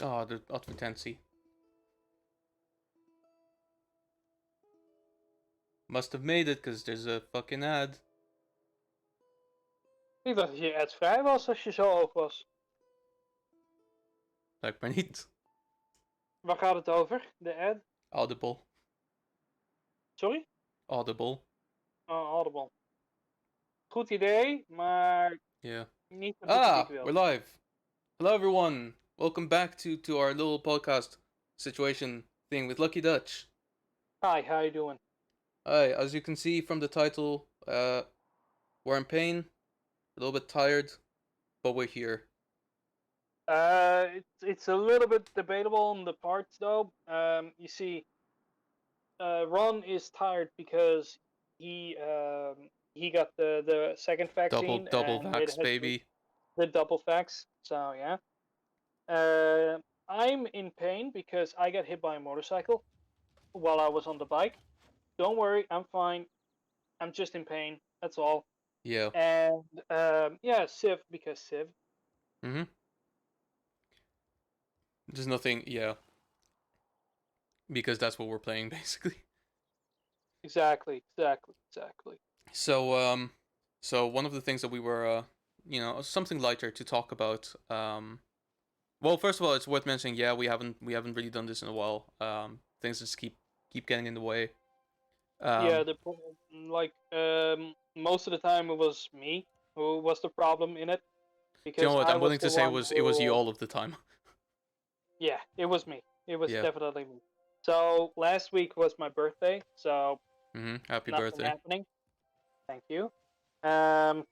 Oh, de advertentie. Must have made it, because there's a fucking ad. Ik dacht dat je ad-vrij was als je zo hoog was. Lijkt maar niet. Waar gaat het over, de ad? Audible. Sorry? Audible. Oh, Audible. Goed idee, maar Yeah. niet wat ik We're wil. live. Hello, everyone. Welcome back to our little podcast situation thing with LuckyDutch. Hi, how you doing? Hi, as you can see from the title, we're in pain, a little bit tired, but we're here. It's a little bit debatable on the parts though. You see, Ron is tired because he got the second vaccine Double and it vax, has baby. the double vax. So yeah. I'm in pain because I got hit by a motorcycle while I was on the bike. Don't worry, I'm fine. I'm just in pain. That's all. Yeah. And yeah, Civ because Civ. Mm-hmm. There's nothing, yeah. Because that's what we're playing, basically. Exactly. So one of the things that we were, something lighter to talk about. Well, first of all, it's worth mentioning. Yeah, we haven't really done this in a while. Things just keep getting in the way. Yeah, Um, like most of the time it was me who was the problem in it do you know because what? I I'm was willing the to say one it was you who all of the time. yeah, it was me. It was Yeah. definitely me. So last week was my birthday, so Happy nothing birthday. happening. Thank you. Um,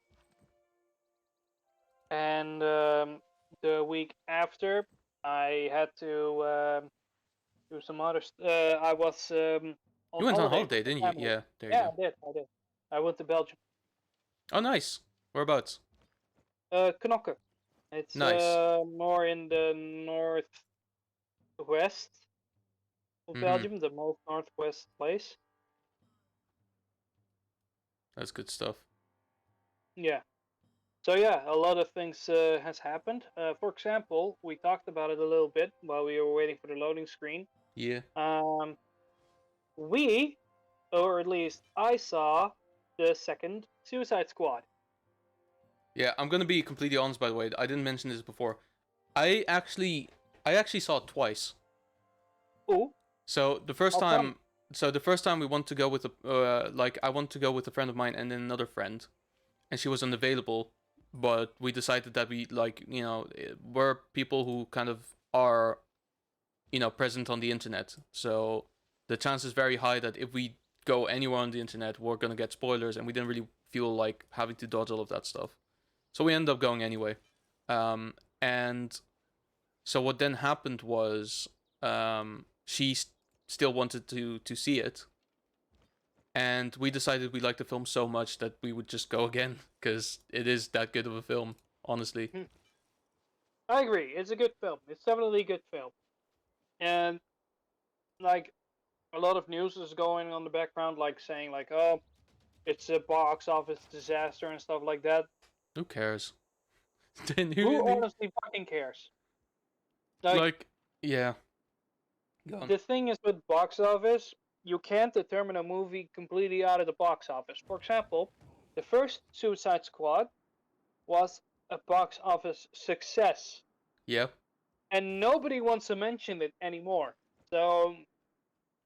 and the week after, I had to do some other. I was on You went on holiday holiday, with didn't my you? family. Yeah. There you Yeah, go. I did. I went to Belgium. Oh, nice. Whereabouts? Knokke. It's Nice. more in the northwest of Mm-hmm. Belgium, the most northwest place. That's good stuff. Yeah. So yeah, a lot of things has happened. For example, we talked about it a little bit while we were waiting for the loading screen. Yeah. Um, we, or at least I saw the second Suicide Squad. Yeah. I'm gonna be completely honest. By the way, I didn't mention this before. I actually, I actually saw it twice. Ooh, So the first how come? time, the first time we want to go with I want to go with a friend of mine and then another friend, and she was unavailable. But we decided that we we're people who kind of are, present on the internet. So the chance is very high that if we go anywhere on the internet, we're gonna get spoilers, and we didn't really feel like having to dodge all of that stuff. So we ended up going anyway. And so what then happened was, she still wanted to see it, and we decided we liked the film so much that we would just go again because it is that good of a film, honestly. Hmm. I agree. It's a good film. It's definitely a good film. And like a lot of news is going on the background, like saying like, oh, it's a box office disaster and stuff like that. Who cares? Who Genuinely, honestly fucking cares? Like like, yeah, gone. the thing is with box office, you can't determine a movie completely out of the box office. For example, the first Suicide Squad was a box office success, Yeah, and nobody wants to mention it anymore. So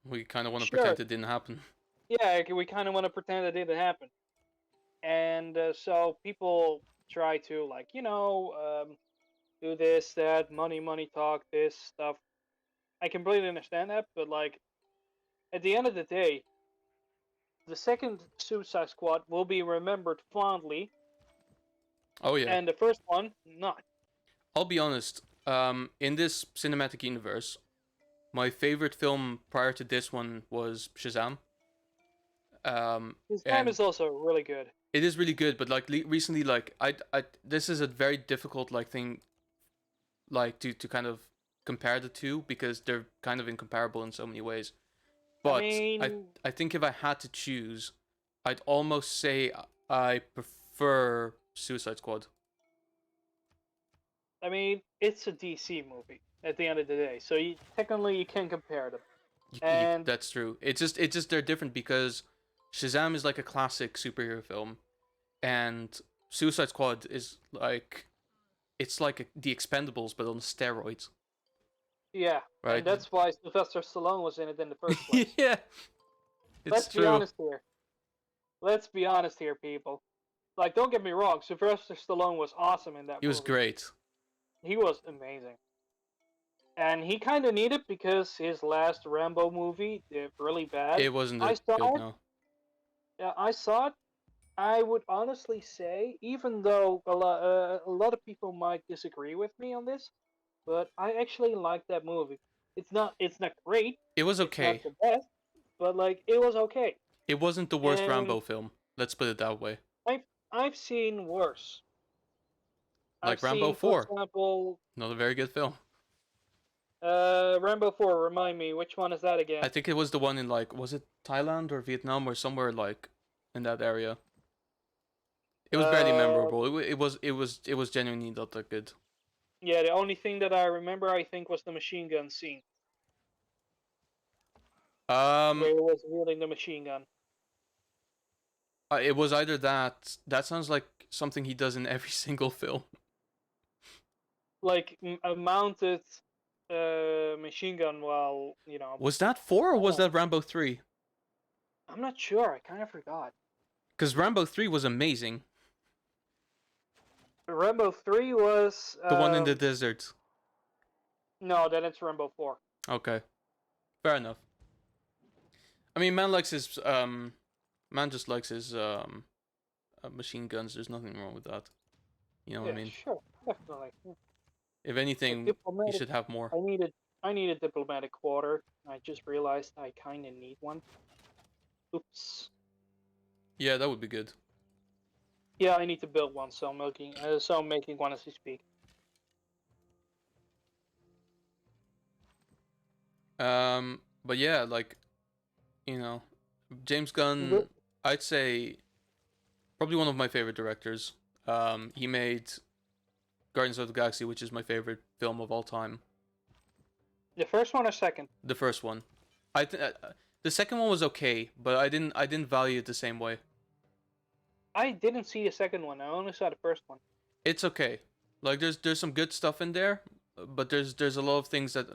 we kind of want to sure, pretend it didn't happen. yeah, we kind of want to pretend it didn't happen, and so people try to like do this, that, money talk, this stuff. I completely understand that, but like at the end of the day, the second Suicide Squad will be remembered fondly, Oh yeah, and the first one not. I'll be honest. In this cinematic universe, my favorite film prior to this one was Shazam. His time And is also really good. it is really good, but like recently, like I this is a very difficult like thing, like to kind of compare the two because they're kind of incomparable in so many ways. I But mean, I think if I had to choose, I'd almost say I prefer Suicide Squad. it's a DC movie. at the end of the day. So technically you can compare them. And That's true. It's just they're different because Shazam is like a classic superhero film, and Suicide Squad is like it's like the Expendables but on steroids, yeah, and right? that's why Sylvester Stallone was in it in the first place. Yeah, it's Let's be true. honest here. Let's be honest here, people. Like, don't get me wrong, Sylvester Stallone was awesome in that He was movie. great. He was amazing. And he kind of needed because his last Rambo movie did really bad. It wasn't I a good saw it. no. Yeah, I saw it. I would honestly say, even though a lot of people might disagree with me on this, but I actually like that movie. It's not great. It was It's not okay. the best, but like it was okay. It wasn't the worst And Rambo film. Let's put it that way. I've seen worse. I've Like Rambo seen, for 4, example, not a very good film. Rambo 4. Remind me, which one is that I again? think it was the one in like was it Thailand or Vietnam or somewhere like in that area. It was barely Uh, memorable. It was genuinely not that good. yeah, the only thing that I remember, I think, was the machine gun scene Um, where he was wielding the machine gun. it was either that. That sounds like something he does in every single film. Like a mounted machine gun while, Was that 4 or was oh, that Rambo 3? I'm not sure. I kind of forgot. Because Rambo 3 was amazing. Rambo 3 was The one in the desert. no, then it's Rambo 4. Okay, fair enough. I mean, man just likes his machine guns. There's nothing wrong with that. You know what Yeah, I mean? sure, definitely. If A anything, he diplomatic. should have more. I need a diplomatic quarter. I just realized I kind of need one. Oops. Yeah, that would be good. Yeah, I need to build one, so I'm making one as we speak. But yeah, like, James Gunn, I'd say probably one of my favorite directors. He made Guardians of the Galaxy, which is my favorite film of all time. The first one or second? The first one. The second one was okay, but I didn't value it the same way. I didn't see the second one. I only saw the first one. It's okay. Like there's some good stuff in there, but there's a lot of things that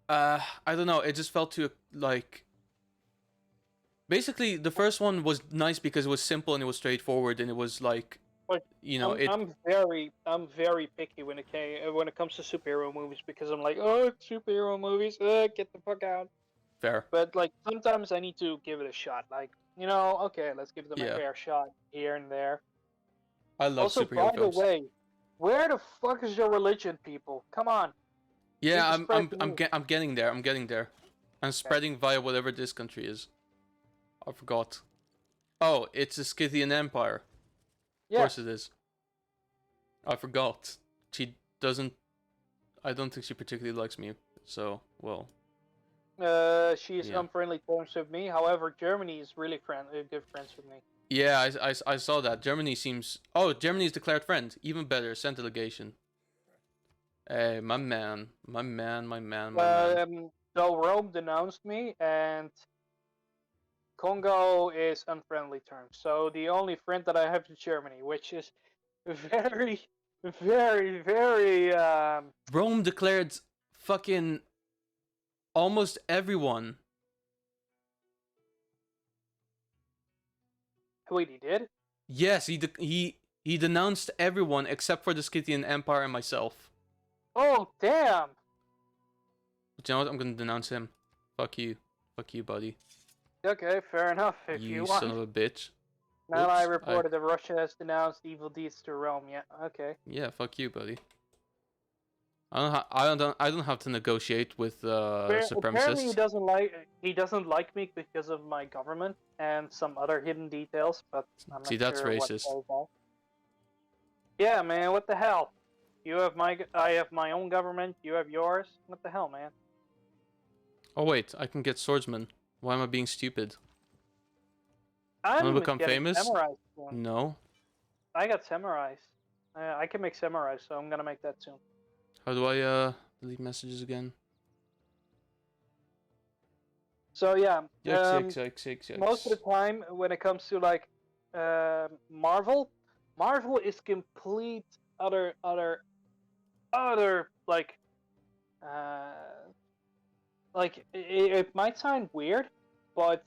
I don't know, it just felt too like basically the first one was nice because it was simple and it was straightforward and it was like Like it I'm very picky when it comes to superhero movies because I'm like, oh, superhero movies, get the fuck out. fair. But like sometimes I need to give it a shot. Like, okay, let's give them a Yeah. fair shot here and there. I love Also, by superhero the films. way, where the fuck is your religion, people? Come on. Yeah, Need to I'm spread I'm the I'm news. get, I'm getting there. I'm getting there. I'm Okay. spreading via whatever this country is. I forgot. Oh, it's the Scythian Empire. Of Yeah. course it is. I forgot. She doesn't. I don't think she particularly likes me. So, well. She is Yeah. unfriendly terms with me. However, Germany is really good friends with me. Yeah, I saw that. Germany seems. Oh, Germany is declared friend. Even better. Send delegation. Hey, my man. My man, my man, my man. So Rome denounced me, and Congo is unfriendly terms. So the only friend that I have is Germany, which is very, very, very. Rome declared fucking almost everyone. Wait, he did? Yes, he denounced everyone except for the Scythian Empire and myself. Oh, damn! But you know what? I'm gonna denounce him. Fuck you, buddy. Okay, fair enough. If you You want. son of a bitch. Now I Oops, reported that Russia has denounced evil deeds to Rome. Yeah. Okay. Yeah, fuck you, buddy. I don't have to negotiate with Apparently, supremacists. he doesn't like me because of my government and some other hidden details, but I'm not See, that's sure what racist. those are. Yeah, man. What the hell? I have my own government. You have yours. What the hell, man? Oh wait, I can get swordsman. Why am I being stupid? I'm Wanna become getting famous? samurai soon. No. I got samurais. I can make samurai, so I'm gonna make that soon. How do I delete messages again. So yeah, Yikes. most of the time when it comes to like Marvel is complete other it might sound weird, but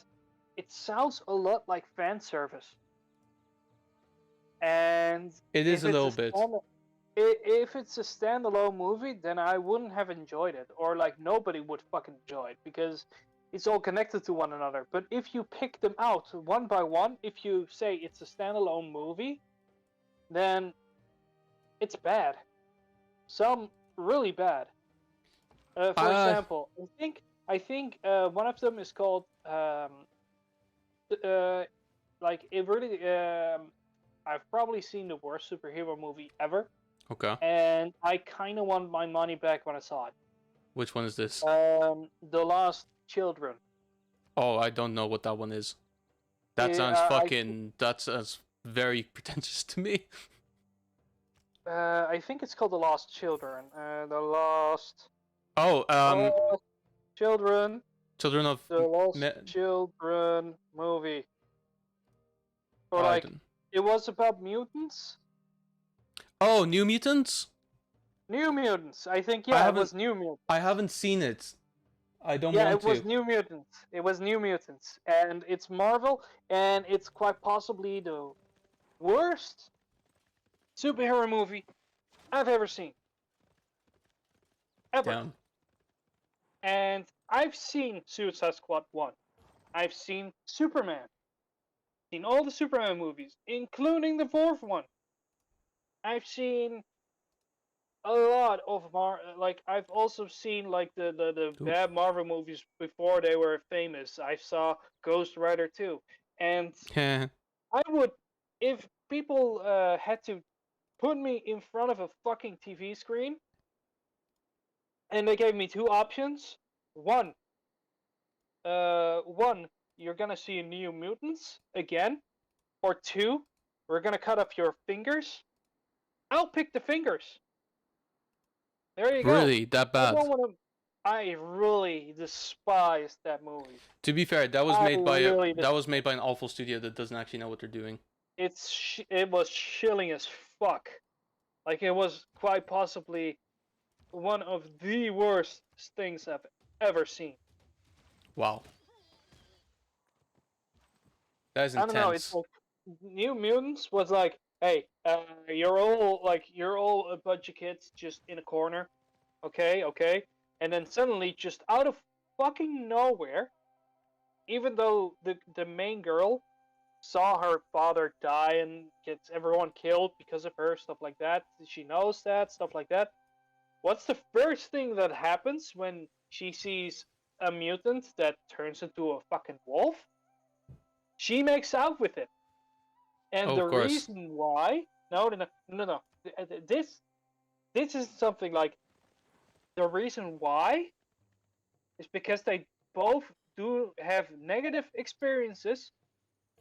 it sounds a lot like fan service. And It is a little bit. If it's a standalone movie, then I wouldn't have enjoyed it, or like nobody would fucking enjoy it, because it's all connected to one another. But if you pick them out one by one, if you say it's a standalone movie, then it's bad. Some really bad. For example, I think one of them is called like it really I've probably seen the worst superhero movie ever. Okay. And I kind of want my money back when I saw it. Which one is this? The Lost Children. Oh, I don't know what that one is. That sounds that sounds very pretentious to me. I think it's called The Lost Children. The Lost. Children. Children of The Lost Children movie. Or like it was about mutants. Oh, New Mutants? New Mutants. I think it was New Mutants. I haven't seen it. I don't want to. Yeah, it was New Mutants. It was New Mutants, and it's Marvel, and it's quite possibly the worst superhero movie I've ever seen. Ever. Damn. And I've seen Suicide Squad 1. I've seen Superman. Seen all the Superman movies, including the fourth one. I've seen a lot of I've also seen like the bad Marvel movies before they were famous. I saw Ghost Rider 2. And I would, if people had to put me in front of a fucking TV screen and they gave me two options, one, you're gonna see New Mutants again, or two, we're gonna cut off your fingers, I'll pick the fingers. There you go. Really? That bad? I really despise that movie. To be fair, that was made by an awful studio that doesn't actually know what they're doing. It was chilling as fuck. Like, it was quite possibly one of the worst things I've ever seen. Wow. That is intense. I don't know, it's like New Mutants was like, hey, you're all a bunch of kids just in a corner, okay, and then suddenly, just out of fucking nowhere, even though the main girl saw her father die and gets everyone killed because of her, stuff like that, she knows that, stuff like that. What's the first thing that happens when she sees a mutant that turns into a fucking wolf? She makes out with it. And the reason why... No. This is something like... The reason why is because they both do have negative experiences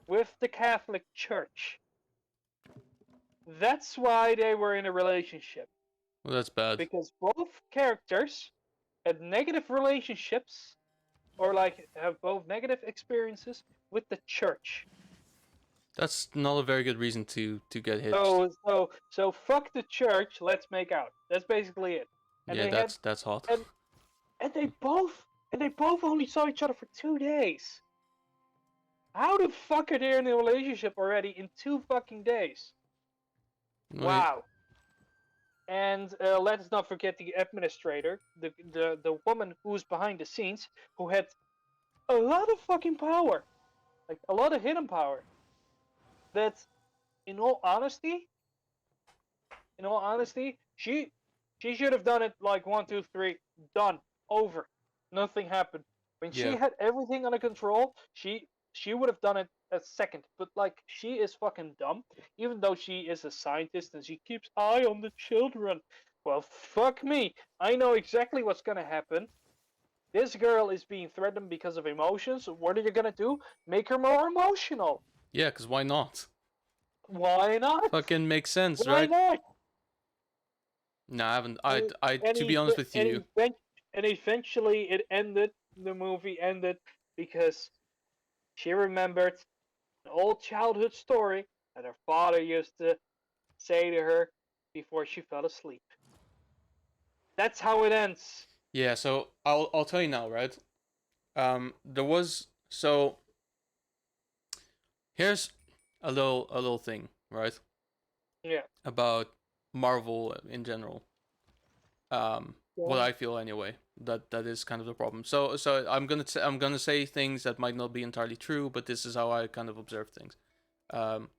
with the Catholic Church. That's why they were in a relationship. Well, that's bad. Because both characters had negative relationships, or like have both negative experiences with the church. That's not a very good reason to get hitched. So fuck the church. Let's make out. That's basically it. And yeah, that's hot. And they both only saw each other for 2 days. How the fuck are they in a relationship already in 2 fucking days? Wow. And let's not forget the administrator, the woman who's behind the scenes, who had a lot of fucking power, like a lot of hidden power. That, in all honesty, she should have done it like 1, 2, 3, done, over, nothing happened. When she had everything under control, she would have done it a second. But like, she is fucking dumb, even though she is a scientist and she keeps eye on the children. Well, fuck me, I know exactly what's gonna happen. This girl is being threatened because of emotions. What are you gonna do? Make her more emotional. Yeah, because why not? Why not? Fucking makes sense, right? Why not? No, I haven't. And I and, to be honest with you, and eventually it ended. The movie ended because she remembered an old childhood story that her father used to say to her before she fell asleep. That's how it ends. yeah. So I'll tell you now, right? There was so here's a little thing, right? Yeah. About Marvel in general. What Well, I feel anyway. That is kind of the problem. So I'm gonna say things that might not be entirely true, but this is how I kind of observe things. Um,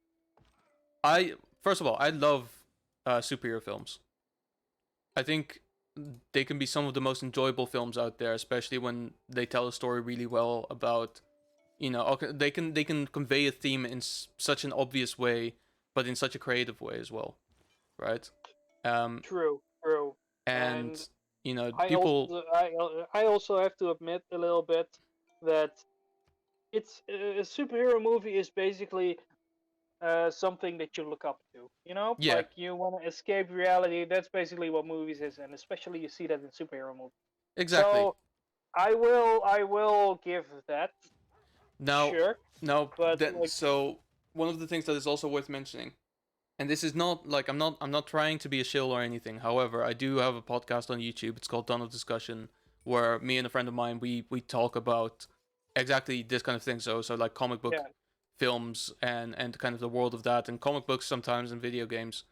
I first of all, I love superhero films. I think they can be some of the most enjoyable films out there, especially when they tell a story really well about, okay, they can convey a theme in such an obvious way, but in such a creative way as well, right? Um, true, true. And and I people, also I also have to admit a little bit that it's a superhero movie is basically something that you look up to. You know, yeah, like you want to escape reality. That's basically what movies is, and especially you see that in superhero movies. exactly. So I will give that, Now, sure, now but then, like so one of the things that is also worth mentioning, and this is not like I'm not trying to be a shill or anything. However, I do have a podcast on YouTube. It's called Tunnel Discussion, where me and a friend of mine we talk about exactly this kind of thing. So like comic book yeah, films and kind of the world of that, and comic books sometimes and video games,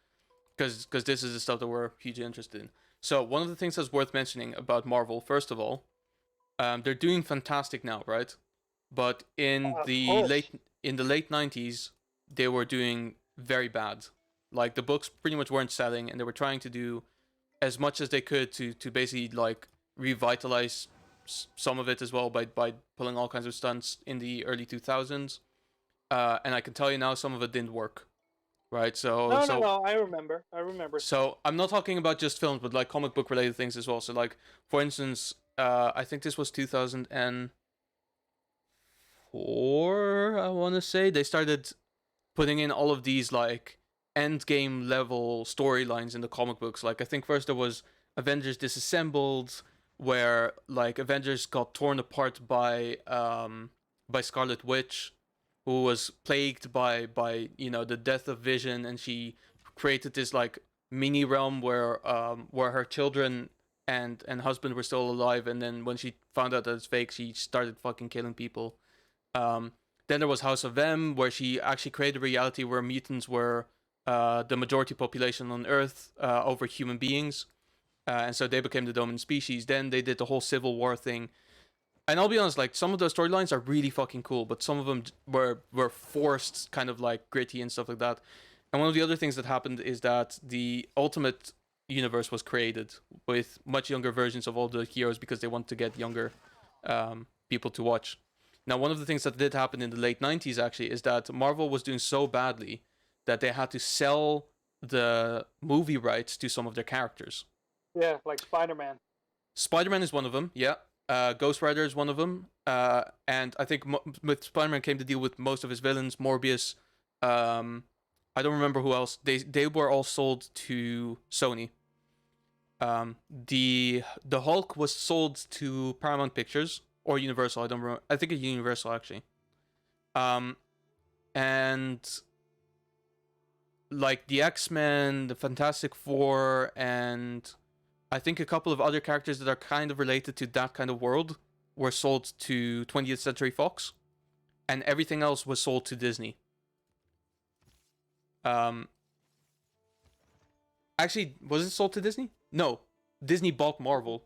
because this is the stuff that we're hugely interested in. So one of the things that's worth mentioning about Marvel, first of all, they're doing fantastic now, right? But of course, in the late 90s, they were doing very bad. Like the books pretty much weren't selling, and they were trying to do as much as they could to basically like revitalize some of it as well by pulling all kinds of stunts in the early 2000s. And I can tell you now, some of it didn't work. Right, so no, no, so no. I remember stuff. so I'm not talking about just films, but like comic book related things as well. So like, for instance, I think this was 2004. I want to say they started putting in all of these like end game level storylines in the comic books. Like I think first there was Avengers Disassembled, where like Avengers got torn apart by Scarlet Witch, who was plagued by the death of Vision, and she created this like mini realm where her children and husband were still alive, and then when she found out that it's fake, she started fucking killing people. um then there was House of M, where she actually created a reality where mutants were the majority population on Earth over human beings, and so they became the dominant species. Then they did the whole Civil War thing, and I'll be honest, like some of those storylines are really fucking cool, but some of them were forced, kind of like gritty and stuff like that. And one of the other things that happened is that the Ultimate Universe was created with much younger versions of all the heroes because they wanted to get younger people to watch. Now, one of the things that did happen in the late 90s actually is that Marvel was doing so badly that they had to sell the movie rights to some of their characters. Yeah, like Spider Man. Spider-Man is one of them, yeah. Ghost Rider is one of them. And I think with Spider-Man came to deal with most of his villains. Morbius. Um, I don't remember who else. They were all sold to Sony. The Hulk was sold to Paramount Pictures or Universal. I don't remember. I think it's Universal actually. Um, and like the X-Men, the Fantastic Four, and I think a couple of other characters that are kind of related to that kind of world were sold to 20th Century Fox, and everything else was sold to Disney. Um, actually, was it sold to Disney? No, Disney bought Marvel.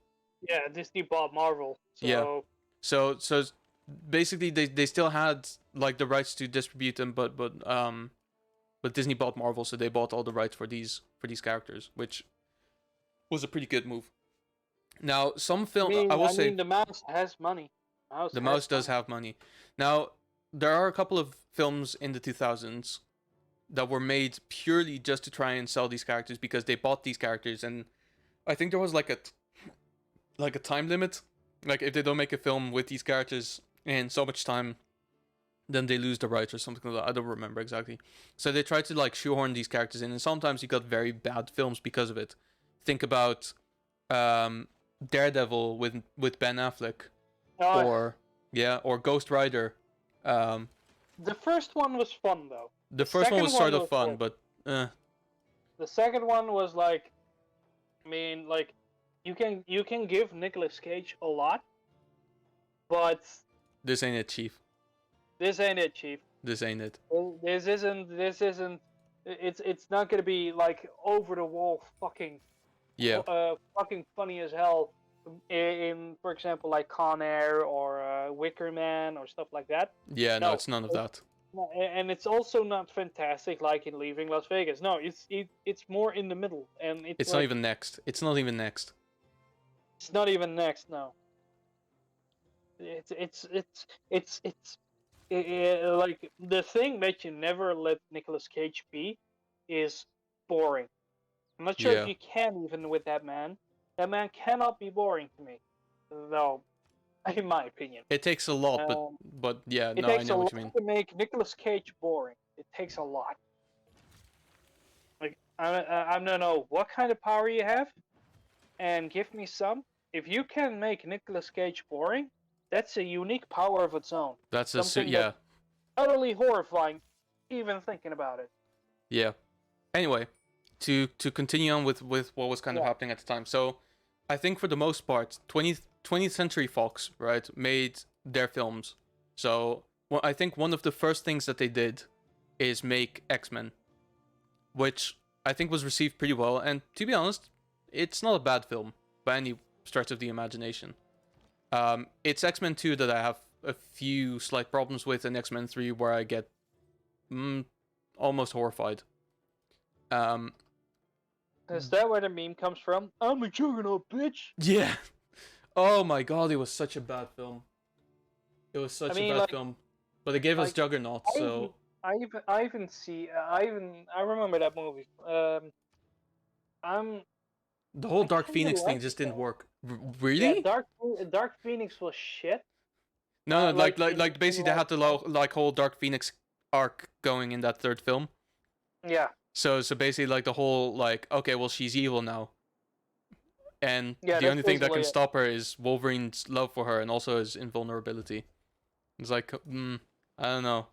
Yeah, Disney bought Marvel, Yeah, so so basically they still had like the rights to distribute them, but Disney bought Marvel, so they bought all the rights for these characters, which was a pretty good move. Now, some film I will I say mean, the mouse has money. Mouse the has mouse does money. have money. Now, there are a couple of films in the 2000s that were made purely just to try and sell these characters because they bought these characters, and I think there was like a time limit. Like if they don't make a film with these characters in so much time, then they lose the rights or something like that. I don't remember exactly. So they tried to like shoehorn these characters in, and sometimes you got very bad films because of it. think about Daredevil with Ben Affleck, Uh, or Ghost Rider. Um, the first one was fun though. the The first one second was sort one of was fun, good. but The second one was like, I mean, like, you can give Nicolas Cage a lot, but this ain't it, Chief. this ain't it, Chief. This ain't it. This isn't. This isn't. It's not gonna be like over the wall Yeah, fucking funny as hell. In for example, like Con Air or Wicker Man or stuff like that. yeah. No, No, it's none of that. and it's also not fantastic like in Leaving Las Vegas. No, it's more in the middle, and it's It's not like even next. It's not even next. it's not even next. No, it's like the thing that you never let Nicolas Cage be is boring. I'm not sure if Yeah, you can even with that man. That man cannot be boring to me, though, in my opinion. it takes a lot, but Um, yeah. it No, I takes a know what lot you mean. to make Nicolas Cage boring. It takes a lot. Like I don't know what kind of power you have, and give me some. If you can make Nicolas Cage boring, that's a unique power of its own. That's Something that's yeah, utterly horrifying, even thinking about it. yeah. Anyway, to continue on with what was kind of Yeah. happening at the time. So, I think for the most part, 20th Century Fox, right, made their films. So, well, I think one of the first things that they did is make X-Men, which I think was received pretty well. And to be honest, it's not a bad film by any stretch of the imagination. It's X-Men 2 that I have a few slight problems with, and X-Men 3 where I get almost horrified. Um, Is that where the meme comes from? I'm a juggernaut, bitch. yeah. Oh my god, it was such a bad film. It was such a mean, bad like, film. But it gave us like Juggernaut, so I remember that movie. I'm the whole I Dark kind of Phoenix thing liked just didn't that. work. Yeah, Really? Dark Phoenix was shit. No, no, In basically they like had the like whole Dark Phoenix arc going in that third film. yeah, So basically like the whole like, okay, well she's evil now. And yeah, the that's only thing that basically can it. stop her is Wolverine's love for her and also his invulnerability. It's like, I don't know.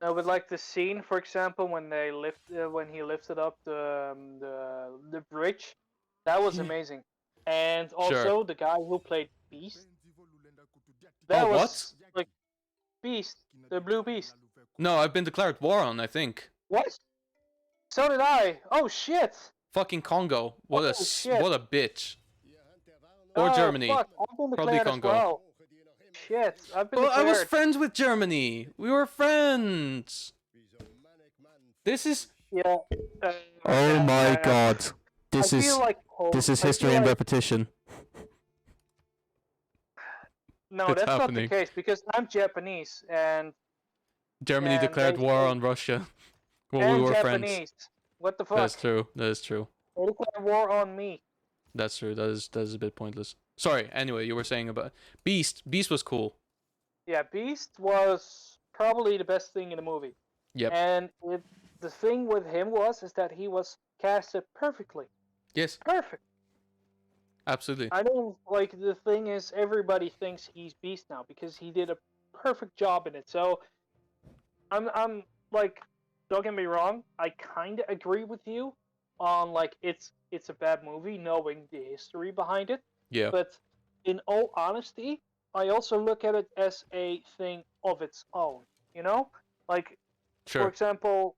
No, but like the scene, for example, when he lifted up the bridge, that was amazing. And Sure. also the guy who played Beast, Oh, that what? was like Beast, the Blue Beast. No, I've been declared war on, I think. What? So did I. Oh shit. Fucking Congo. Oh shit. What a bitch. Or Oh Germany. fuck. I've been Probably declared as Congo. well. Shit. I've been Well, I was declared. friends with Germany. We were friends. This is. Yeah. Oh my I god. I feel like This is I history feel and like repetition. no, It's that's not the happening. case because I'm Japanese Germany and declared they war say on Russia. Well, we and were friends. Japanese. What the That's fuck? true. That is true. They declared war on me. That's true. That is a bit pointless. Sorry. Anyway, you were saying about Beast. Beast was cool. Yeah, Beast was probably the best thing in the movie. Yep. And the thing with him is that he was casted perfectly. Yes. Perfect. Absolutely. I don't like the thing is everybody thinks he's Beast now because he did a perfect job in it. So I'm like, don't get me wrong, I kind of agree with you on like it's a bad movie knowing the history behind it. Yeah. But in all honesty, I also look at it as a thing of its own. You know, like for Sure. example,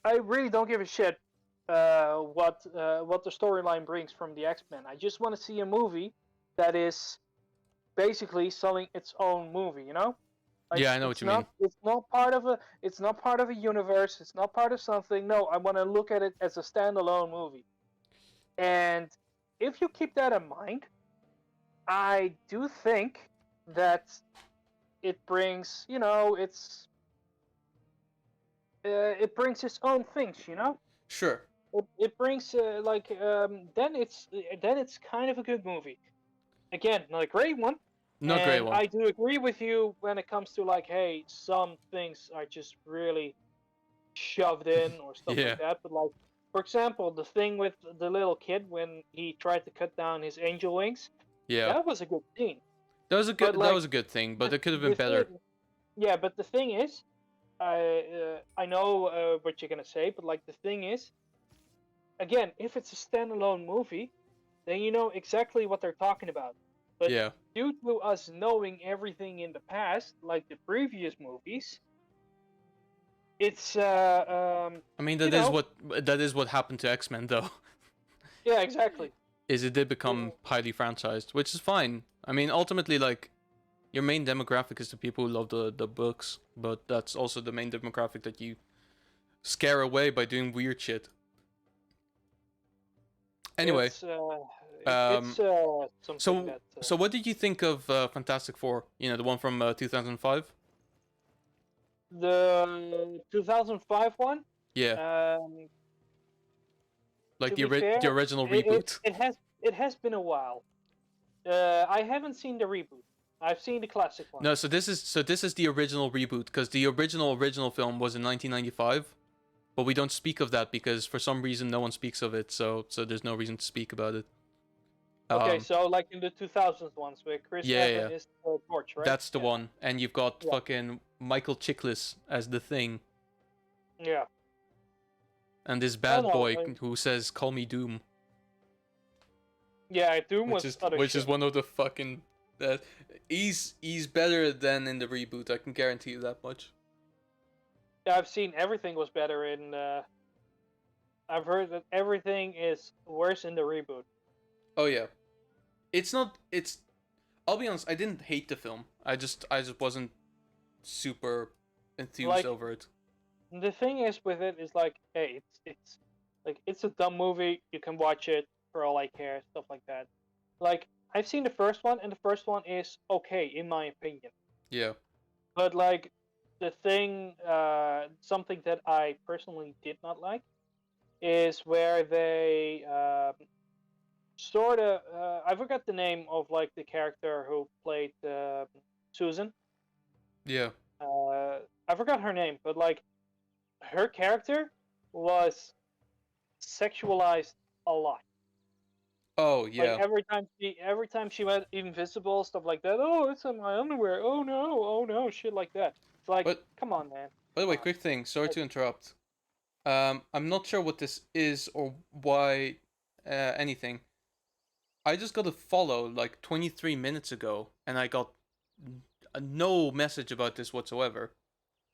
I really don't give a shit what the storyline brings from the X-Men. I just want to see a movie that is basically selling its own movie. You know, like Yeah, I know what you mean. it's not part of a universe. It's not part of something. No, I want to look at it as a standalone movie. And if you keep that in mind, I do think that it brings, it brings its own things, you know. Sure. It brings then it's kind of a good movie. Again, not a great one, Not great and one. I do agree with you when it comes to like, hey, some things are just really shoved in or stuff Yeah. like that. But like for example, the thing with the little kid when he tried to cut down his angel wings, Yeah. that was a good scene. That But was a good thing, but the, it could have been the better. thing, yeah, but the thing is, I know what you're gonna say, but the thing is, again, if it's a standalone movie, then you know exactly what they're talking about. But Yeah. due to us knowing everything in the past, like the previous movies, it's I mean, you know, that is what happened to X-Men though. yeah, exactly. Is it did Yeah, become highly franchised, which is fine. I mean, ultimately, like, your main demographic is the people who love the books, but that's also the main demographic that you scare away by doing weird shit. Anyway, it's um, something that so what did you think of Fantastic Four? You know, the one from 2005. the 2005 one. Yeah, Um, like to be fair, the original reboot. it has been a while. I haven't seen the reboot. I've seen the classic one. No, so this is the original reboot because the original film was in 1995, but we don't speak of that because for some reason no one speaks of it. So there's no reason to speak about it. Okay, Um, so like in the 2000s ones where Chris yeah, yeah, Evans is Torch, right? that's the Yeah, one, and you've got yeah, fucking Michael Chiklis as the Thing, yeah. and this No, bad no. boy who says "Call me Doom," Yeah, Doom was other which shit. is one of the fucking. Uh, he's better than in the reboot. I can guarantee you that much. Yeah, I've seen everything was better in. I've heard that everything is worse in the reboot. Oh yeah, it's not. It's. I'll be honest. I didn't hate the film. I just wasn't super enthused Like over it. the thing is with it is like, hey, it's like it's a dumb movie. You can watch it for all I care, stuff like that. Like I've seen the first one, and the first one is okay in my opinion. Yeah. But like the thing, something that I personally did not like is where they sort of I forgot the name of like the character who played Susan. Yeah. Uh, I forgot her name, but like her character was sexualized a lot. Oh Like yeah. every time she went invisible, stuff like that. Oh, it's in my underwear. Oh no, shit like that. It's like, But come on, man, by the come way, on. quick thing. Sorry Like, to interrupt. I'm not sure what this is or why anything. I just got a follow like 23 minutes ago, and I got no message about this whatsoever.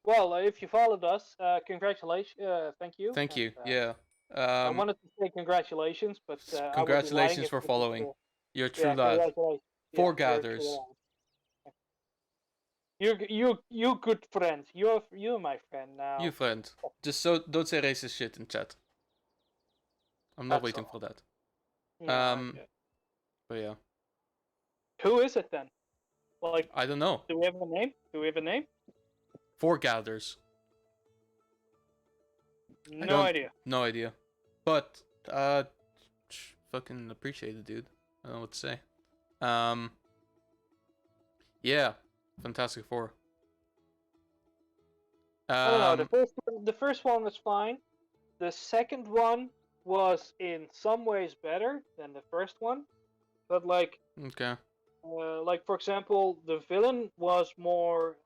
well, if you followed us, congratulations, thank you. Thank And you. Yeah. I Um, wanted to say congratulations, but I would be lying Congratulations if for I didn't. following. You're a true Yeah, lad. congratulations. Yeah, you're a true Foregathers. lad. You good friend. You're my friend You now. friend. Just so don't say racist shit in chat. I'm not That's waiting all. for that. Yeah, Um, okay. but yeah, Who is it then? Like, I don't know. do we have a name? Do we have a name? Foregathers. I No don't. idea. No idea. But fucking appreciate it, dude. I don't know what to say. Um, yeah, Fantastic Four. I don't know. Um, The first one was fine. The second one was in some ways better than the first one, but okay. like for example, the villain was more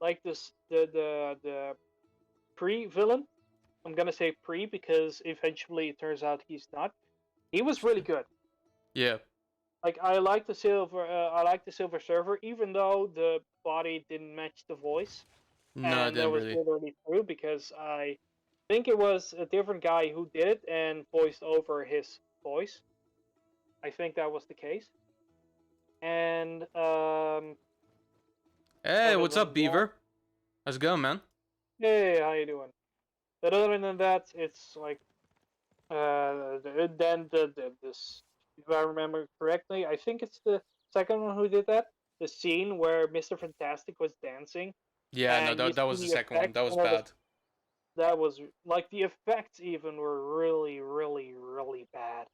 like this the pre-villain. I'm gonna say pre because eventually it turns out he's not. He was really good. Yeah. Like I like the silver. I like the Silver Surfer, even though the body didn't match the voice, No, I and that didn't was really. literally true because I think it was a different guy who did it and voiced over his voice. I think that was the case. And Hey, other what's up, than that, Beaver? How's it going, man? hey, how you doing? But other than that, it's like then this, if I remember correctly, I think it's the second one who did that. The scene where Mr. Fantastic was dancing, Yeah, no, and you that see was the the second one. effects, That was and it was bad. that was like the effects even were really, really, really bad.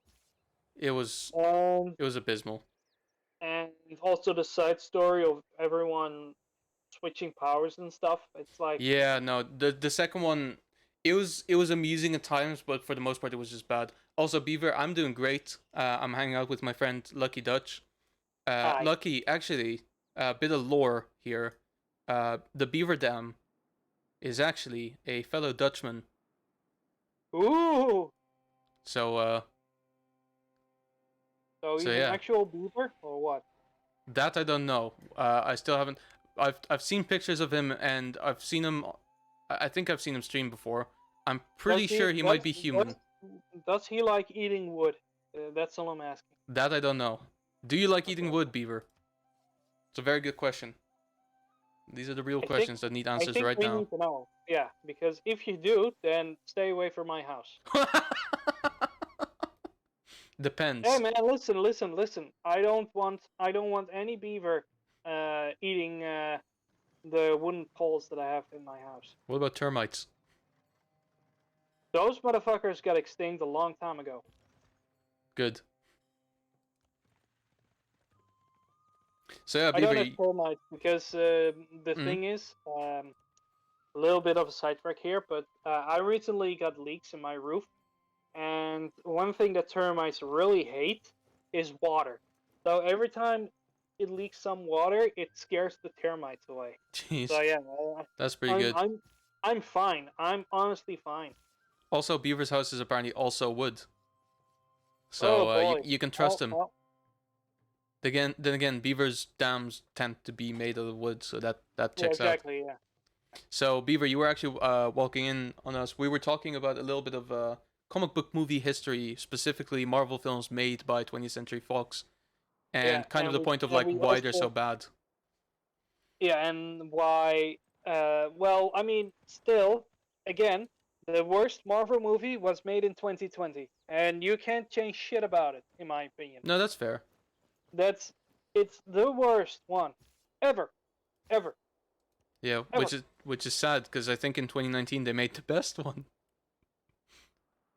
It was Um, it was abysmal. and also the side story of everyone switching powers and stuff. It's like, Yeah, no, the second one, it was amusing at times, but for the most part, it was just bad. Also, Beaver, I'm doing great. I'm hanging out with my friend LuckyDutch. Hi. Lucky, actually, a bit of lore here. The Beaver Dam is actually a fellow Dutchman. Ooh. So, So so he's an yeah, actual beaver or what? that I don't know. I still haven't. I've seen pictures of him, and I've seen him. I think I've seen him stream before. I'm pretty Does he sure he might does be does human. does he like eating wood? That's all I'm asking. That I don't know. Do you like eating Okay. wood, Beaver? It's a very good question. These are the real I think questions that need I answers think right we now. need to know. Yeah, because if you do, then stay away from my house. Hey Depends. man, listen. I don't want any beaver eating the wooden poles that I have in my house. What about termites? Those motherfuckers got extinct a long time ago. Good. So yeah, I don't Beaver. have termites because the Mm, thing is, a little bit of a sidetrack here, but I recently got leaks in my roof, and one thing that termites really hate is water. So every time it leaks some water, it scares the termites away. So jeez, yeah, that's pretty I'm good. I'm I'm fine. I'm honestly fine. Also, Beaver's house is apparently also wood, Oh so you boy. you can trust Oh, him. oh Then again, Beaver's dams tend to be made out of wood, so that yeah, checks out. exactly. Yeah. So Beaver, you were actually walking in on us. We were talking about a little bit of comic book movie history, specifically Marvel films made by 20th Century Fox, Yeah, and kind of and the we point of and like we why they're so also bad. yeah, and why? Well, I mean, still, again, the worst Marvel movie was made in 2020, and you can't change shit about it, in my opinion. No, that's fair. That's it's the worst one ever, ever, Yeah, ever. which is sad because I think in 2019 they made the best one,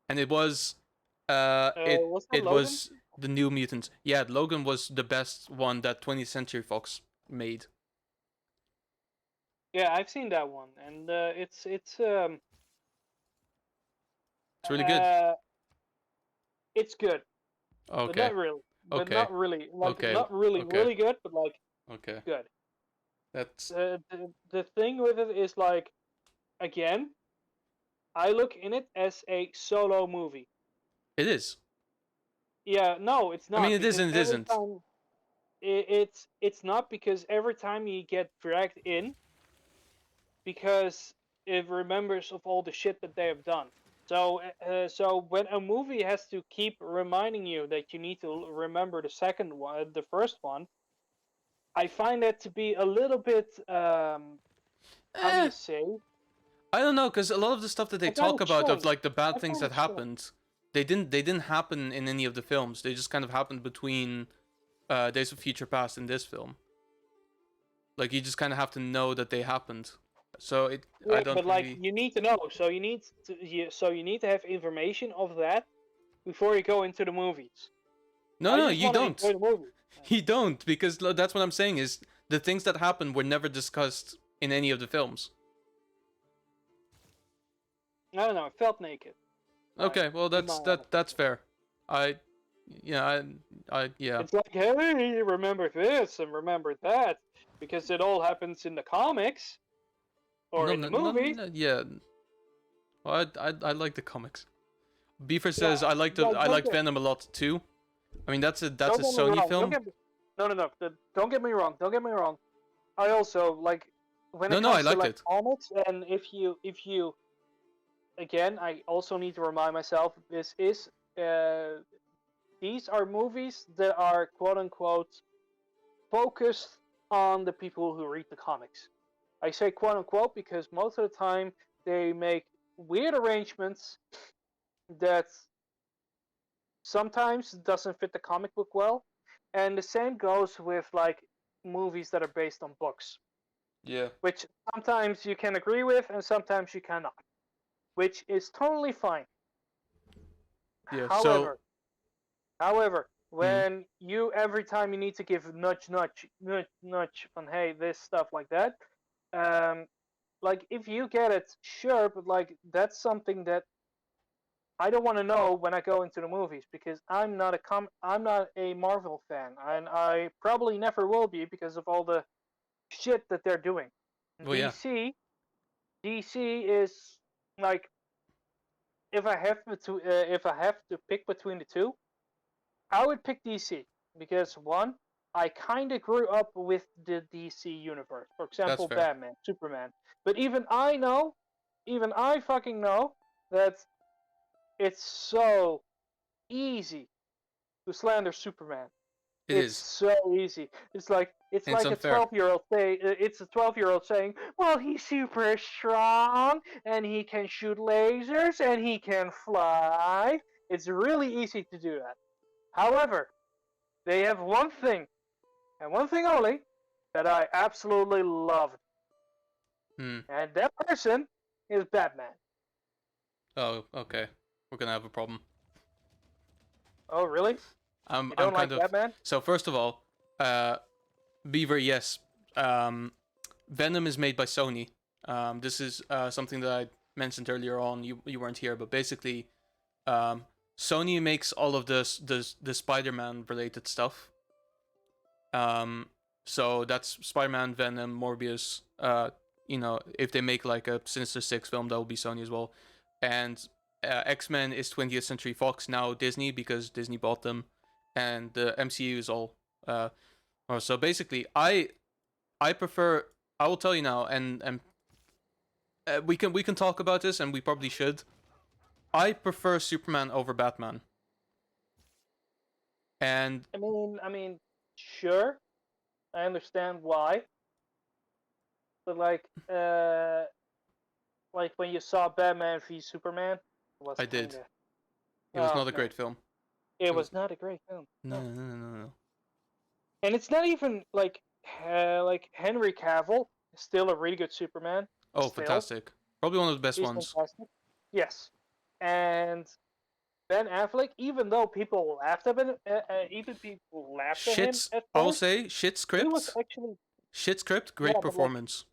and it was Was that it Logan? was the New Mutants. Yeah, Logan was the best one that 20th Century Fox made. Yeah, I've seen that one, and It's really good. uh it's good, but Okay, not really, okay, like okay, not really okay, really good, but like okay. good. That's The thing with it is like again, I look in it as a solo movie. it is. Yeah, no, it's I mean, not it is because and it every isn't. time it's not because every time you get dragged in because it remembers of all the shit that they have done. So when a movie has to keep reminding you that you need to remember the second one, the first one, I find that to be a little bit how do Eh, you say? I don't know, because a lot of the stuff that they I find talk it about of strange. like the bad I things find that it strange. happened, they didn't happen in any of the films. They just kind of happened between Days of Future Past and this film. Like you just kind of have to know that they happened. So I Yeah, but don't like really. you need to know, so you need to have information of that before you go into the movies. No, I no, just you want to don't. enjoy the movie. You don't, because that's what I'm saying is the things that happened were never discussed in any of the films. I don't know. I felt naked. Like Okay, well in my honest that's opinion. fair. I, yeah, yeah. It's like, hey, remember this and remember that, because it all happens in the comics or No, in the no, no, movies. no yeah. Well, I like the comics. Beaver Yeah, says I don't liked get Venom a lot too. I mean that's don't a get me Sony wrong. Don't film. get me, no no no. Don't get me wrong. Don't get me wrong. I also like when No, it no, I comes to liked like it. comics, and if you again, I also need to remind myself this is uh, these are movies that are quote unquote focused on the people who read the comics. I say quote unquote because most of the time they make weird arrangements that sometimes doesn't fit the comic book well, and the same goes with like movies that are based on books, Yeah. which sometimes you can agree with and sometimes you cannot, which is totally fine. Yeah. So, However, However, mm, when you every time you need to give nudge, nudge, nudge, nudge on hey this stuff like that, um, like if you get it, sure, but like that's something that I don't want to know when I go into the movies because I'm not a Marvel fan, and I probably never will be because of all the shit that they're doing. Well, yeah, DC is like if I have to pick between the two, I would pick DC because one, I kind of grew up with the DC universe. For that's example, fair. Batman, Superman. But even I fucking know that it's so easy to slander Superman. It It's is, so easy. It's and it's like a unfair. 12-year-old say it's a 12-year-old saying, "Well, he's super strong and he can shoot lasers and he can fly." It's really easy to do that. However, they have one thing and one thing only that I absolutely loved, Hmm. and that person is Batman. Oh, okay. We're gonna have a problem. Oh, really? You I'm don't kind like of. Batman? So first of all, uh, Beaver, yes. Um, Venom is made by Sony. This is something that I mentioned earlier on. You weren't here, but basically, um, Sony makes all of the Spider-Man related stuff. Um, so that's Spider-Man, Venom, Morbius. If they make like a Sinister Six film, that will be Sony as well. And X-Men is 20th Century Fox, now Disney, because Disney bought them, and the MCU is all. So basically, I prefer. I will tell you now, and we can talk about this, and we probably should. I prefer Superman over Batman, and Sure, I understand why, but like when you saw Batman v Superman, it was I did. kind of It was oh not a no, great film. it It was was not a great film. no, No, no, no, no, no. and it's not even like Henry Cavill is still a really good Superman. Oh, Still, fantastic! Probably one of the best he's ones. fantastic. Yes, and Ben Affleck, even though people laughed at him, even people laughed at him Shit's. at I will first, say shit he was script. actually Shit script. yeah, Great but like performance.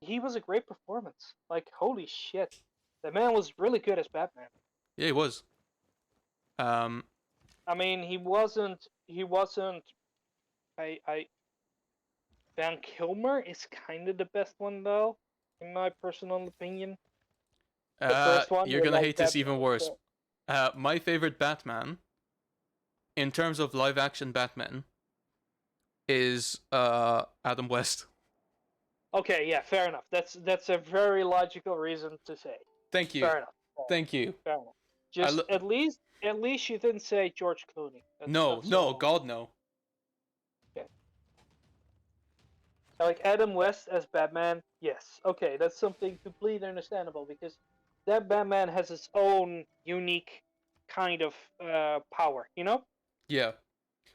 he was a great performance. Like holy shit, the man was really good as Batman. Yeah, it was. Um, I mean, he wasn't. I Van Kilmer is kind of the best one though, in my personal opinion. The first one you're with gonna like hate this Batman. even worse. My favorite Batman, in terms of live action Batman, is Adam West. Okay, yeah, fair enough. That's a very logical reason to say. Thank you. Fair enough. Fair enough. Thank you. Fair enough. I Just at least you didn't say George Clooney. No, That's no, all. God no. Okay. Like Adam West as Batman, yes. Okay, that's something completely understandable because that Batman has his own unique kind of power, you know? Yeah.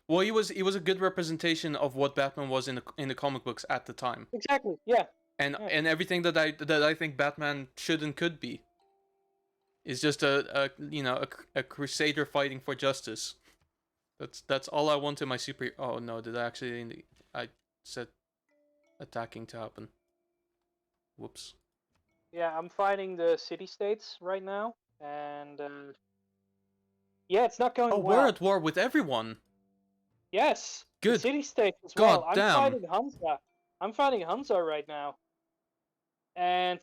Well, he was a good representation of what Batman was in the comic books at the time, Exactly. Yeah. and Yeah. and everything that I think Batman should and could be is just a crusader fighting for justice. That's all I want in my super. Oh no, did I actually? I said attacking to happen. Whoops. Yeah, I'm fighting the city states right now, and yeah, it's not Oh, going we're well. at war with everyone. Yes, the Good. city states as well. God damn. I'm fighting Hansa right now, and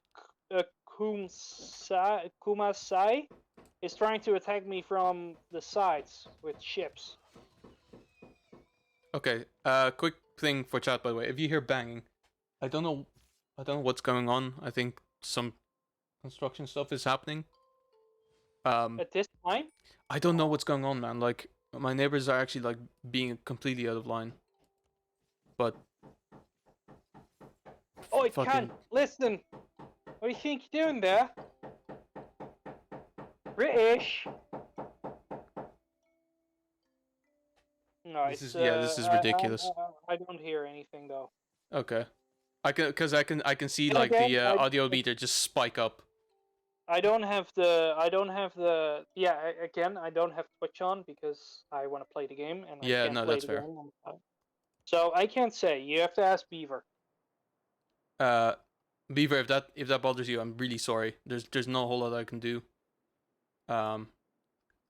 Kumasai is trying to attack me from the sides with ships. Okay. Quick thing for chat, by the way. If you hear banging, I don't know. I don't know what's going on. I think some construction stuff is happening. At this time, I don't know what's going on, man. Like my neighbors are actually like being completely out of line. But oh, I fucking can't listen. What do you think you're doing there? British. No, this it's is yeah, this is ridiculous. I don't hear anything though. Okay. I can see And like again, the audio meter just spike up. I don't have the yeah again I don't have Twitch on because I want to play the game and I Yeah, can't no, play that's the fair. game so I can't say. You have to ask Beaver. Uh Beaver, if that bothers you, I'm really sorry. There's no whole lot I can do. Um,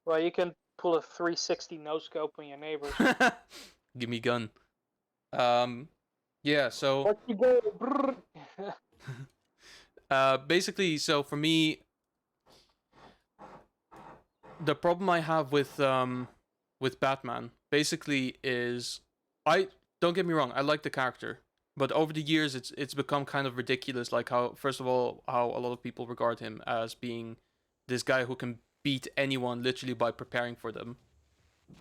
Well, you can pull a 360 no scope on your neighbors. give me gun. Yeah. So, What you go? basically, so for me, the problem I have with Batman basically is I don't get me wrong, I like the character, but over the years it's become kind of ridiculous. Like how first of all how a lot of people regard him as being this guy who can beat anyone literally by preparing for them,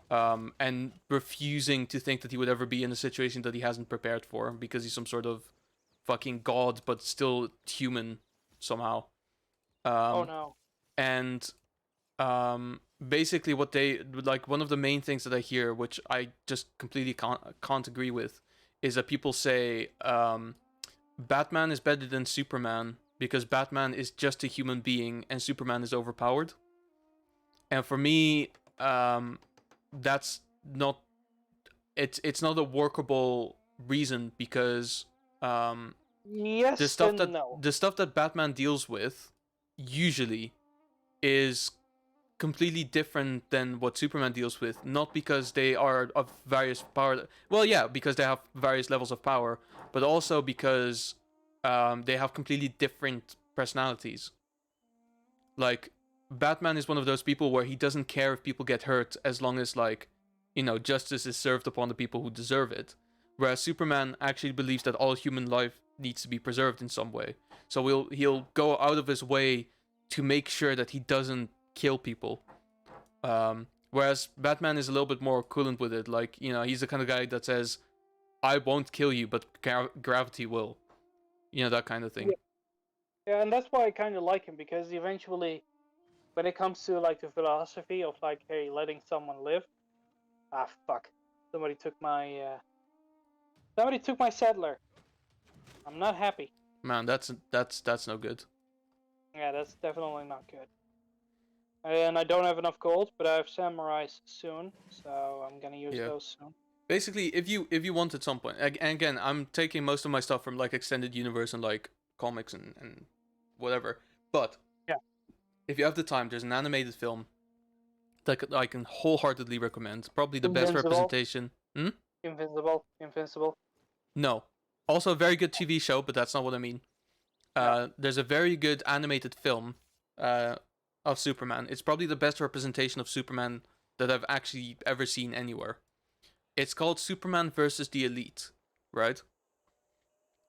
and refusing to think that he would ever be in a situation that he hasn't prepared for because he's some sort of fucking god but still human somehow. Oh Um, no. and basically what they like one of the main things that I hear, which I just completely can't agree with, is that people say Batman is better than Superman because Batman is just a human being and Superman is overpowered. And for me, that's not it's not a workable reason because Yes and no. the stuff that Batman deals with usually is completely different than what Superman deals with. Not because they are of various power. Well, yeah, because they have various levels of power, but also because they have completely different personalities. Like Batman is one of those people where he doesn't care if people get hurt as long as justice is served upon the people who deserve it. Whereas Superman actually believes that all human life needs to be preserved in some way. So he'll go out of his way to make sure that he doesn't kill people. Whereas Batman is a little bit more coolant with it. Like, he's the kind of guy that says, I won't kill you, but gravity will. That kind of thing. Yeah, yeah, and that's why I kind of like him because eventually, when it comes to like the philosophy of like, hey, letting someone live. Ah, fuck! Somebody took my settler. I'm not happy. Man, that's no good. Yeah, that's definitely not good. And I don't have enough gold, but I have samurais soon, so I'm gonna use Yeah. those soon. Basically, if you want at some point, and again, I'm taking most of my stuff from like extended universe and like comics and whatever. But Yeah. if you have the time, there's an animated film that I can wholeheartedly recommend. Probably the best Invincible, representation. Hmm? invincible. No. Also a very good TV show, but that's not what I mean. No. There's a very good animated film uh, of Superman. It's probably the best representation of Superman that I've actually ever seen anywhere. It's called Superman versus the Elite, right?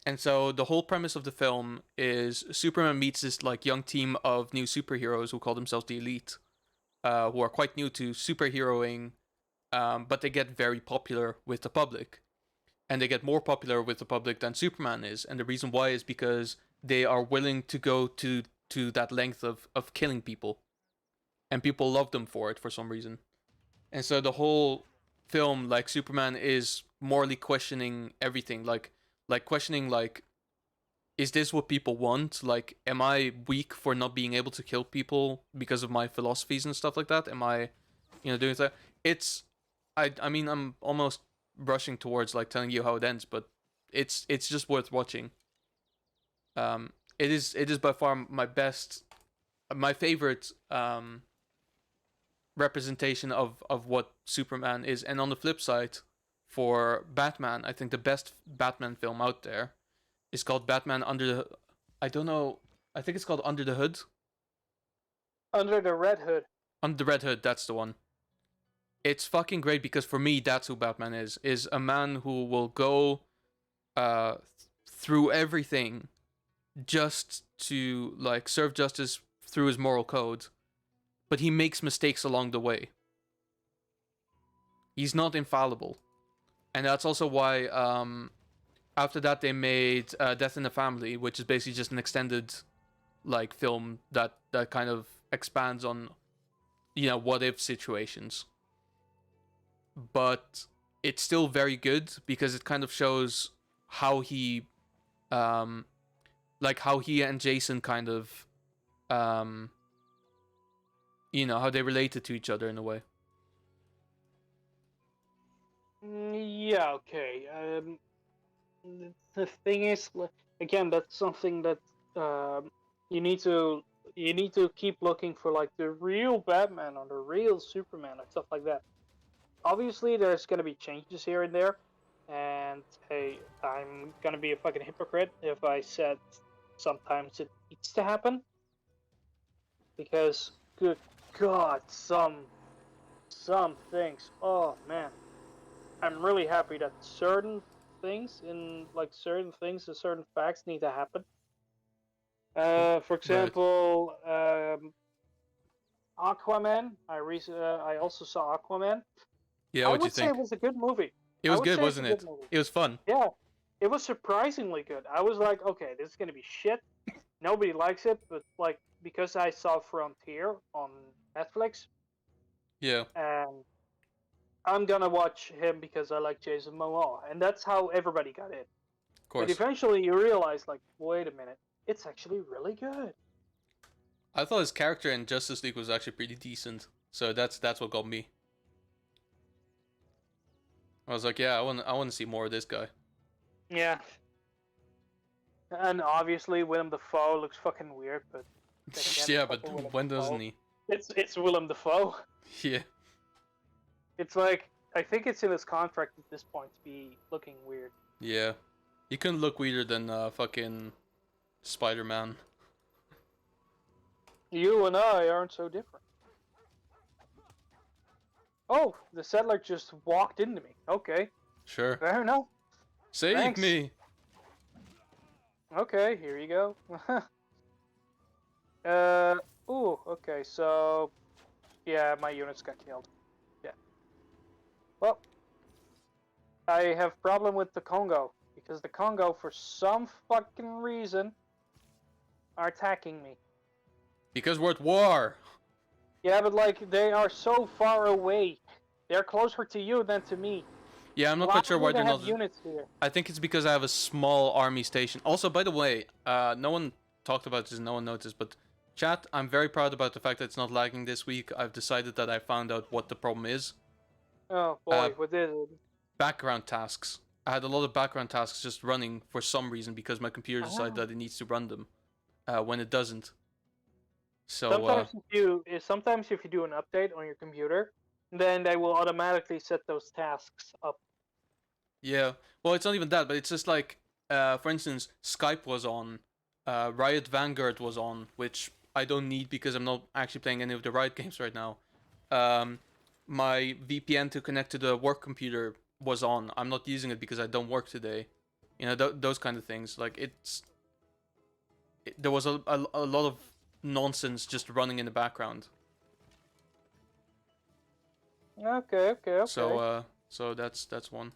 And so the whole premise of the film is Superman meets this like young team of new superheroes who call themselves the Elite, who are quite new to superheroing, but they get very popular with the public, and they get more popular with the public than Superman is. And the reason why is because they are willing to go to that length of killing people, and people love them for it for some reason. And so the whole film, like Superman is morally questioning everything, like questioning like, is this what people want? Like, am I weak for not being able to kill people because of my philosophies and stuff like that? Am I, doing that? It's, I mean, I'm almost rushing towards like telling you how it ends, but it's just worth watching. It is by far my favorite representation of what Superman is. And on the flip side, for Batman, I think the best Batman film out there is called Batman Under the. I don't know. I think it's called Under the Hood. Under the Red Hood. Under the Red Hood. That's the one. It's fucking great because for me, that's who Batman is. Is a man who will go uh through everything just to like serve justice through his moral code, but he makes mistakes along the way. He's not infallible, and that's also why after that they made Death in the Family, which is basically just an extended like film that kind of expands on what if situations, but it's still very good because it kind of shows how he like how he and Jason kind of um how they related to each other in a way. Yeah, okay. The thing is, again, that's something that you need to keep looking for, like the real Batman or the real Superman and stuff like that. Obviously, there's gonna be changes here and there, and hey, I'm gonna be a fucking hypocrite if I said sometimes it needs to happen, because good God, some things. Oh man, I'm really happy that certain things and certain facts need to happen. For Right. example, Aquaman. I also saw Aquaman. Yeah, I what do you would say it think? was a good movie. It I was would good, say it's a wasn't good it? movie. It was fun. Yeah, it was surprisingly good. I was like, okay, this is gonna be shit. Nobody likes it, but like because I saw Frontier on Netflix, Yeah, and I'm gonna watch him because I like Jason Momoa, and that's how everybody got in. of But course. eventually, you realize, like, wait a minute, it's actually really good. I thought his character in Justice League was actually pretty decent. So that's what got me. I was like, yeah, I want to see more of this guy. Yeah, and obviously Willem Dafoe looks fucking weird, but then again, it's Yeah, but fucking Willem when doesn't Dafoe. he? It's Willem Dafoe. Yeah, It's like I think it's in his contract at this point to be looking weird. yeah. He couldn't look weirder than fucking Spider-Man. You and I aren't so different. Oh, the settler just walked into me. Okay, Sure. fair enough. Save Thanks. me. Okay, here you go. uh, ooh, okay, so yeah, my units got killed. Yeah. Well, I have problem with the Congo because the Congo, for some fucking reason, are attacking me. Because we're at war. Yeah, but like they are so far away. They're closer to you than to me. Yeah, I'm not Why quite sure why do they're they have not. units here? I think it's because I have a small army station. Also, by the way, no one talked about this, no one noticed, but chat, I'm very proud about the fact that it's not lagging this week. I've decided that I found out what the problem is. Oh Uh, boy, what is it? background tasks. I had a lot of background tasks just running for some reason because my computer decided Ah. that it needs to run them when it doesn't. So, Sometimes if you do an update on your computer, then they will automatically set those tasks up. yeah. Well, it's not even that, but it's just like, for instance, Skype was on, Riot Vanguard was on, which I don't need because I'm not actually playing any of the Riot games right now. Um, my VPN to connect to the work computer was on. I'm not using it because I don't work today. You know, those kind of things. Like, there was a lot of nonsense just running in the background. Okay, okay, So, okay. so that's one.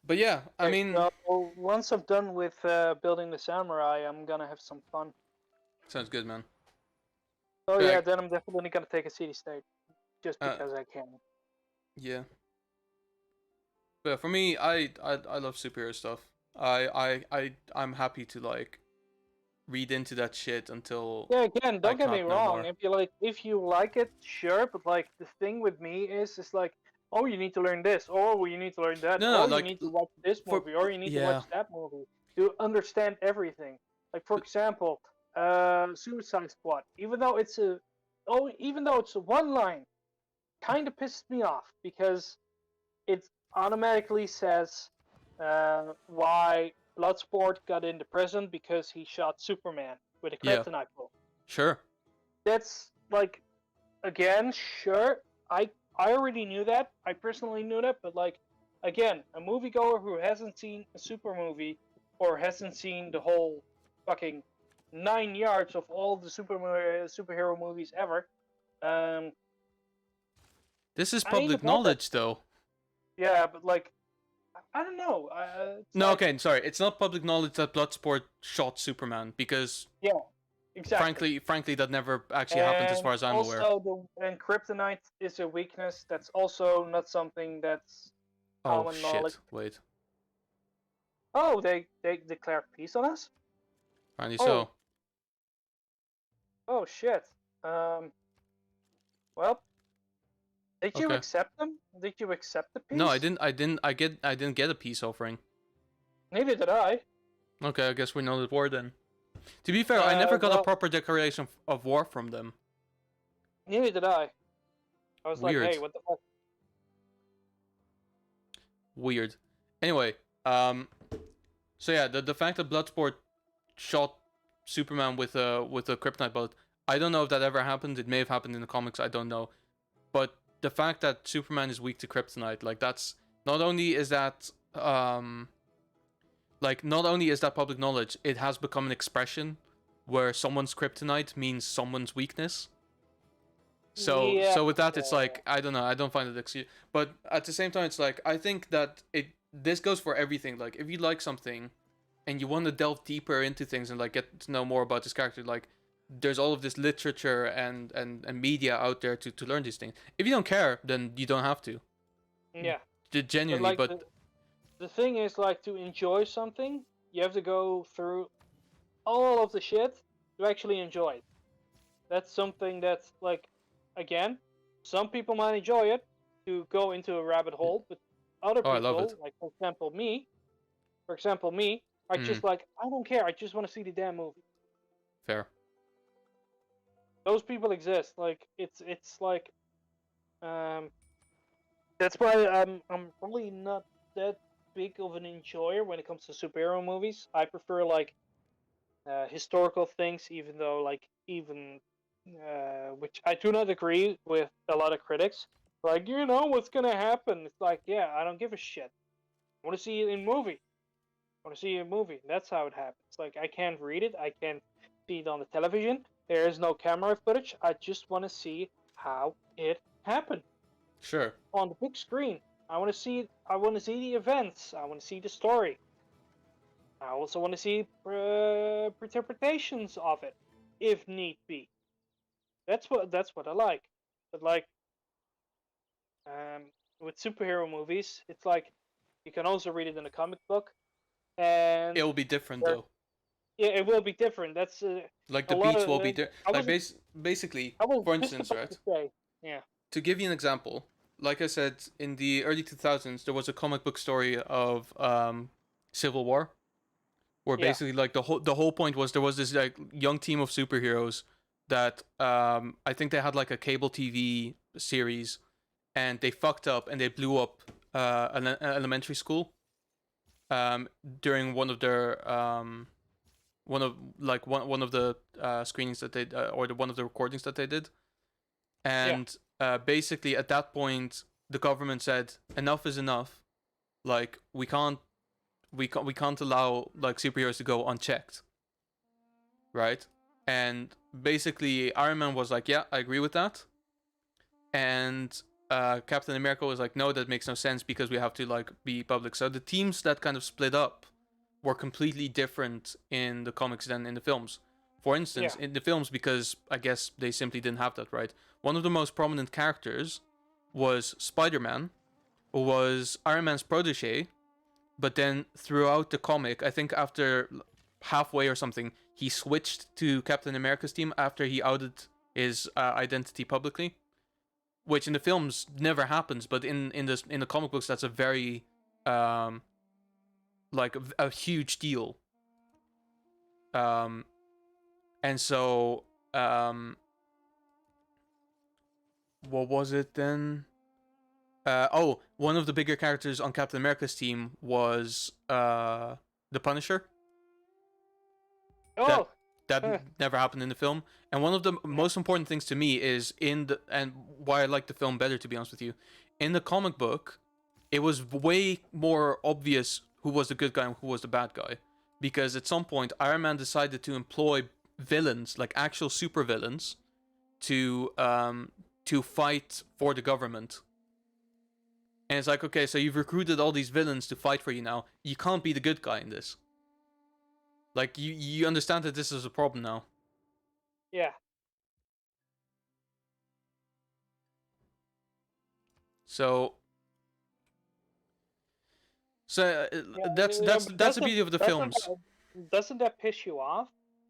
But yeah, I Okay, mean, so once I'm done with building the samurai, I'm gonna have some fun. sounds good, man. Oh But yeah, like, then I'm definitely gonna take a city state, just uh, because I can. yeah. But for me, I love superhero stuff. I'm happy to like read into that shit until Yeah, again, I don't get me cannot no wrong. more. If you like it, sure. But like the thing with me is like, oh, you need to learn this, or you need to learn that, No, no, or you like need to watch this for movie, or you need to watch yeah, that movie to understand everything. Like for but example, Suicide Squad. Even though it's a one line, kind of pisses me off because it automatically says why Bloodsport got into prison because he shot Superman with a yeah, kryptonite bullet. sure, That's like, again, sure. I already knew that. I personally knew that, but like, again, a moviegoer who hasn't seen a super movie or hasn't seen the whole fucking 9 yards of all the superhero movies ever. Um, this is I ain't public about that. knowledge though. Yeah, but like, I don't know. It's No, like, okay, sorry, it's not public knowledge that Bloodsport shot Superman because yeah, exactly. frankly, that never actually happened as And far as I'm aware. also, kryptonite is a weakness. That's also not something that's Oh common knowledge. shit, wait, Oh, they declared peace on us. apparently Oh, so. oh shit. Um, well, did you Okay. accept them? Did you accept the No, I peace? didn't. I didn't get a peace offering. Neither did I. Okay, I guess we know the war then. To be fair, I never got a Well, proper declaration of war from them. neither did I. I was like, Weird. hey, what the fuck? Weird. Anyway, um, so yeah, the fact that Bloodsport shot Superman with a kryptonite bullet, I don't know if that ever happened. It may have happened in the comics. I don't know. But the fact that Superman is weak to kryptonite, like that's not only is that not only is that public knowledge, it has become an expression where someone's kryptonite means someone's weakness. Yeah. So with that, it's like I don't know. I don't find it excuse, but at the same time, it's like I think that this goes for everything. Like if you like something, and you want to delve deeper into things and like get to know more about this character, like there's all of this literature and media out there to learn these things. If you don't care, then you don't have to. Yeah. But Genuinely, like but the thing is, like, to enjoy something, you have to go through all of the shit to actually enjoy it. That's something that's like, again, some people might enjoy it to go into a rabbit hole, but other oh, I love it. people, like for example me, are Mm, just like, I don't care. I just want to see the damn movie. fair. Those people exist. Like it's like, um, that's why I'm probably not that big of an enjoyer when it comes to superhero movies. I prefer like historical things, even though like even which I do not agree with a lot of critics. Like, what's gonna happen? It's like, yeah, I don't give a shit. I want to see it in movie. I want to see a movie. That's how it happens. Like, I can't read it. I can't see it on the television. There is no camera footage. I just want to see how it happened Sure. on the big screen. I want to see it. I want to see the events. I want to see the story. I also want to see interpretations of it, if need be. That's what I like. But like, um, with superhero movies, it's like you can also read it in a comic book, It and will be different there, though. yeah, it will be different. That's Like a the lot beats of. will be different. I Like was basically, I was for just instance, about right? to say, yeah, To give you an example, like I said, in the early 2000s, there was a comic book story of Civil War, where yeah, basically like the whole point was there was this like young team of superheroes that I think they had like a cable TV series, and they fucked up and they blew up an elementary school during one of their one of the screenings that they or one of the recordings that they did. yeah, And basically at that point the government said enough is enough. Like we can't allow like superheroes to go unchecked, right? And basically Iron Man was like, yeah, I agree with that. And Captain America was like, no, that makes no sense because we have to like be public. So the teams that kind of split up were completely different in the comics than in the films. For yeah. instance, in the films, because I guess they simply didn't have that, right? One of the most prominent characters was Spider-Man, who was Iron Man's protege, but then throughout the comic, I think after halfway or something, he switched to Captain America's team after he outed his identity publicly, which in the films never happens, but in the comic books that's a very um like a huge deal. Um and so what was it then? One of the bigger characters on Captain America's team was the Punisher. That Oh, that huh, never happened in the film. And one of the most important things to me is and why I like the film better, to be honest with you, in the comic book, it was way more obvious who was the good guy and who was the bad guy, because at some point Iron Man decided to employ villains, like actual super villains, to fight for the government. And it's like, okay, so you've recruited all these villains to fight for you now. You can't be the good guy in this. Like you understand that this is a problem now. yeah. So Yeah, but that's the beauty of the films. doesn't that piss you off?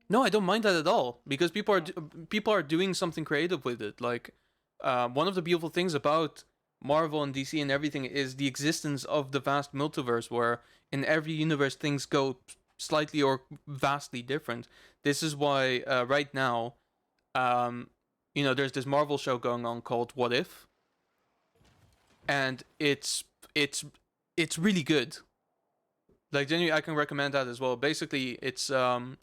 No, I don't mind that at all, because people are doing something creative with it. Like, one of the beautiful things about Marvel and DC and everything is the existence of the vast multiverse, where in every universe things go slightly or vastly different. This is why right now, um, there's this Marvel show going on called What If, and it's it's really good. Like, genuinely, I can recommend that as well. Basically, it's a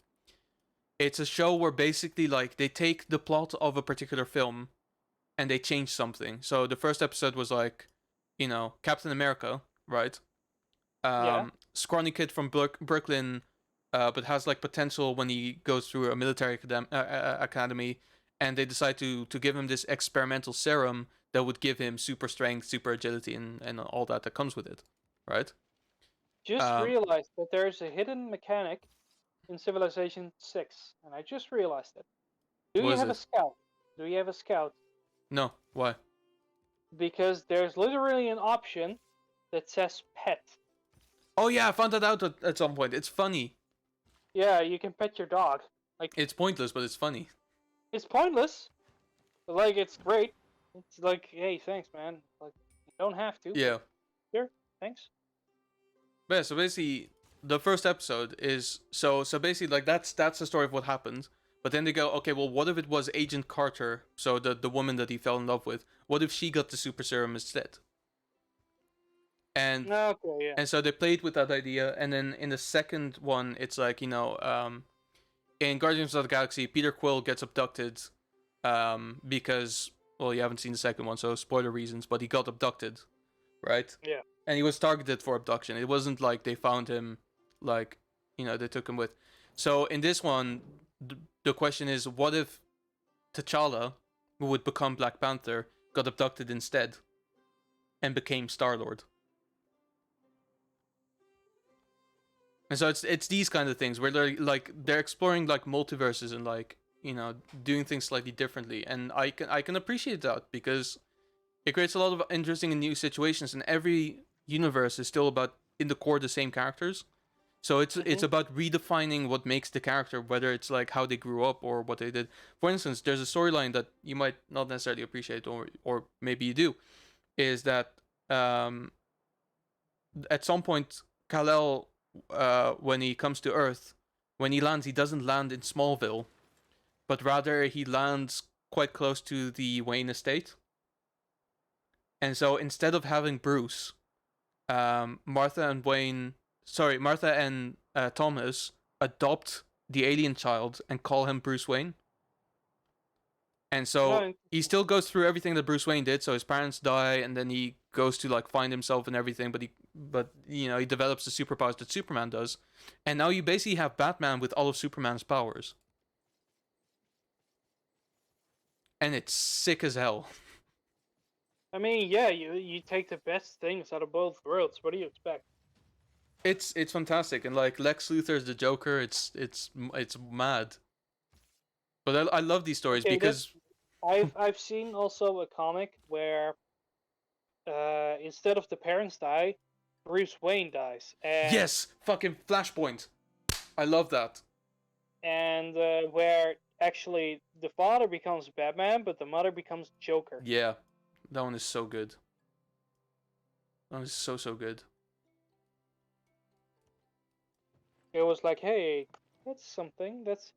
show where basically like they take the plot of a particular film and they change something. So the first episode was like, Captain America, right? Yeah. Scrawny kid from Brooklyn, but has like potential when he goes through a military academy, and they decide to give him this experimental serum that would give him super strength, super agility, and all that comes with it, right? Just Um, realized that there's a hidden mechanic in Civilization 6, and I just realized it. Do what you is have a it? scout? Do you have a scout? No, why? Because there's literally an option that says pet. Oh yeah, I found that out at some point. It's funny. Yeah, you can pet your dog. Like, It's pointless, but it's funny. it's pointless, but like, it's great. It's like, hey, thanks, man. Like, you don't have to, but Yeah. here, thanks. But yeah, so basically the first episode is so basically like that's the story of what happened. But then they go, okay, well, what if it was Agent Carter, so the woman that he fell in love with? What if she got the super serum instead? And Okay, yeah. and so they played with that idea, and then in the second one, it's like in Guardians of the Galaxy, Peter Quill gets abducted, because well, you haven't seen the second one, so spoiler reasons, but he got abducted, right? Yeah. And he was targeted for abduction. It wasn't like they found him, like they took him with. So in this one, the question is, what if T'Challa, who would become Black Panther, got abducted instead and became Star-Lord? And so it's these kind of things where they're exploring like multiverses and like doing things slightly differently, and I can appreciate that because it creates a lot of interesting and new situations, and every universe is still about in the core the same characters. So it's Hmm. about redefining what makes the character, whether it's like how they grew up or what they did. For instance, there's a storyline that you might not necessarily appreciate, or maybe you do, is that um, at some point Kal-El, when he comes to Earth, when he lands, he doesn't land in Smallville, but rather he lands quite close to the Wayne estate. And so instead of having Bruce, Martha and Thomas adopt the alien child and call him Bruce Wayne. And so No, he still goes through everything that Bruce Wayne did. So his parents die, and then he goes to like find himself and everything. But he develops the superpowers that Superman does, and now you basically have Batman with all of Superman's powers, and it's sick as hell. I mean, yeah, you take the best things out of both worlds. What do you expect? It's fantastic, and like Lex Luthor's the Joker. It's mad. But I love these stories Okay, that because I've seen also a comic where instead of the parents die, Bruce Wayne dies, yes, fucking Flashpoint. I love that. and where actually the father becomes Batman, but the mother becomes Joker. Yeah, that one is so good. That one is so good. It was like, hey, that's something. That's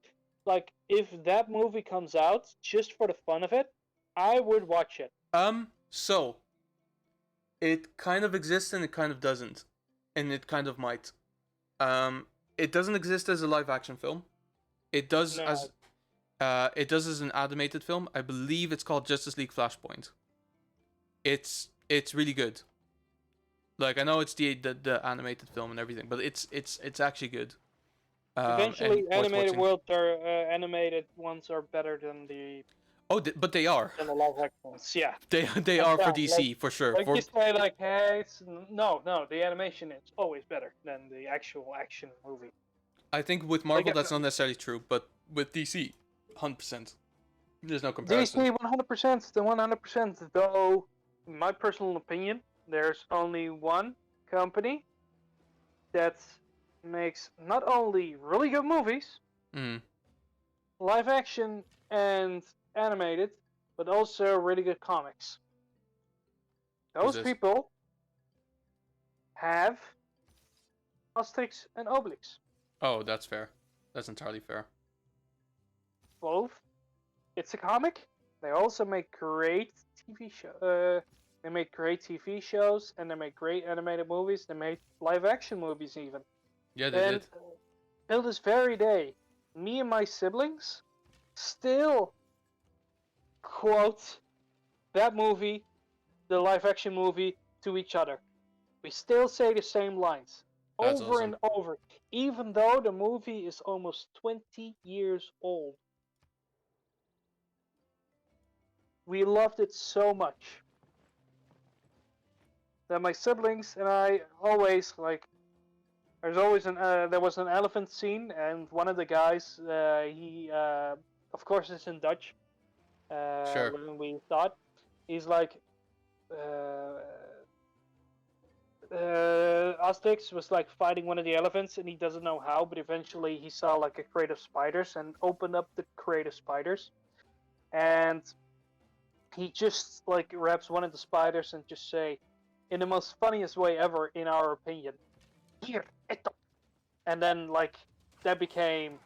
like if that movie comes out just for the fun of it, I would watch it. So it kind of exists and it kind of doesn't, and it kind of might. It doesn't exist as a live action film. It does No, as as an animated film. I believe it's called Justice League Flashpoint. It's really good. Like I know it's the animated film and everything, but it's actually good. And eventually worth watching. animated ones are better than the Oh, but they are. live action ones. Yeah, They hands are for down. DC for sure. Like For you say, like, hey, no, the animation is always better than the actual action movie. I think with Like Marvel that's not necessarily true, but with DC, 100%. There's no comparison. DC 100%, the 100%. Though, in my personal opinion, there's only one company that makes not only really good movies, Mm. live action and animated, but also really good comics. Who's Those this? people have Asterix and Obelix. Oh, that's fair. That's entirely fair. Both. It's a comic. They also make great TV show. They make great TV shows, and they make great animated movies. They made live action movies even. Yeah, they And did. till this very day, me and my siblings still quote that movie, the live action movie, to each other. We still say the same lines That's over awesome. and over, even though the movie is almost 20 years old. We loved it so much that my siblings and I always like. There was an elephant scene, and one of the guys, he of course it's in Dutch. Sure. When we thought, he's like, uh, Asterix was like fighting one of the elephants, and he doesn't know how, but eventually he saw like a crate of spiders and opened up the crate of spiders, and he just like grabs one of the spiders and just say, in the most funniest way ever, in our opinion, here, eto. And then like that became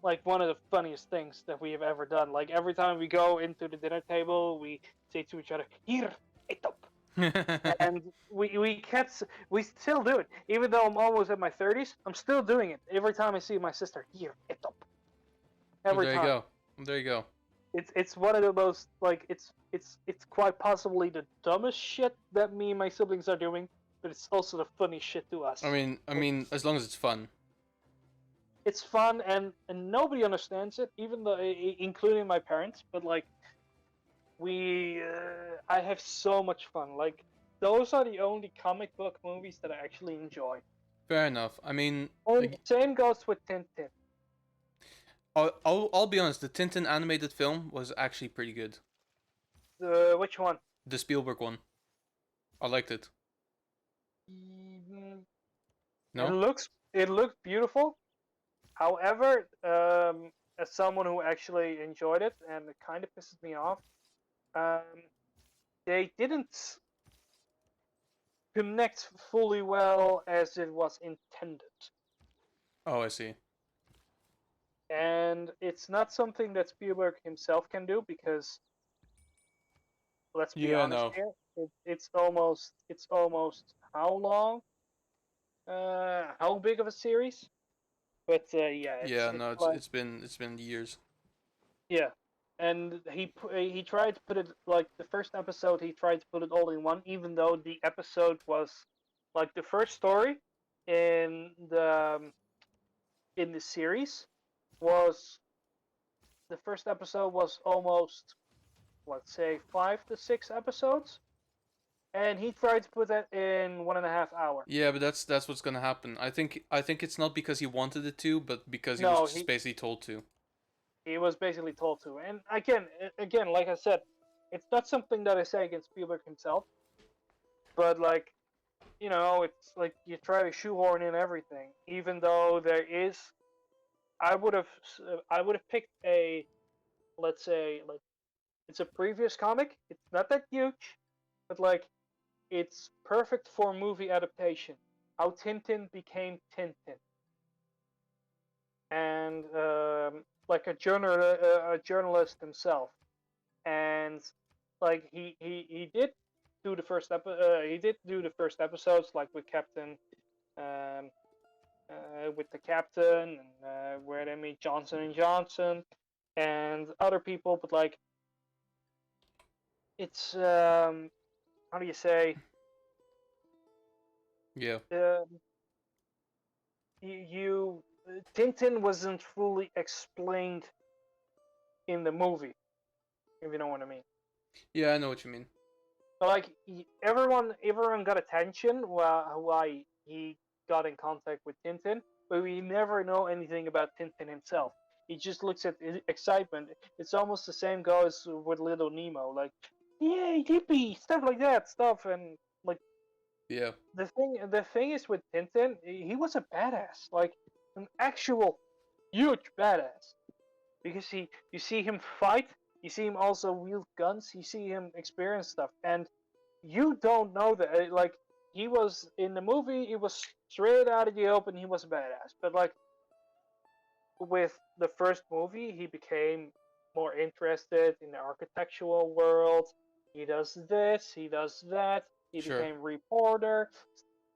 like one of the funniest things that we have ever done. Like every time we go into the dinner table, we say to each other, "Here, eto." And we still do it. Even though I'm almost in my 30s, I'm still doing it every time I see my sister. Here, eto. Well, Every there you time. go. Well, there you go. It's one of the most like it's quite possibly the dumbest shit that me and my siblings are doing, but it's also the funny shit to I us. mean, I mean, as long as it's fun. It's fun and nobody understands it, even though including my parents. But like I have so much fun. Like those are the only comic book movies that I actually enjoy. Fair enough. I mean, And same goes with Tintin. I'll be honest. The Tintin animated film was actually pretty good. Which one? The Spielberg one. I liked it. Mm, It No? looks it looks beautiful. However, as someone who actually enjoyed it, and it kind of pisses me off, um, they didn't connect fully well as it was intended. Oh, I see. And it's not something that Spielberg himself can do because let's be Yeah, honest no. here, it's almost how long? How big of a series? But yeah, Yeah, it's no. like It's been years. yeah, and he tried to put it like the first episode. He tried to put it all in one, even though the episode was like the first story in the series was the first episode was almost let's say 5 to 6 episodes, and he tried to put that in 1.5 hour. Yeah, but that's what's gonna happen. I think it's not because he wanted it to, but because he was No, just basically told to. he was basically told to. And again, like I said, it's not something that I say against Spielberg himself, but like it's like you try to shoehorn in everything, even though there is. I would have I would have picked a let's say like it's a previous comic. It's not that huge, but like it's perfect for movie adaptation. How Tintin became Tintin, and like a journalist himself, and like he did do he did do the first episodes like with Captain um, with the captain and where they meet Johnson and Johnson and other people, but like it's how do you say Yeah. uh, you Tintin wasn't fully explained in the movie, if you know what I mean. Yeah, I know what you mean. But like everyone got attention why he got in contact with Tintin, but we never know anything about Tintin himself. He just looks at excitement. It's almost the same goes with Little Nemo, like yay, yippee, stuff like that, stuff, and like Yeah. the thing is with Tintin, he was a badass, like an actual huge badass, because you see him fight, you see him also wield guns, you see him experience stuff, and you don't know that. Like he was in the movie, he was straight out of the open. He was a badass, but like with the first movie, he became more interested in the architectural world. He does this, he does that. He Sure. became reporter.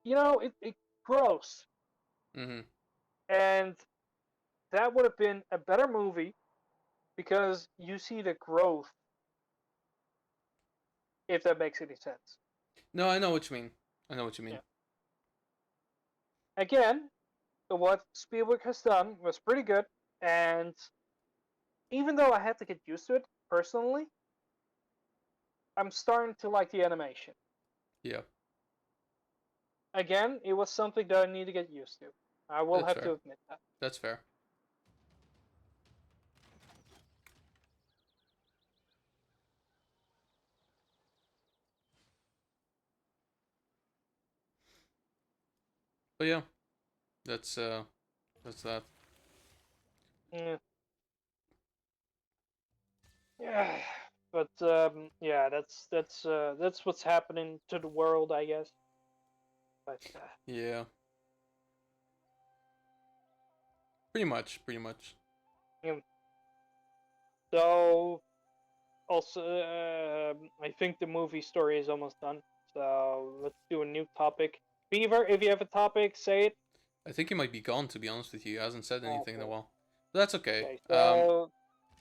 It grows, Mm-hmm. and that would have been a better movie because you see the growth, if that makes any sense. No, I know what you mean. I know what you mean. Yeah. Again, what Spielberg has done was pretty good, and even though I had to get used to it personally, I'm starting to like the animation. Yeah, Again, it was something that I need to get used to. I will that's have to fair. admit that. That's fair. But yeah, that's that. Yeah. Yeah. But yeah, that's what's happening to the world, I guess. But Yeah, pretty much, pretty much. you know, so also, I think the movie story is almost done. So let's do a new topic. Beaver, if you have a topic, say it. I think he might be gone. To be honest with you, he hasn't said anything in a Okay. while. But that's okay. Okay. So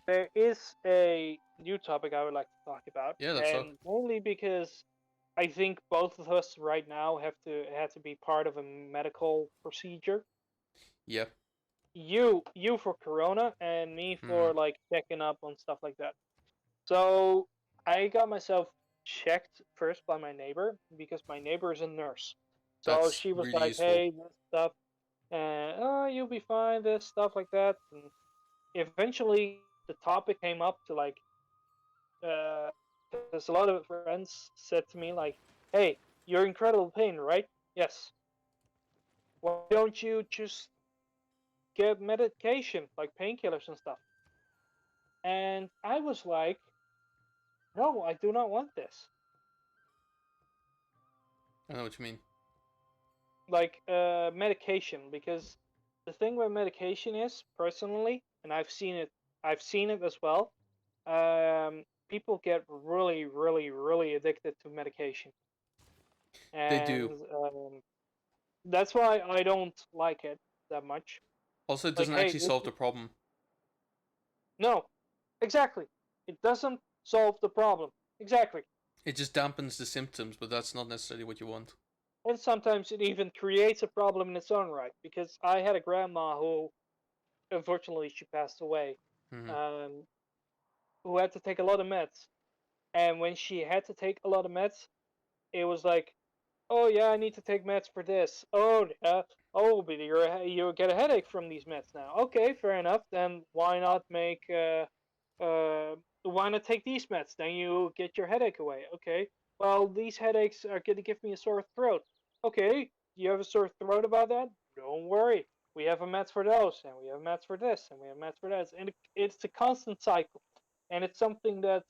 there is a new topic I would like to talk about, Yeah, let's talk. and only because I think both of us right now have to be part of a medical procedure. Yep. You for Corona, and me Mm-hmm. for like checking up on stuff like that. So I got myself checked first by my neighbor because my neighbor is a nurse. So That's she was really like, useful. "Hey, this stuff, and oh, you'll be fine." This stuff like that, and eventually the topic came up to like, because a lot of friends said to me like, "Hey, you're in incredible pain, right?" Yes. Why don't you just get medication like painkillers and stuff? And I was like, "No, I do not want this." I know what you mean. Like medication, because the thing with medication is personally, and I've seen it as well. People get really, really, really addicted to medication, They do. and that's why I don't like it that much. Also, it Like, doesn't hey, actually solve the problem. no, exactly, it doesn't solve the problem exactly, It just dampens the symptoms, but that's not necessarily what you want. and sometimes it even creates a problem in its own right. Because I had a grandma who, unfortunately, she passed away, Mm-hmm. um, who had to take a lot of meds, and when she had to take a lot of meds, it was like, oh yeah, I need to take meds for this. Oh, but you get a headache from these meds now. Okay, fair enough. Then why not take these meds? Then you get your headache away. Okay. Well, these headaches are going to give me a sore throat. Okay. You have a sore throat about that? Don't worry. We have a meds for those, and we have meds for this, and we have meds for that, and it's a constant cycle, and it's something that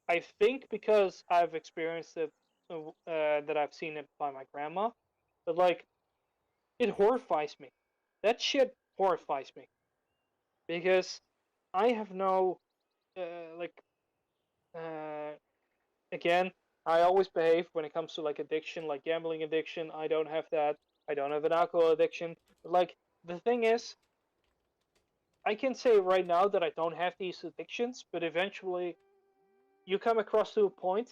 I think because I've experienced it, that I've seen it by my grandma, but like it horrifies me. That shit horrifies me because I have no like uh, again. I always behave when it comes to like addiction, like gambling addiction. I don't have that. I don't have an alcohol addiction. But like the thing is, I can say right now that I don't have these addictions, but eventually you come across to a point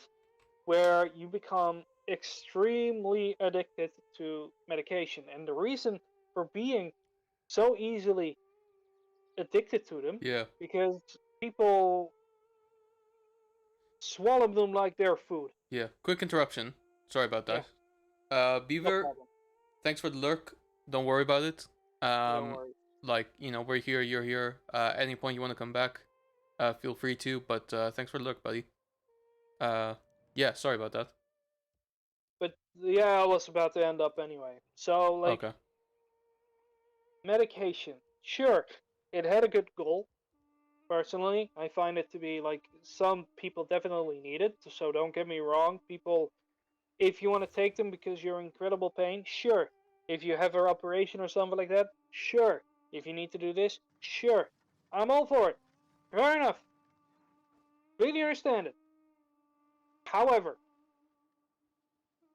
where you become extremely addicted to medication. And the reason for being so easily addicted to them, Yeah. because people swallow them like their food. Yeah. Quick interruption. Sorry about Yeah, that. no Beaver, problem. thanks for the lurk. Don't worry about it. No Um, worries. we're here, you're here. At any point you want to come back, feel free to. But thanks for the lurk, buddy. Uh, yeah. Sorry about that. But yeah, I was about to end up anyway. So, like, Okay. medication. Sure, it had a good goal. Personally, I find it to be like some people definitely need it. So don't get me wrong. People, if you want to take them because you're in incredible pain, sure. If you have an operation or something like that, sure. If you need to do this, sure, I'm all for it. Fair enough. Really understand it. However,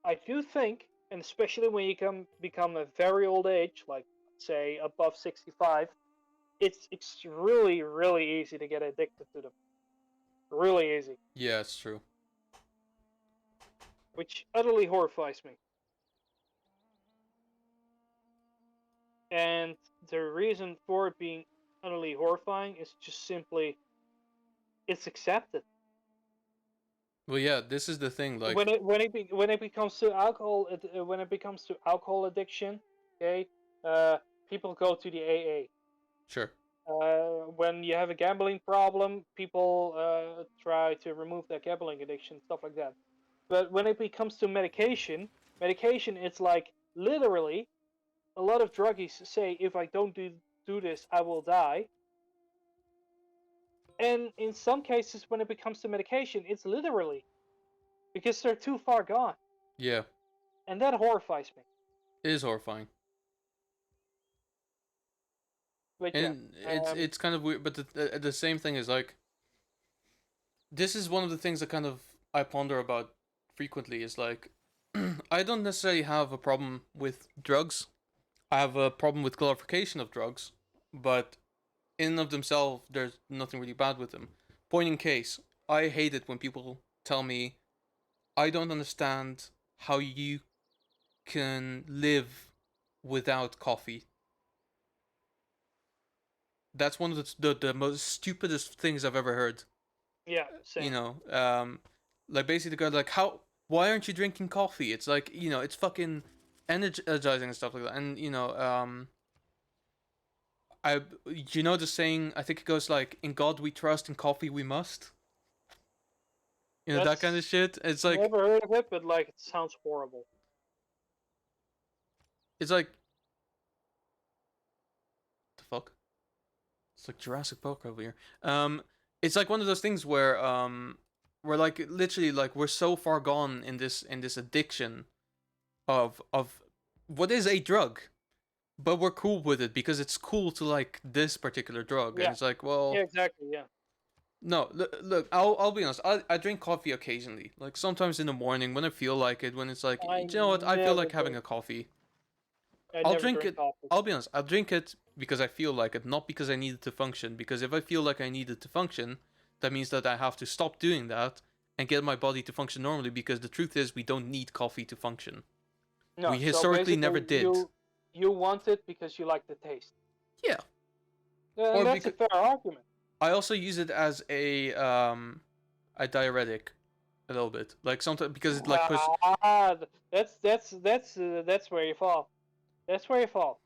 I do think, and especially when you become a very old age, like say above 65, it's really really easy to get addicted to them. Really easy, Yeah, it's true. which utterly horrifies me. And the reason for it being utterly horrifying is just simply it's accepted. Well, yeah, this is the thing. Like, When it becomes to alcohol, when it becomes to alcohol addiction, okay, uh, people go to the AA. sure. When you have a gambling problem, people try to remove that gambling addiction, stuff like that. But when it becomes to medication, it's like literally a lot of druggies say, if I don't do this, I will die. And in some cases, when it becomes to medication, it's literally because they're too far gone, Yeah, and that horrifies me. it is horrifying. But yeah, And it's kind of weird, but the same thing is like, this is one of the things that kind of I ponder about frequently is like, I don't necessarily have a problem with drugs. I have a problem with glorification of drugs, but in and of themselves, there's nothing really bad with them. Point in case, I hate it when people tell me, I don't understand how you can live without coffee. That's one of the most stupidest things I've ever heard. yeah, You same. know, like basically the guy like, how, why aren't you drinking coffee? It's like, it's fucking energizing and stuff like that. And I the saying, I think it goes like, in God we trust, in coffee we must. That kind of That's shit. It's like, never heard of it, but like it sounds horrible. it's like, the fuck? It's like Jurassic Park over here. It's like one of those things where we're like literally like we're so far gone in this addiction of what is a drug, but we're cool with it because it's cool to like this particular drug, and Yeah, it's like, yeah, well, exactly. Yeah, no, look, I'll be honest. I drink coffee occasionally, like sometimes in the morning when I feel like it. When it's like, I you know what, I feel never like having drink. a coffee. I I'll never drink drink it. coffee. I'll be honest. I'll drink it because I feel like it, not because I need it to function. Because if I feel like I need it to function, that means that I have to stop doing that and get my body to function normally. Because the truth is, we don't need coffee to function. No, We so historically never basically did. you want it because you like the taste. Yeah, And or that's a because fair argument. I also use it as a diuretic a little bit. Like sometimes because it like push. That's where you fall. That's where you fall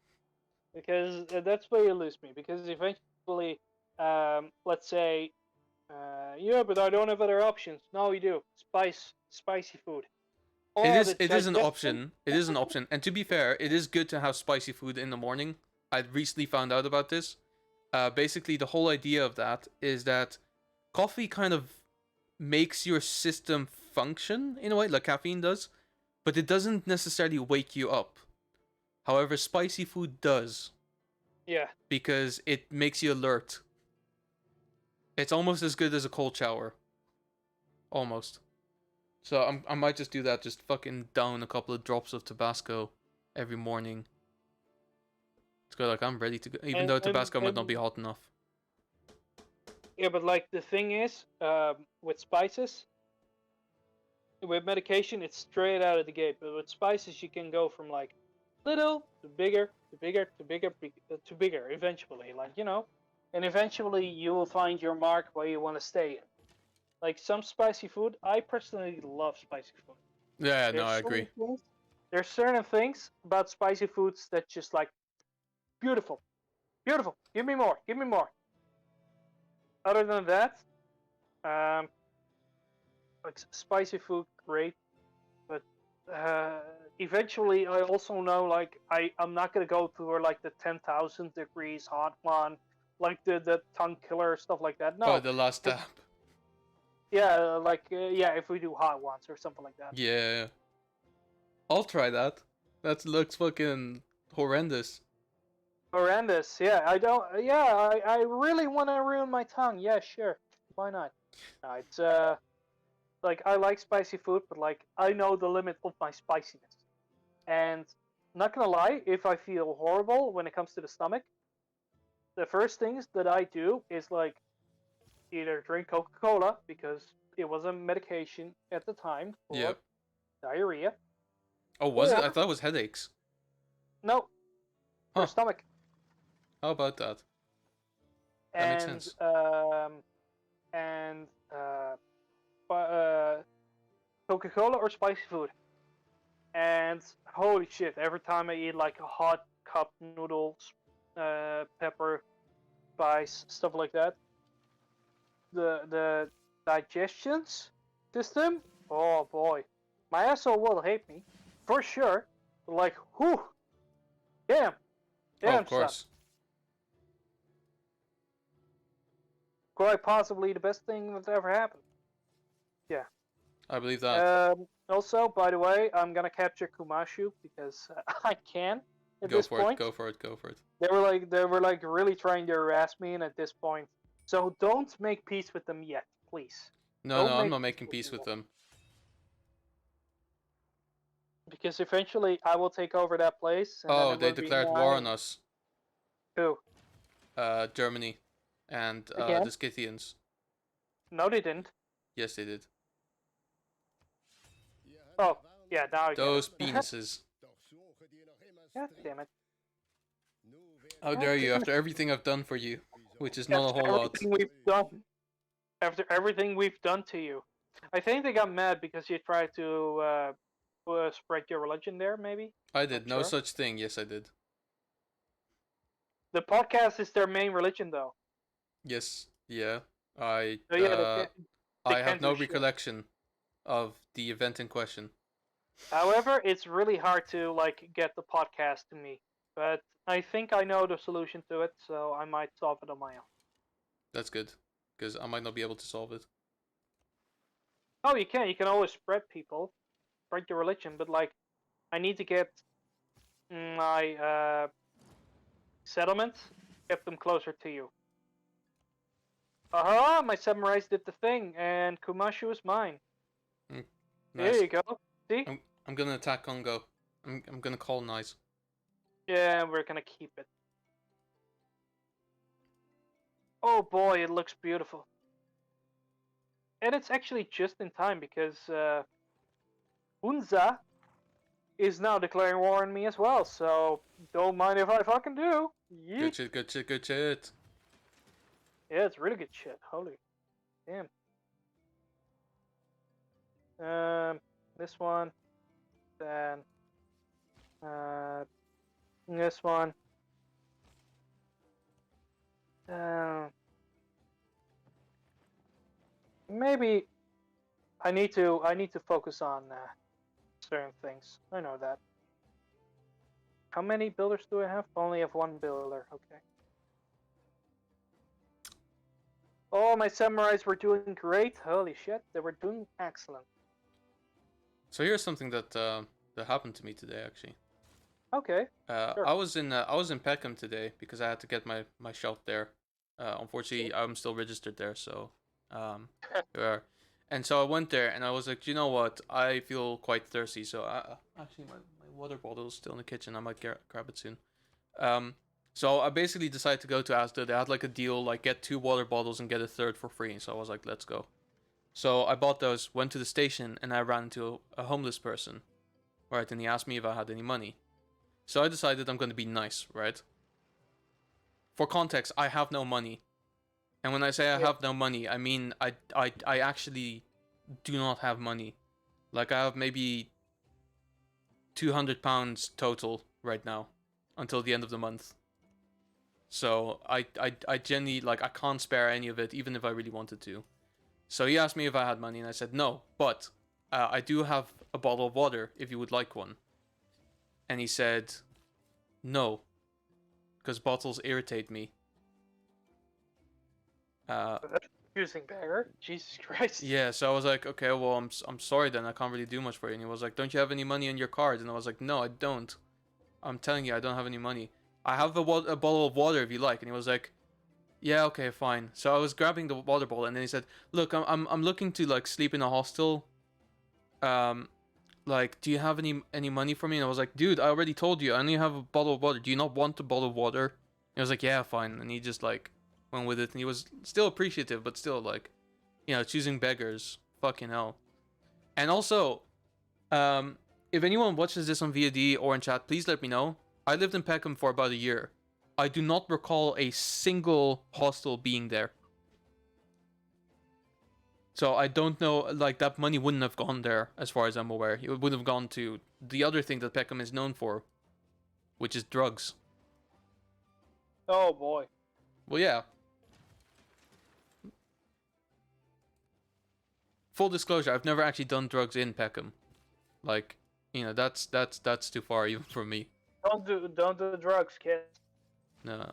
because that's where you lose me. Because eventually, let's say, yeah, but I don't have other options. No, you do. Spicy food. It Oh, is the it is an digestion. option. It is an option. And to be fair, it is good to have spicy food in the morning. I recently found out about this. Basically, the whole idea of that is that coffee kind of makes your system function in a way, like caffeine does, but it doesn't necessarily wake you up. However, spicy food does Yeah, because it makes you alert. It's almost as good as a cold shower, almost. So I might just do that. Just fucking down a couple of drops of Tabasco every morning. It's good. Like I'm ready to go, even and though and Tabasco might not be and hot enough. yeah, but like the thing is, with spices, with medication, it's straight out of the gate. But with spices, you can go from like little to bigger to bigger to bigger to bigger eventually. Like and eventually you will find your mark where you want to stay in. Like some spicy food, I personally love spicy food. Yeah, no, There's I certain agree. things. There's certain things about spicy foods that just like beautiful, beautiful. Give me more. Give me more. Other than that, um, like spicy food, great. But uh, eventually, I also know like I'm not gonna go to like the 10,000 degrees hot one, like the tongue killer stuff like that. Oh, No, the last because step. yeah, like yeah, if we do hot ones or something like that. Yeah, I'll try that. That looks fucking horrendous. Horrendous. Yeah, I don't. Yeah, I really want to ruin my tongue. Yeah, sure. Why not? No, it's like I like spicy food, but like I know the limit of my spiciness. And not gonna lie, if I feel horrible when it comes to the stomach, the first things that I do is like either drink Coca-Cola because it was a medication at the time for Yep. diarrhea, Oh, was it? I or thought it was headaches. no, for Huh. stomach. How about that? That makes And sense. and Coca-Cola or spicy food. And holy shit, every time I eat like a hot cup noodles, pepper, spice, stuff like that, the digestions system, oh boy, my asshole will hate me for sure. Like, whew, damn, Oh, of damn son, course. quite possibly the best thing that's ever happened. Yeah. I believe that. Also, by the way, I'm gonna capture Kumashu because I can at Go this for it. point. Go for it. Go for it. They were like really trying to harass me, and at this point, so don't make peace with them yet, please. No, Don't no, I'm make not peace making with peace them with yet, them. because eventually I will take over that place, and then Oh, it they will be declared war on mine. us. Who? Germany and the Again? Scythians. No, they didn't. Yes, they did. Oh, yeah, now I get it. Those penises. God damn it. How God dare you? damn it. After everything I've done for you, which is not a After whole lot. everything we've done. After everything we've done to you. I think they got mad because you tried to spread your religion there, maybe? I Not did no sure. such thing. Yes, I did. The podcast is their main religion, though. Yes, yeah. I So yeah, uh, they I have can't no do shit. recollection of the event in question. However, it's really hard to like get the podcast to me. But I think I know the solution to it, so I might solve it on my own. That's good, because I might not be able to solve it. Oh, you can. You can always spread your religion. But like, I need to get my settlements, get them closer to you. Aha! My samurais did the thing, and Kumashu is mine. Mm, There nice. you go. See? I'm gonna attack Congo. I'm gonna colonize. Yeah, we're gonna keep it. Oh boy, it looks beautiful. And it's actually just in time because Hunza is now declaring war on me as well, so don't mind if I fucking do. Good Yeet. shit. Good shit. Good shit. Yeah, it's really good shit. Holy damn. This one, then this one. Uh, Maybe I need to focus on certain things. I know that. How many builders do I have? Only have one builder. Okay. Oh, my samurais were doing great. Holy shit, they were doing excellent. So here's something that happened to me today actually. Okay, sure. I was in Peckham today because I had to get my shop there. Unfortunately, I'm still registered there, so there. And so I went there and I was like, you know what? I feel quite thirsty, so actually my water bottle is still in the kitchen. I might grab it soon. Um, so I basically decided to go to Asda. They had like a deal, like get 2 water bottles and get a third for free. So I was like, let's go. So I bought those, went to the station, and I ran into a homeless person, right? And he asked me if I had any money. So I decided I'm going to be nice, right? For context, I have no money. And when I say I Yeah. have no money, I mean I actually do not have money. Like I have maybe £200 total right now until the end of the month. So I genuinely like I can't spare any of it even if I really wanted to. So he asked me if I had money and I said no, but I do have a bottle of water if you would like one. And he said no, because bottles irritate me. Uh, Using beggar. Jesus Christ. yeah, so I was like, okay, well, I'm sorry then, I can't really do much for you. And he was like, don't you have any money in your card? And I was like, no, I don't. I'm telling you, I don't have any money. I have a bottle of water if you like. And he was like, yeah, okay, fine. So I was grabbing the water bottle, and then he said, look, I'm looking to like sleep in a hostel. Um, like, do you have any money for me? And I was like, dude, I already told you, I only have a bottle of water. Do you not want a bottle of water? And he was like, yeah, fine. And he just like went with it, and he was still appreciative, but still like, choosing beggars, fucking hell. And also, um, if anyone watches this on VOD or in chat, please let me know. I lived in Peckham for about a year. I do not recall a single hostel being there. So I don't know, like, that money wouldn't have gone there, as far as I'm aware. It would have gone to the other thing that Peckham is known for, which is drugs. Oh boy. Well, yeah. Full disclosure, I've never actually done drugs in Peckham. Like, that's too far even for me. Don't do drugs, kids. No.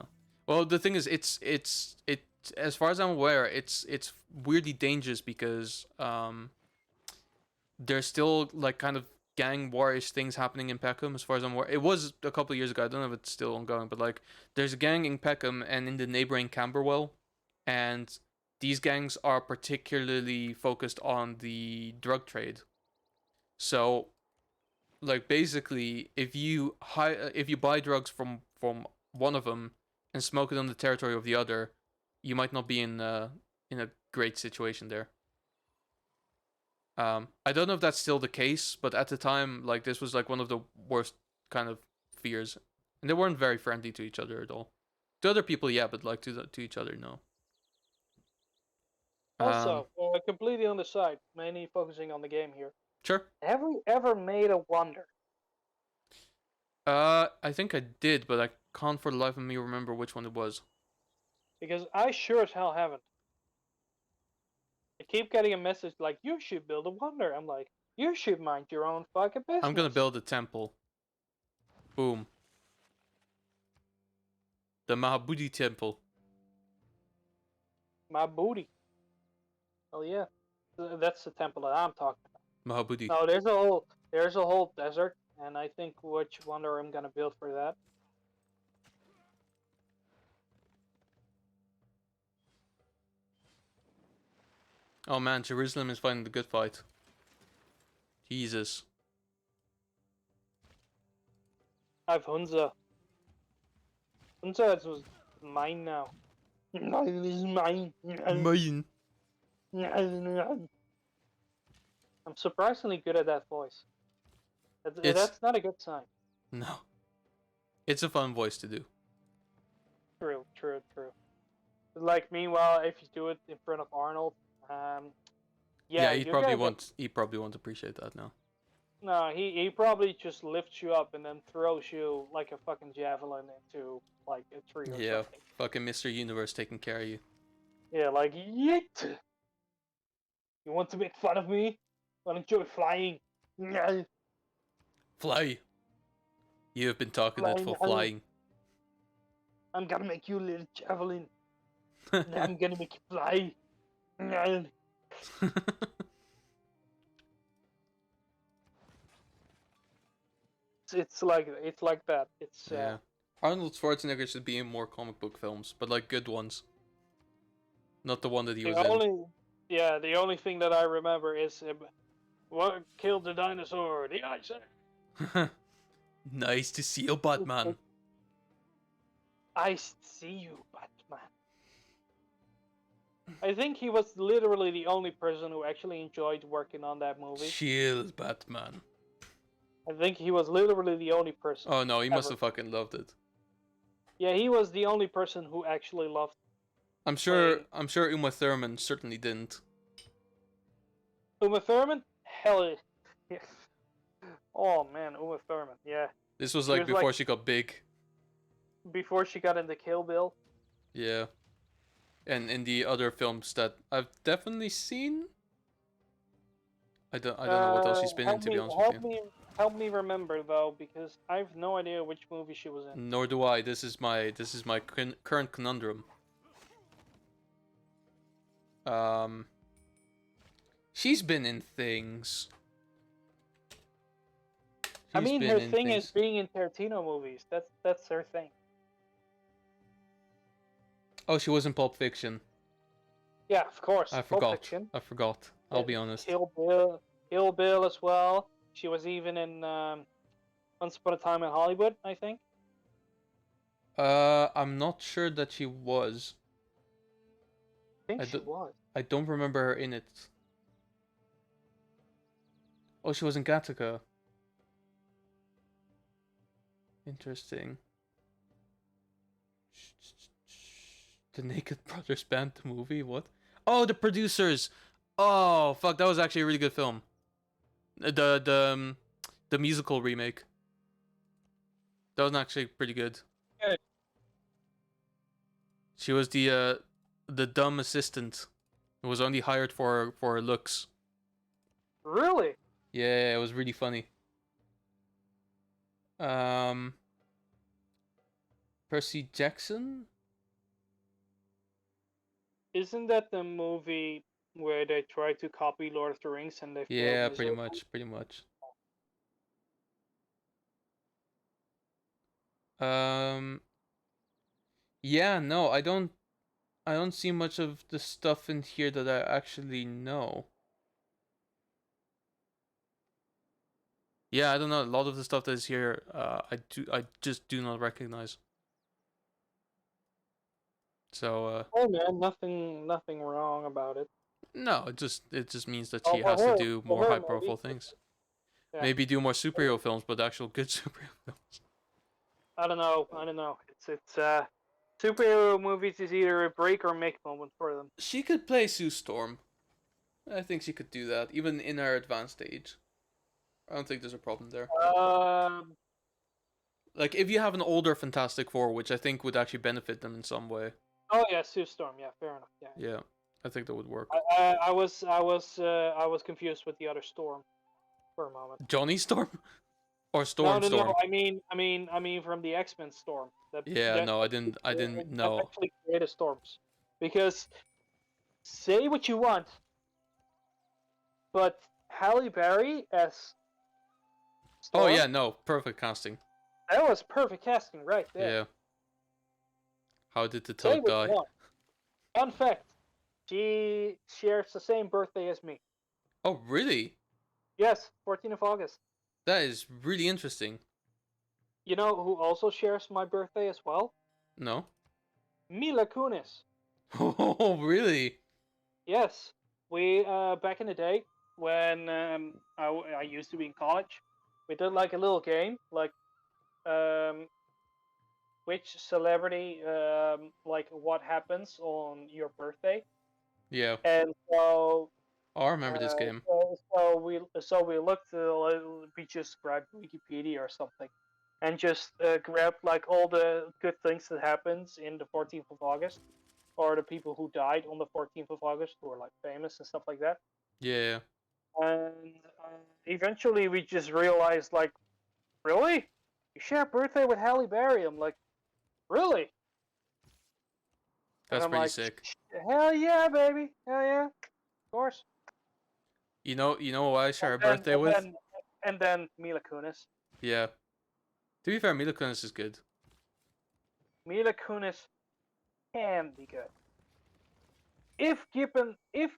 Well, the thing is, it as far as I'm aware, it's weirdly dangerous because there's still like kind of gang warish things happening in Peckham. As far as I'm aware, it was a couple of years ago. I don't know if it's still ongoing, but like there's a gang in Peckham and in the neighboring Camberwell, and these gangs are particularly focused on the drug trade. So, like basically, if you buy drugs from one of them and smoke it on the territory of the other, you might not be in a great situation there. I don't know if that's still the case, but at the time, like this was like one of the worst kind of fears, and they weren't very friendly to each other at all. To other people, yeah, but like to each other, no. Um, Also, completely on the side, mainly focusing on the game here. sure. Have we ever made a wonder? I think I did, but I can't for the life of me remember which one it was. Because I sure as hell haven't. I keep getting a message like, you should build a wonder. I'm like, you should mind your own fucking I'm gonna business. build a temple. Boom. The Mahabodhi temple. My booty. Oh yeah, that's the temple that I'm talking about. Mahabodhi. No, there's a whole desert, and I think which wonder I'm gonna build for that. Oh man, Jerusalem is fighting the good fight. Jesus. I have Hunza. Hunza is mine now. Mine is mine. Mine. I'm surprisingly good at that voice. It's That's not a good sign. no. It's a fun voice to do. True, true, true. Like meanwhile, if you do it in front of Arnold, Yeah, you're gonna get. he probably won't appreciate that now. No, he probably just lifts you up and then throws you like a fucking javelin into like a tree or Yeah, something. fucking Mr. Universe taking care of you. Yeah, like yeet. You want to make fun of me? Well, enjoy flying. Fly. You have been talking it Flying. for flying. I'm gonna make you a little javelin. I'm gonna make you fly. It's like that. It's Yeah. Arnold Schwarzenegger should be in more comic book films, but like good ones. Not the one that he the was in. the only thing that I remember is what killed the dinosaur? The ice. Nice to see you, Batman. I see you, Batman. I think he was literally the only person who actually enjoyed working on that movie. Chill, Batman. I think he was literally the only person. Oh no, he must ever. have fucking loved it. Yeah, he was the only person who actually loved. I'm sure Uma Thurman certainly didn't. Uma Thurman? Hell yeah. Oh man, Uma Thurman, yeah. This was She like was before like- she got big. Before she got into Kill Bill. Yeah. And in the other films that I've definitely seen. I don't know what else she's been in, to be honest with you. Help me remember though, because I have no idea which movie she was in. Nor do I. This is my current conundrum. She's been in things. I mean, her thing is being in Tarantino movies. That's her thing. Oh, she was in Pulp Fiction. Yeah, of course. I Pulp forgot. Fiction. I forgot. I'll be honest. Kill Bill as well. She was even in Once Upon a Time in Hollywood, I think. I'm not sure that she was. I think I she do, was. I don't remember her in it. Oh, she was in Gattaca. Interesting. The Naked Brothers Band, the movie? What? Oh, The Producers! Oh, fuck, that was actually a really good film. The musical remake. That was actually pretty good. Good. She was the dumb assistant who was only hired for her looks. Really? Yeah, it was really funny. Um, Percy Jackson? Isn't that the movie where they try to copy Lord of the Rings and they failed Yeah, pretty miserably? much, pretty much. Um, yeah, no, I don't see much of the stuff in here that I actually know. Yeah, I don't know. A lot of the stuff that is here, I just do not recognize. So, Oh man, nothing wrong about it. no, it just means that Oh, she has to do for more her high maybe. profile things. Yeah. Maybe do more superhero films, but actual good superhero films. I don't know. I don't know. It's superhero movies is either a break or make moment for them. She could play Sue Storm. I think she could do that, even in her advanced age. I don't think there's a problem there. Um. Like, if you have an older Fantastic Four, which I think would actually benefit them in some way. Oh yeah, Sue Storm. Yeah, fair enough. Yeah. Yeah, I think that would work. I was confused with the other Storm for a moment. Johnny Storm? Or No, Storm no, no. Storm? I mean from the X-Men Storm. Yeah, That no, I didn't that know. actually created storms. Because say what you want, but Halle Berry as Oh Storm, yeah, no, perfect casting. that was perfect casting right there. Yeah. How did the Say toad what you die? want. Fun fact: she shares the same birthday as me. Oh really? Yes, 14th of August. That is really interesting. You know who also shares my birthday as well? No? Mila Kunis. Oh really? Yes, we back in the day when I used to be in college, we did like a little game, like um, which celebrity, like what happens on your birthday, Yeah. and so Oh, I remember this game. so we looked, we just grabbed Wikipedia or something, and just grabbed like all the good things that happens in the 14th of August, or the people who died on the 14th of August who are like famous and stuff like that. Yeah. And eventually we just realized, like, really? You share a birthday with Halle Berry? I'm like, really? And That's I'm pretty like, sick. hell yeah, baby, hell yeah, of course. You know who I share And a then birthday and with? then and then Mila Kunis. Yeah. To be fair, Mila Kunis is good. Mila Kunis can be good if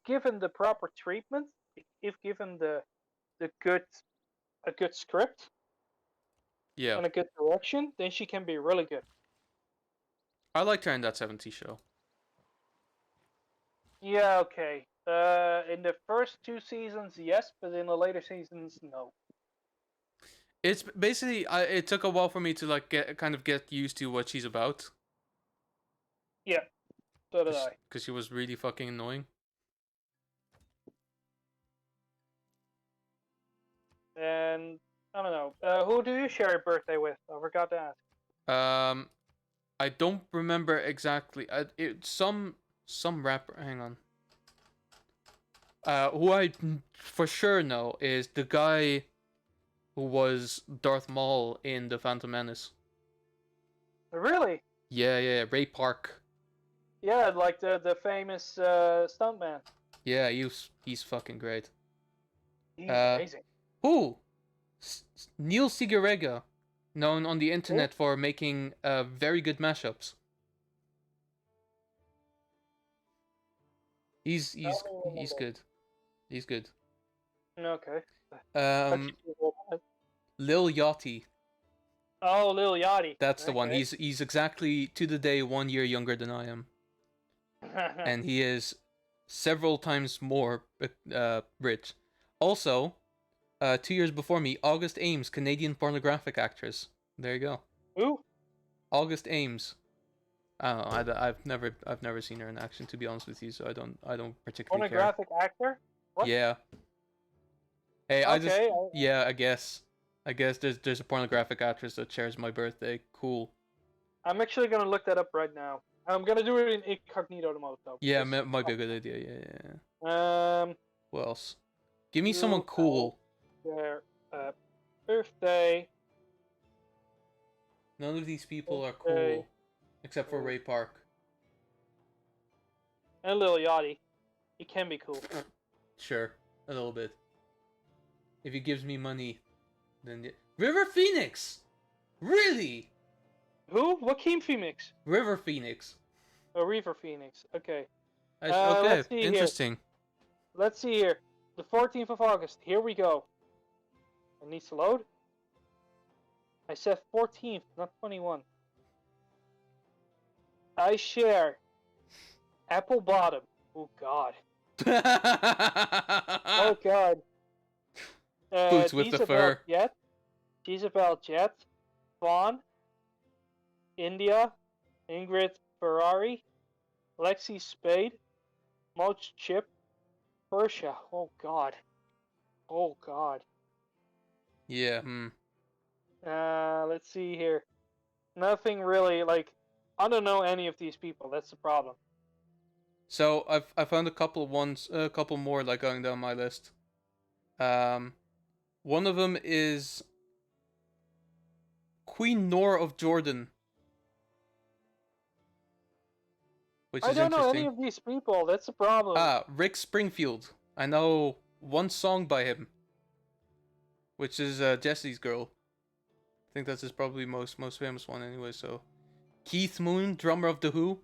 given the proper treatment, if given the good a good script Yeah. and a good direction, then she can be really good. I liked her in that 70s show. Yeah, okay. In the first two seasons, yes, but in the later seasons, no. It's basically it took a while for me to like get used to what she's about, Yeah, so did I. cause she was really fucking annoying. And I don't know. Who do you share your birthday with? I forgot to ask. Um, I don't remember exactly. Some rapper. Hang on. Who I for sure know is the guy who was Darth Maul in the Phantom Menace. Really? Yeah, Ray Park. Yeah, like the famous stuntman. Yeah, he's fucking great. He's Uh, amazing. who? Neil Cigarega, known on the Who? internet for making very good mashups. He's Oh, good. He's good. okay. How'd you Um, feel about Lil Yachty. Oh, Lil Yachty. That's the one. Okay. He's exactly to the day 1 year younger than I am, and he is several times more rich. Also, 2 years before me, August Ames, Canadian pornographic actress. There you go. Who? August Ames. I don't know. I've never seen her in action, to be honest with you. So I don't particularly care. Pornographic actor? What? Yeah. Hey, Okay. yeah. I guess there's a pornographic actress that shares my birthday. Cool. I'm actually gonna look that up right now. I'm gonna do it in incognito mode though. Yeah, Because, might be a good idea. Yeah. um, Who else? Give me someone you know cool. their birthday. None of these people are Birthday. cool, except for Ray Park. And Lil Yachty. He can be cool. Sure, a little bit. If he gives me money, then River Phoenix. Really? Who? What Joaquin Phoenix? River Phoenix. Oh, Reaver Phoenix. Okay. Okay, Let's see here. interesting. Let's see here. The 14th of August. Here we go. It needs to load. I said 14th, not 21. I share apple bottom. Oh God. Oh God. Boots with the fur. Jet. Gisabelle Jet. Vaughn. India. Ingrid Ferrari. Lexi Spade. Mulch Chip. Persia. Oh God. Oh God. Yeah. Let's see here. Nothing really like. I don't know any of these people. That's the problem. So I found a couple more like going down my list. Um, One of them is Queen Noor of Jordan, which I is don't know any interesting. of these people. That's the problem. Ah, Rick Springfield. I know one song by him, which is Jesse's Girl. I think that's his probably most famous one anyway. So Keith Moon, drummer of The Who.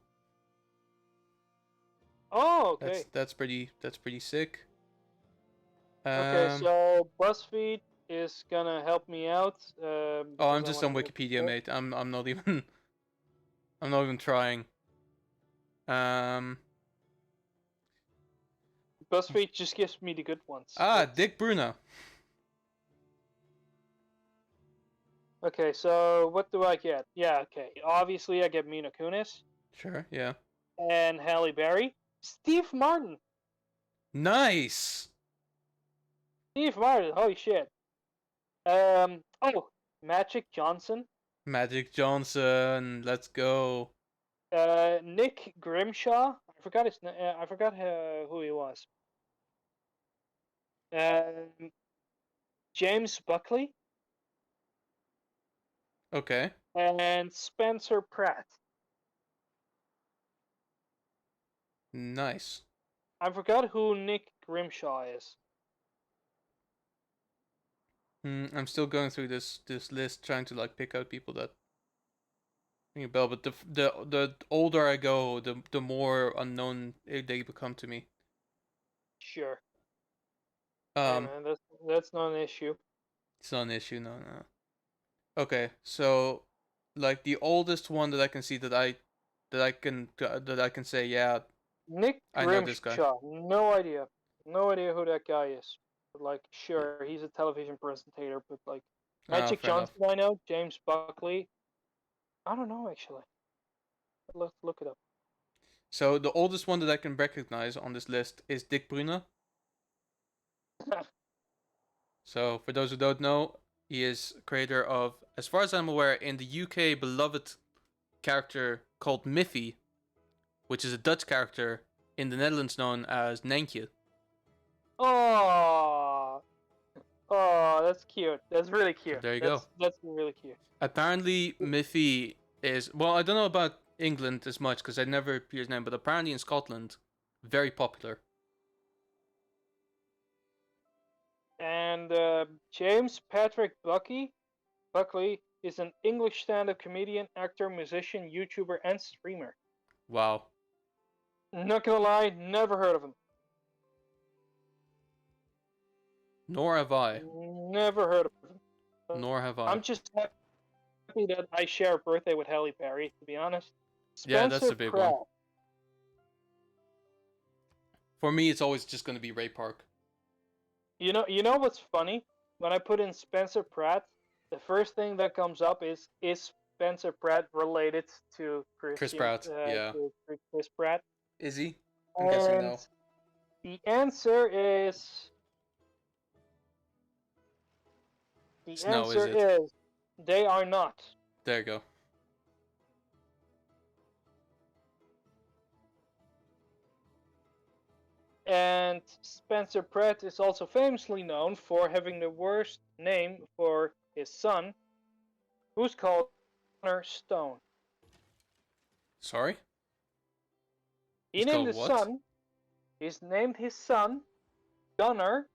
Oh, okay. That's pretty sick. Okay, so BuzzFeed is gonna help me out. Oh, Because I'm I just want on to make Wikipedia, sure. mate. I'm not even I'm not even trying. Um BuzzFeed just gives me the good ones. Dick Bruna. Okay, so what do I get? Yeah, okay. Obviously, I get Mina Kunis Sure, yeah. and Halle Berry. Steve Martin. Nice. Steve Martin. Holy shit. Oh, Magic Johnson. Magic Johnson, let's go. Nick Grimshaw. I forgot his. I forgot who he was. Um, James Buckley Okay. and Spencer Pratt. Nice. I forgot who Nick Grimshaw is. I'm still going through this list trying to like pick out people that ring a bell, but the older I go, the more unknown they become to me. Sure. Hey Um man, that's not an issue. it's not an issue, no. Okay, so like the oldest one that I can see that I can say, yeah, Nick I know this guy. Grimshaw. No idea. No idea who that guy is. But like, sure, he's a television presentator. But like, Magic Fair enough. Johnson, I know. James Buckley. I don't know actually. Let's look it up. So the oldest one that I can recognize on this list is Dick Bruna. So for those who don't know, he is creator of, as far as I'm aware, in the UK beloved character called Miffy, which is a Dutch character in the Netherlands known as Nankje. Oh, oh, that's cute. That's really So cute. there you go. That's really cute. Apparently, Miffy is, well, I don't know about England as much because I never hear his name, but apparently in Scotland, very popular. And James Patrick Buckley is an English stand-up comedian, actor, musician, YouTuber, and streamer. Wow. Not gonna lie, never heard of him. Nor have I. Never heard of him. Nor have I. I'm just happy that I share a birthday with Halle Berry, to be honest. Yeah, that's Spencer the big Pratt. one. For me, it's always just gonna be Ray Park. You know what's funny? When I put in Spencer Pratt, the first thing that comes up is Spencer Pratt related to Chris Pratt. Yeah. to Chris Pratt? Is he? I'm guessing And no. the answer is No, is it? they are not. There you go. And Spencer Pratt is also famously known for having the worst name for his son, who's called Connor Stone. Sorry? He He's named called his what? son. He's named his son Gunnar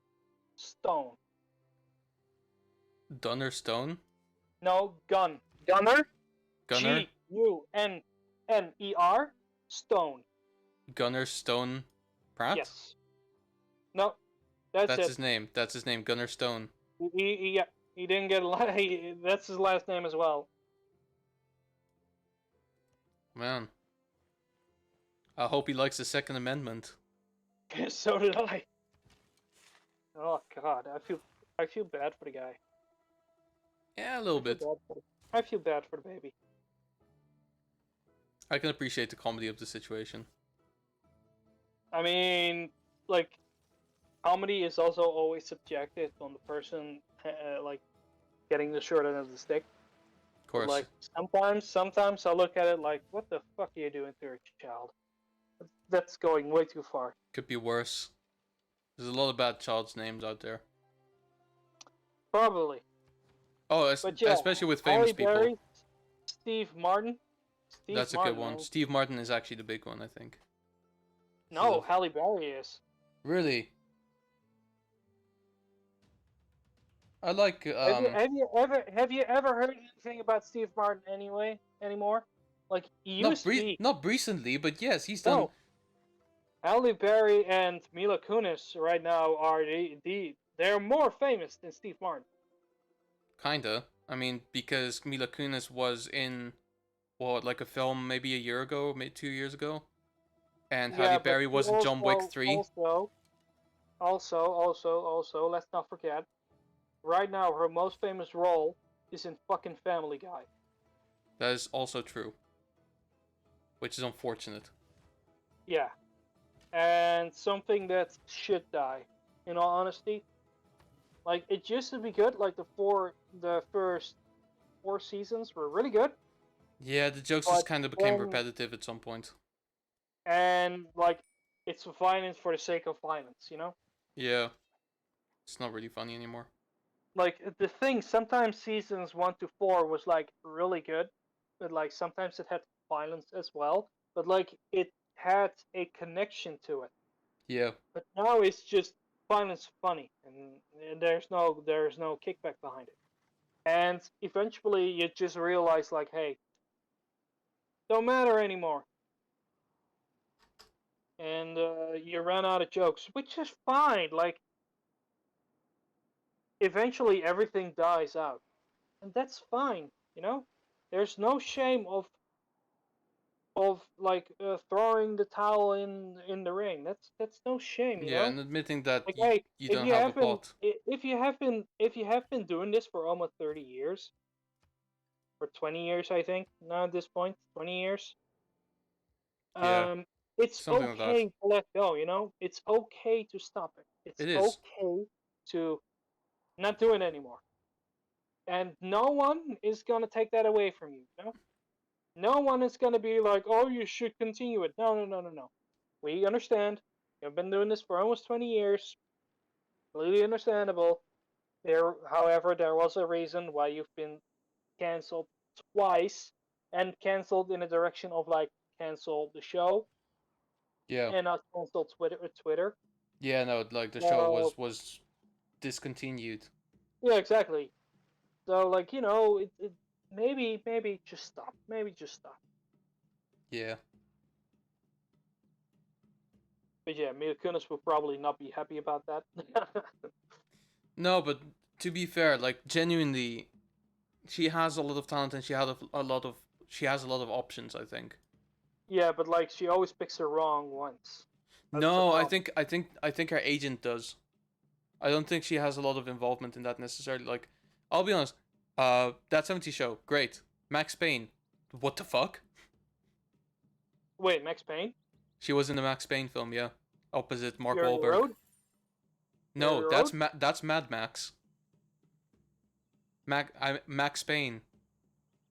Stone. Dunner Stone? No, Gunnar. Gunner? Gunner Stone. Gunner Stone Pratt? Yes. No, that's That's it. his name. That's his name, Gunner Stone. Yeah, he didn't get that's his last name as well. Man. I hope he likes the Second Amendment. So did I. Oh God, I feel bad for the guy. Yeah, a little bit. I feel bad for the baby. I can appreciate the comedy of the situation. I mean, like, comedy is also always subjective on the person, like, getting the short end of the stick. Of course. Like, sometimes I look at it like, what the fuck are you doing to your child? That's going way too far. Could be worse. There's a lot of bad child's names out there. Probably. Oh, But yeah, especially with famous people. Berry, Steve Martin. That's a good one. Man. Steve Martin is actually the big one, I think. No, Halle Berry is. Really? I like. Have you ever heard anything about Steve Martin anymore? Like, he used to be. Not recently, but yes, he's done. No. Halle Berry and Mila Kunis right now are they're more famous than Steve Martin. Kinda. I mean, because Mila Kunis was in, what, like a film maybe a year ago, maybe 2 years ago, and Halle Berry was in John Wick 3. Also, let's not forget, right now her most famous role is in fucking Family Guy. That is also true, which is unfortunate. Yeah, and something that should die. In all honesty, like, it used to be good. Like, the first 4 seasons were really good. Yeah, the jokes just kind of became repetitive at some point. And, like, it's violence for the sake of violence, you know? Yeah. It's not really funny anymore. Like, the thing, sometimes seasons 1 to 4 was, like, really good. But, like, sometimes it had violence as well. But, like, it had a connection to it. Yeah. But now it's just violence funny. And there's no kickback behind it. And eventually you just realize, like, hey, don't matter anymore. And you run out of jokes, which is fine. Like, eventually everything dies out, and that's fine. You know, there's no shame of like throwing the towel in the ring. That's no shame. You know? And admitting that like, hey, you don't have a plot. If you have been doing this for almost 30 years, or 20 years, I think now at this point, 20 years. Yeah. It's okay to let go, you know? It's okay to stop it. It's okay to not do it anymore. And no one is going to take that away from you, you know? No one is going to be like, oh, you should continue it. No. We understand. You've been doing this for almost 20 years. Completely understandable. However, there was a reason why you've been canceled twice, and canceled in a direction of, like, cancel the show. Yeah. And not cancel Twitter. Yeah, no, like the show was discontinued. Yeah, exactly. So, like, you know, maybe just stop. Maybe just stop. Yeah. But yeah, Mila Kunis will probably not be happy about that. No, but to be fair, like genuinely, she has a lot of talent and a lot of she has a lot of options. I think. Yeah, but like she always picks the wrong ones. That's the No, problem. I think her agent does. I don't think she has a lot of involvement in that necessarily. Like, I'll be honest. That 70 show, great. Max Payne, what the fuck? Wait, Max Payne? She was in the Max Payne film, yeah, opposite Mark Fury Wahlberg. Road? Fury No, Road? that's Mad Max. Max Payne,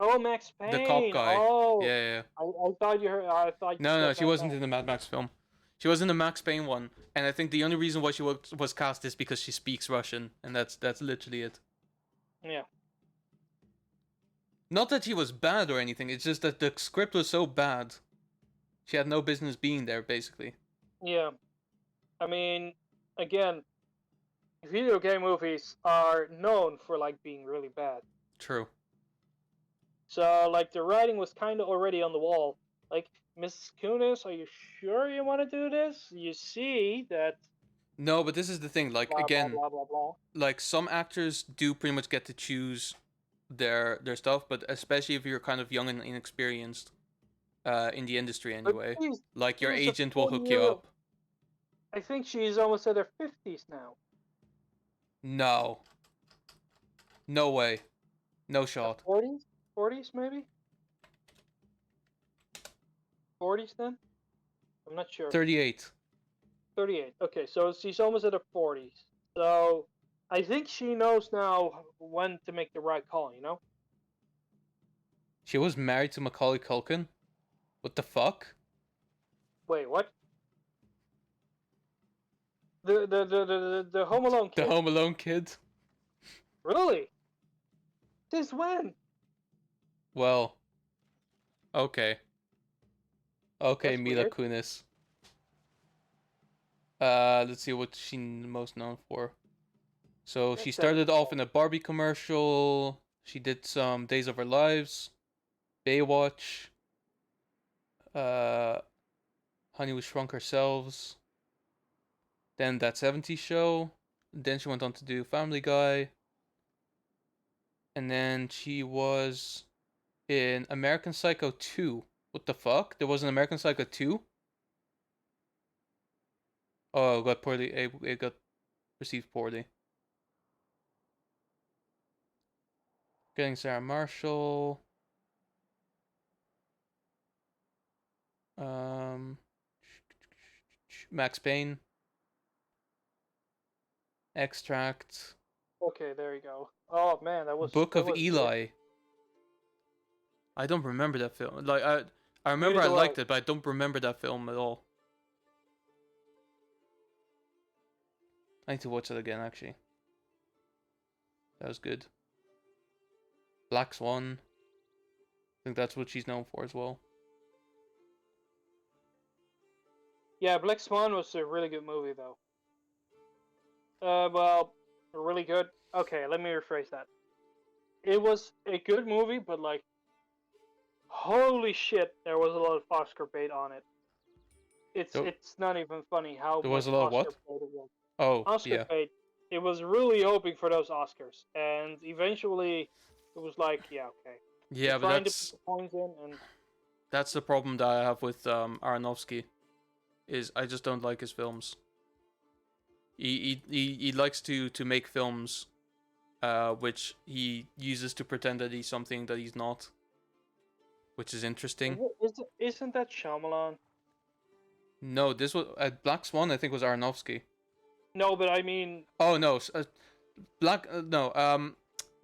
Oh, Max the cop Payne. guy. Oh, Yeah, yeah, yeah. I thought you heard. I thought you No, no, said she Mad wasn't Max. in the Mad Max film. She was in the Max Payne one, and I think the only reason why she was cast is because she speaks Russian, and that's literally it. Yeah. Not that she was bad or anything. It's just that the script was so bad. She had no business being there, basically. Yeah. I mean, again, video game movies are known for like being really bad. True. So like the writing was kind of already on the wall. Like, Mrs. Kunis, are you sure you want to do this? You see that No, but this is the thing. Like blah blah again, blah blah blah. like some actors do pretty much get to choose their stuff, but especially if you're kind of young and inexperienced, in the industry But anyway, she's like your she's a agent will 40 hook you year. up. I think she's almost at her 50s now. No, no way, no Her shot. 40s, 40s maybe, 40s then. I'm not sure. 38. 38. Okay, so she's almost at her 40s. So I think she knows now when to make the right call. You know. She was married to Macaulay Culkin. What the fuck? Wait, what? The Home Alone The kid. Home Alone kid. Really? Since when? Well, okay, okay, That's Mila weird. Kunis. Let's see what she's most known for. So she That's 70. started off in a Barbie commercial. She did some Days of Our Lives, Baywatch, uh, Honey We Shrunk Ourselves. Then That 70s Show. Then she went on to do Family Guy. And then she was in American Psycho 2. What the fuck? There was an American Psycho 2? Oh, it got poorly. It got received poorly. Getting Sarah Marshall. Um, Max Payne. Extract. Okay, there you go. Oh man, Book that of was good. Eli. I don't remember that film. Like I remember Neither I do I. liked it, but I don't remember that film at all. I need to watch it again actually. That was good. Black Swan. I think that's what she's known for as well. Yeah, Black Swan was a really good movie though. Well, really good. Okay, let me rephrase that. It was a good movie, but like, holy shit, there was a lot of Oscar bait on it. It's So it's not even funny how there was much a lot of Oscar what? bait it was. Oh, Oscar yeah. bait. It was really hoping for those Oscars, and eventually, it was like, yeah, okay. You're Yeah, but trying to put the points in, and that's the problem that I have with Aronofsky. Is I just don't like his films. He likes to make films which he uses to pretend that he's something that he's not, which is interesting. isn't that Shyamalan? No, this was Black Swan. I think was Aronofsky. No, but I mean, Oh no, Black no.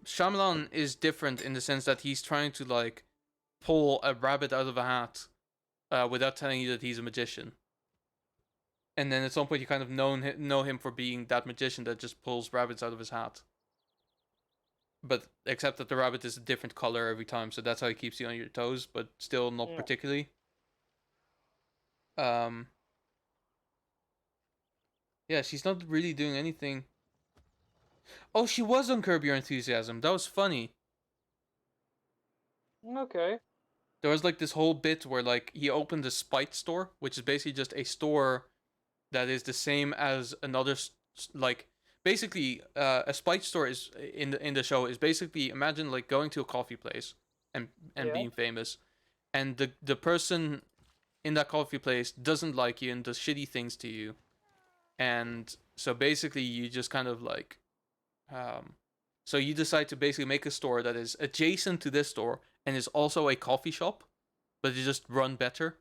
Shyamalan is different in the sense that he's trying to like pull a rabbit out of a hat, without telling you that he's a magician. And then at some point you kind of know him for being that magician that just pulls rabbits out of his hat. But except that the rabbit is a different color every time, so that's how he keeps you on your toes, but still not yeah. particularly. Um, yeah, she's not really doing anything. Oh, she was on Curb Your Enthusiasm. That was funny. Okay. There was like this whole bit where like he opened a spite store, which is basically just a store that is the same as another like basically a spice store is in the show is basically imagine like going to a coffee place and Yeah. being famous, and the person in that coffee place doesn't like you and does shitty things to you, and so basically you just kind of like um so you decide to basically make a store that is adjacent to this store and is also a coffee shop, but it just run better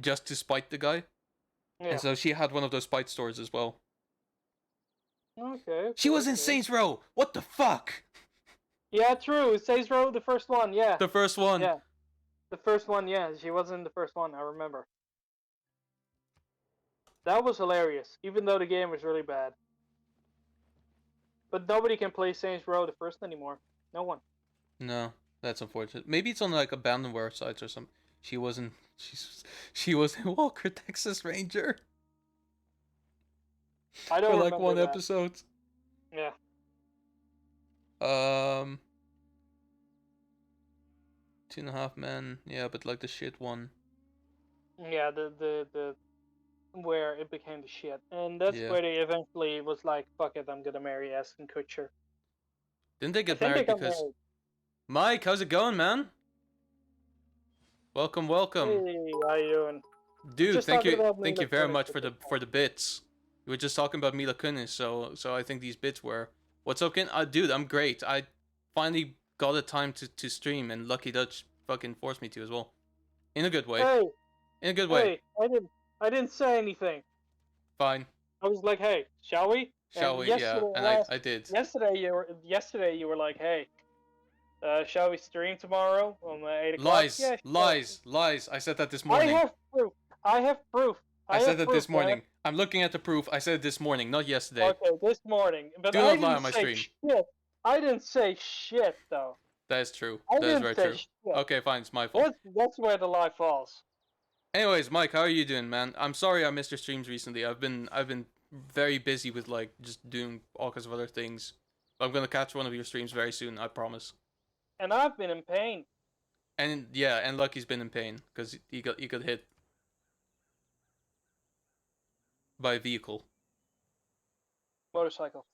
just to spite the guy. And Yeah. so she had one of those spite stores as well. Okay. She Okay. was in Okay. Saints Row. What the fuck? Yeah, true. Saints Row, the first one. Yeah. The first one. Yeah. The first one. Yeah, she was in the first one. I remember. That was hilarious, even though the game was really bad. But nobody can play Saints Row the first anymore. No one. No, that's unfortunate. Maybe it's on like abandonware sites or something. She wasn't. She was in Walker Texas Ranger I for don't like remember one that. episode. Yeah. Um, 2.5 Men. Yeah, but like the shit one. Yeah. The where it became the shit, and that's Yeah. where they eventually was like, "Fuck it, I'm gonna marry Ashton Kutcher." Didn't they I get think they married got because married. Mike? How's it going, man? Welcome, welcome, Hey, how you doing? We're dude. just talking about Thank Mila you very Kunis much at this for point. the bits. We were just talking about Mila Kunis, so I think these bits were. What's up, Ken? Dude, I'm great. I finally got a time to stream, and Lucky Dutch fucking forced me to as well, in a good way. Hey, In a good way. hey, I didn't say anything. Fine. I was like, "Hey, shall we?" Shall And we? Yeah, yesterday, and last I did. yesterday you were like, "Hey, shall we stream tomorrow on 8 o'clock?" Lies, Yeah, sure. lies, lies. I said that this I morning. have proof. I have proof. I I said have that proof, this damn it. morning. I'm looking at the proof. I said it this morning, not yesterday. Okay, this morning. But Do I not lie didn't on my say stream. shit. I didn't say shit though. That is true. I That is didn't very say true. shit. Okay, fine. It's my fault. That's where the lie falls. Anyways, Mike, how are you doing, man? I'm sorry I missed your streams recently. I've been very busy with like just doing all kinds of other things. I'm gonna catch one of your streams very soon. I promise. And I've been in pain. And yeah, and Lucky's been in pain because he got hit by a vehicle. Motorcycle.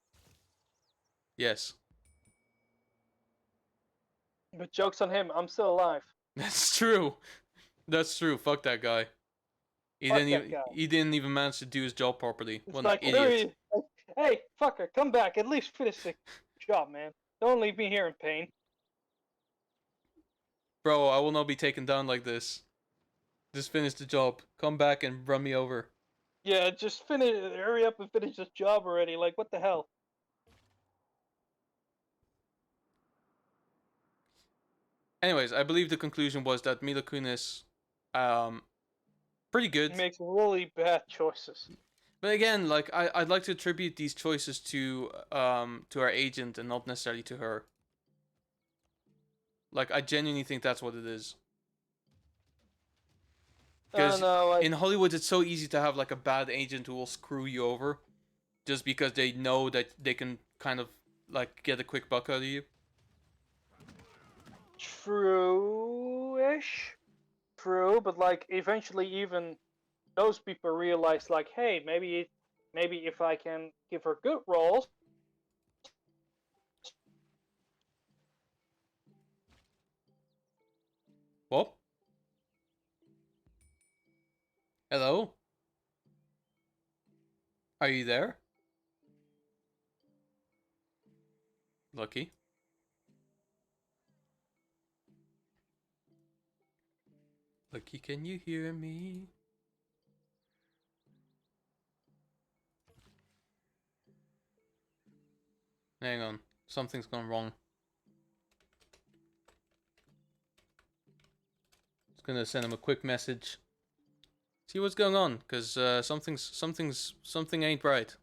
Yes, But joke's on him. I'm still alive. that's true. That's true. Fuck that guy. Fuck that guy. He didn't even manage to do his job properly. It's What an like, idiot. hey, fucker, come back. At least finish the job, man. Don't leave me here in pain. Bro, I will not be taken down like this. Just finish the job. Come back and run me over. Yeah, just finish. Hurry up and finish this job already. Like, what the hell? Anyways, I believe the conclusion was that Mila Kunis, um, pretty He good. makes really bad choices. But again, like I'd like to attribute these choices to our agent and not necessarily to her. Like I genuinely think that's what it is. I don't Because know. Like, in Hollywood, it's so easy to have like a bad agent who will screw you over, just because they know that they can kind of like get a quick buck out of you. true-ish. True, but like, eventually, even those people realize, like, hey, maybe if I can give her good roles. Well, hello, are you there? Lucky. Lucky, can you hear me? Hang on, something's gone wrong. Just gonna send him a quick message. See what's going on, cause something ain't right.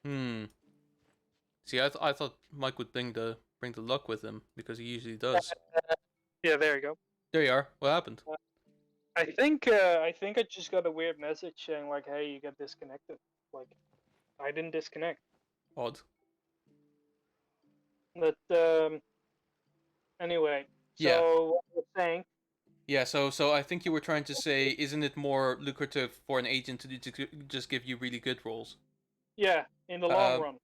Hmm. See, I thought Mike would bring the luck with him because he usually does. Yeah, there you go. There you are. What happened? I think I just got a weird message saying like, "Hey, you got disconnected." Like, I didn't disconnect. Odd. But anyway, Yeah. so what I was saying, Yeah, so I think you were trying to say, isn't it more lucrative for an agent to just give you really good roles? Yeah, in the long Um, run.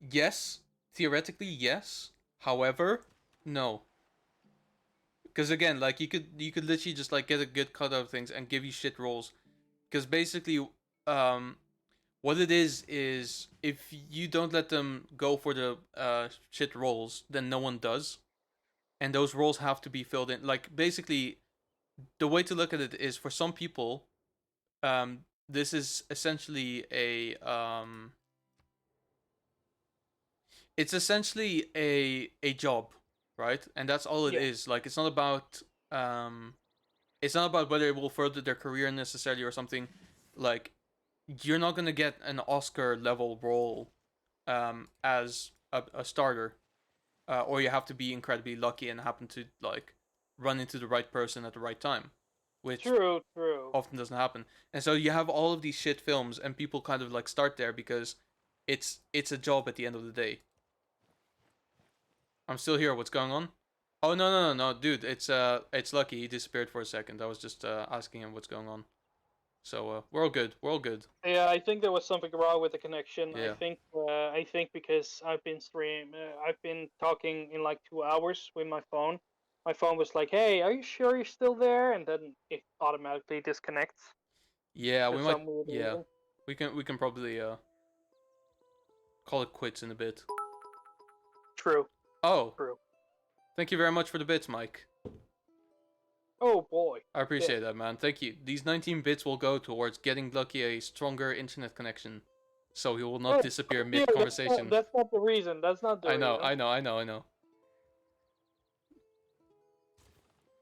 yes, theoretically, yes. However, no, because again, like you could literally just like get a good cut out of things and give you shit roles. Because basically, um, what it is if you don't let them go for the shit roles, then no one does, and those roles have to be filled in. Like basically, the way to look at it is for some people, this is essentially it's essentially a job, right? And that's all it Yeah, is. Like um it's not about whether it will further their career necessarily or something. Like you're not gonna get an Oscar level role as a starter, or you have to be incredibly lucky and happen to like run into the right person at the right time, which true, true. often doesn't happen. And so you have all of these shit films, and people kind of like start there because it's a job at the end of the day. I'm still here. What's going on? Oh no, dude. It's Lucky. He disappeared for a second. I was just asking him what's going on. So we're all good. We're all good. Yeah, I think there was something wrong with the connection. Yeah. I think because I've been talking in like 2 hours with my phone. My phone was like, "Hey, are you sure you're still there?" And then it automatically disconnects Yeah. for We might. some weird Yeah. reason. We can probably call it quits in a bit. True, Oh, true. thank you very much for the bits, Mike. Oh boy, I shit. appreciate that, man. Thank you. These 19 bits will go towards getting Lucky a stronger internet connection, so he will not Oh, disappear yeah, mid conversation. that's not the reason. That's not the I know, reason. I know, I know, I know.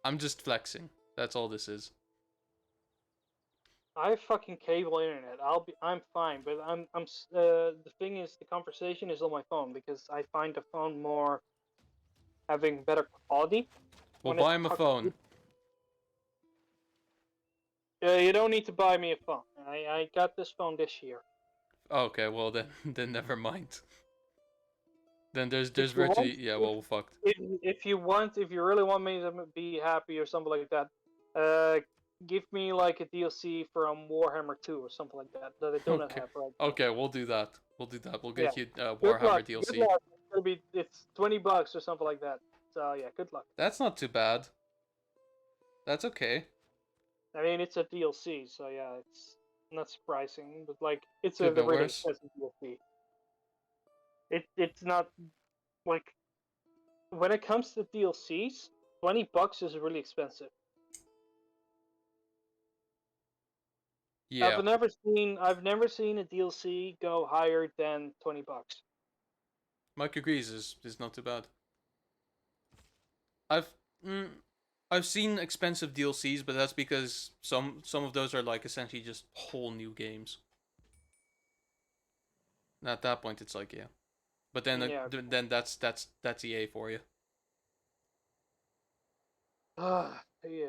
I'm just flexing. That's all this is. I have fucking cable internet. I'm fine, but the thing is, the conversation is on my phone because I find the phone more having better quality Well, when it buy him a talks. phone. You don't need to buy me a phone. I got this phone this year. Okay, well then, then never mind. Then there's If you want, virtually, yeah. Well, we're fucked. if you really want me to be happy or something like that, uh, give me like a DLC from Warhammer 2 or something like that that I do not Okay, have right now. okay, we'll do that. We'll do that. We'll Yeah. get you Good Warhammer luck. Good DLC. luck. It's $20 or something like that. So yeah, good luck. That's not too bad. That's okay. I mean, it's a DLC, so yeah, it's not surprising, but like it's a Could have been really worse. expensive DLC. It's not like when it comes to DLCs, $20 is really expensive. Yeah, I've never seen a DLC go higher than $20. Mike agrees. Is not too bad. I've mm, I've seen expensive DLCs, but that's because some of those are like essentially just whole new games. And at that point, it's like yeah. But then Yeah. then that's EA for you. Ah, yeah.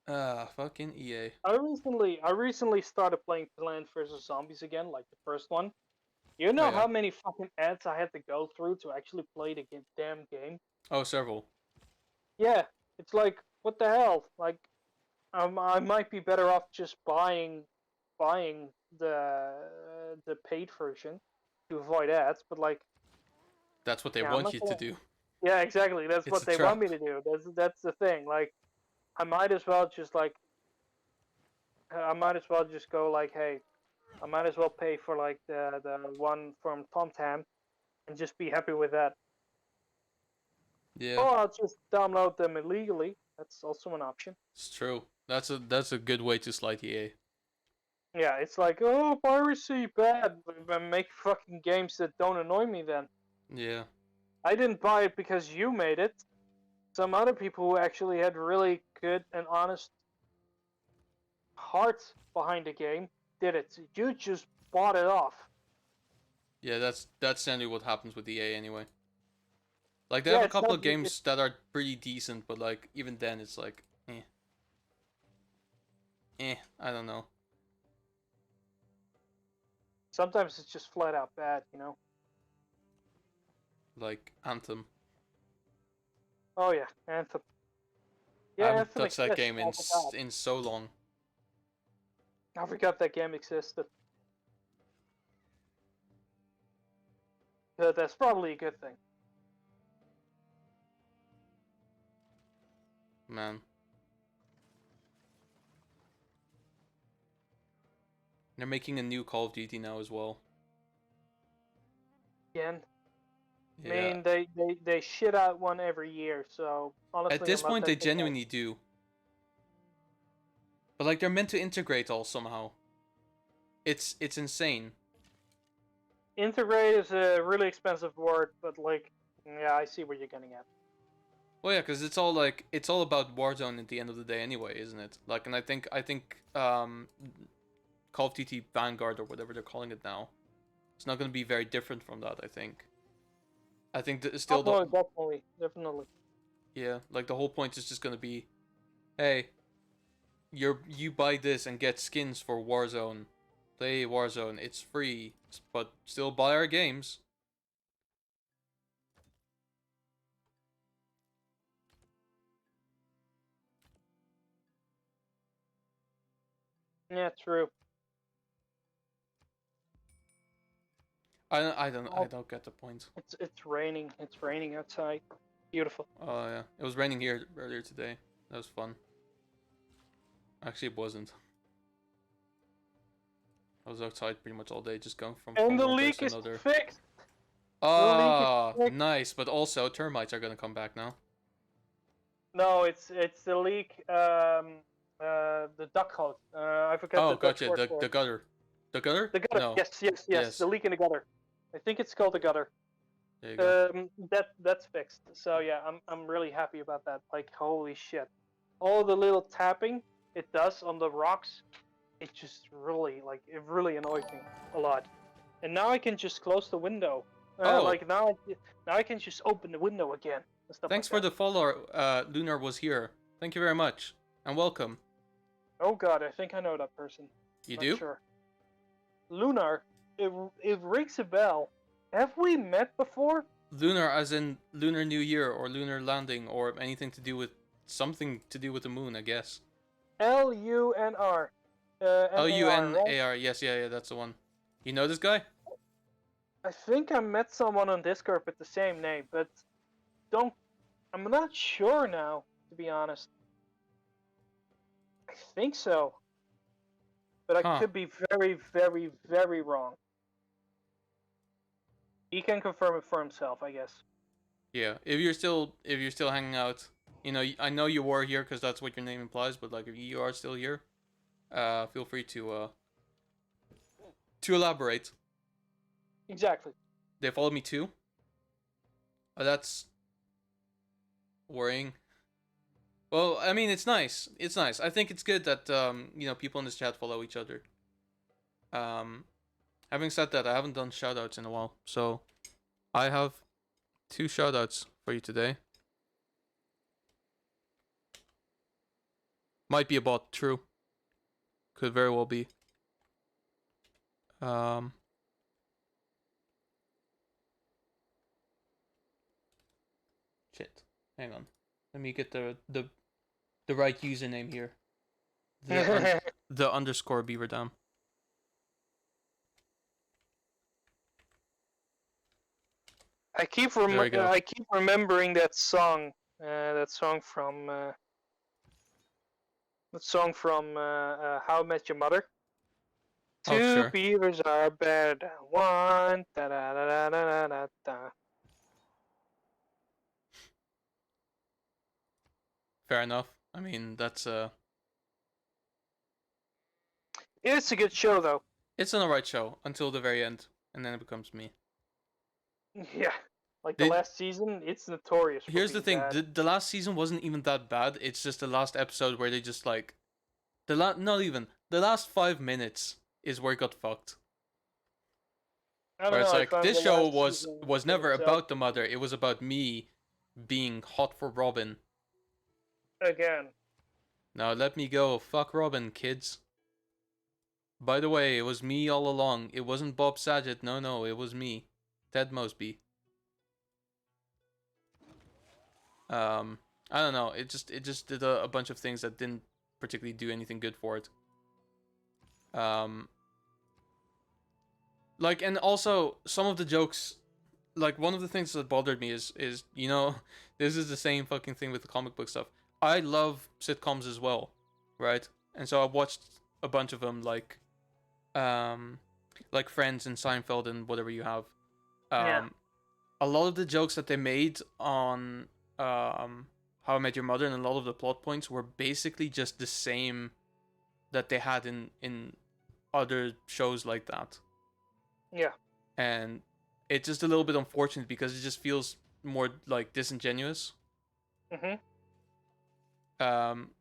Ah, fucking EA. I recently started playing Plants vs Zombies again, like the first one. You Oh know yeah. how many fucking ads I had to go through to actually play the damn game? Oh, several. Yeah, it's like what the hell? Like I might be better off just buying the paid version to avoid ads, but like That's what they yeah, I'm want not you to gonna. do. Yeah, exactly. That's It's what a they want trap. me to do. That's the thing. Like I might as well just like I might as well just go like, hey, I might as well pay for like the one from Tom Tam and just be happy with that. Yeah, Or I'll just download them illegally. That's also an option. it's true. That's a good way to slide EA. Yeah, it's like, oh, piracy bad, but make fucking games that don't annoy me then. Yeah. I didn't buy it because you made it. Some other people who actually had really good and honest heart behind the game did it. You just bought it off. Yeah, that's generally what happens with EA anyway. Like they have Yeah, a it's couple not. of games that are pretty decent, but like even then it's like I don't know. Sometimes it's just flat out bad, you know. Like Anthem. Oh yeah, Anthem. I Yeah, haven't Anthem touched that exists. game I forgot. in so long. I forgot that game existed. But that's probably a good thing. Man. They're making a new Call of Duty now as well. Again, I Yeah. mean, they shit out one every year, so honestly, At this I'm not point, that they surprised. genuinely do. But like, they're meant to integrate all somehow. It's insane. Integrate is a really expensive word, but like, yeah, I see where you're getting at. Well, yeah, because it's all about Warzone at the end of the day, anyway, isn't it? Like, and I think Call of Duty Vanguard or whatever they're calling it now, it's not going to be very different from that. I think that still Oh, no, definitely. yeah, like the whole point is just going to be, hey, you buy this and get skins for Warzone, play Warzone, it's free, but still buy our games. Yeah, true. I don't get the point. It's raining. It's raining outside. Beautiful. Oh yeah, it was raining here earlier today. That was fun. Actually, it wasn't. I was outside pretty much all day, just going from And the one place leak to is another. fixed. Ah, nice. But also, termites are gonna come back now. No, it's the leak. The duct hose. I forgot Oh, the Dutch gotcha. word for The it. gutter. The gutter? The gutter. No. Yes. The leak in the gutter. I think it's called the gutter. There you go. That's fixed. So yeah, I'm really happy about that. Like holy shit, all the little tapping it does on the rocks, it just really it really annoys me a lot. And now I can just close the window. Oh, Like now I can just open the window again and stuff thanks like for that. the follow. Lunar was here. Thank you very much and welcome. Oh god, I think I know that person. You Not do? sure. Lunar, it rings a bell. Have we met before? Lunar, as in Lunar New Year or Lunar Landing or anything to do with something to do with the moon, I guess. LUNR. NAR, right? LUNAR. Yes, yeah, that's the one. You know this guy? I think I met someone on Discord with the same name, but don't. I'm not sure now, to be honest. I think so, but I Huh. could be very, very, very wrong. He can confirm it for himself, I guess. Yeah. If you're still hanging out, I know you were here because that's what your name implies. But like, if you are still here, feel free to elaborate. Exactly. They followed me too. That's worrying. Well, I mean, it's nice. It's nice. I think it's good that people in this chat follow each other. Having said that, I haven't done shoutouts in a while, so I have 2 shoutouts for you today. Might be a bot, true. Could very well be. Shit. Hang on. Let me get the right username here. The underscore beaver dam. I keep remembering that song. That song from How I Met Your Mother. Oh, Two sure. beavers are better than one. Da da da da da da da. Fair enough. I mean, that's It's a good show though. it's an alright show until the very end, and then it becomes me. Yeah, like the They, last season, it's notorious for Here's the being thing: bad. the last season wasn't even that bad. It's just the last episode where they just like not even the last 5 minutes is where it got fucked. I don't Where it's know. I like found this the show last season was in never itself about the mother. It was about me being hot for Robin. again. Now let me go. Fuck Robin, kids. By the way, it was me all along. It wasn't Bob Saget. No, it was me, Ted Mosby. I don't know. It just did a bunch of things that didn't particularly do anything good for it. Um, like, and also some of the jokes, like one of the things that bothered me is this is the same fucking thing with the comic book stuff. I love sitcoms as well, right? And so I watched a bunch of them, um like Friends and Seinfeld and whatever you have. Yeah. Um, a lot of the jokes that they made on How I Met Your Mother and a lot of the plot points were basically just the same that they had in other shows like that. Yeah. And it's just a little bit unfortunate because it just feels more like disingenuous. Mhm.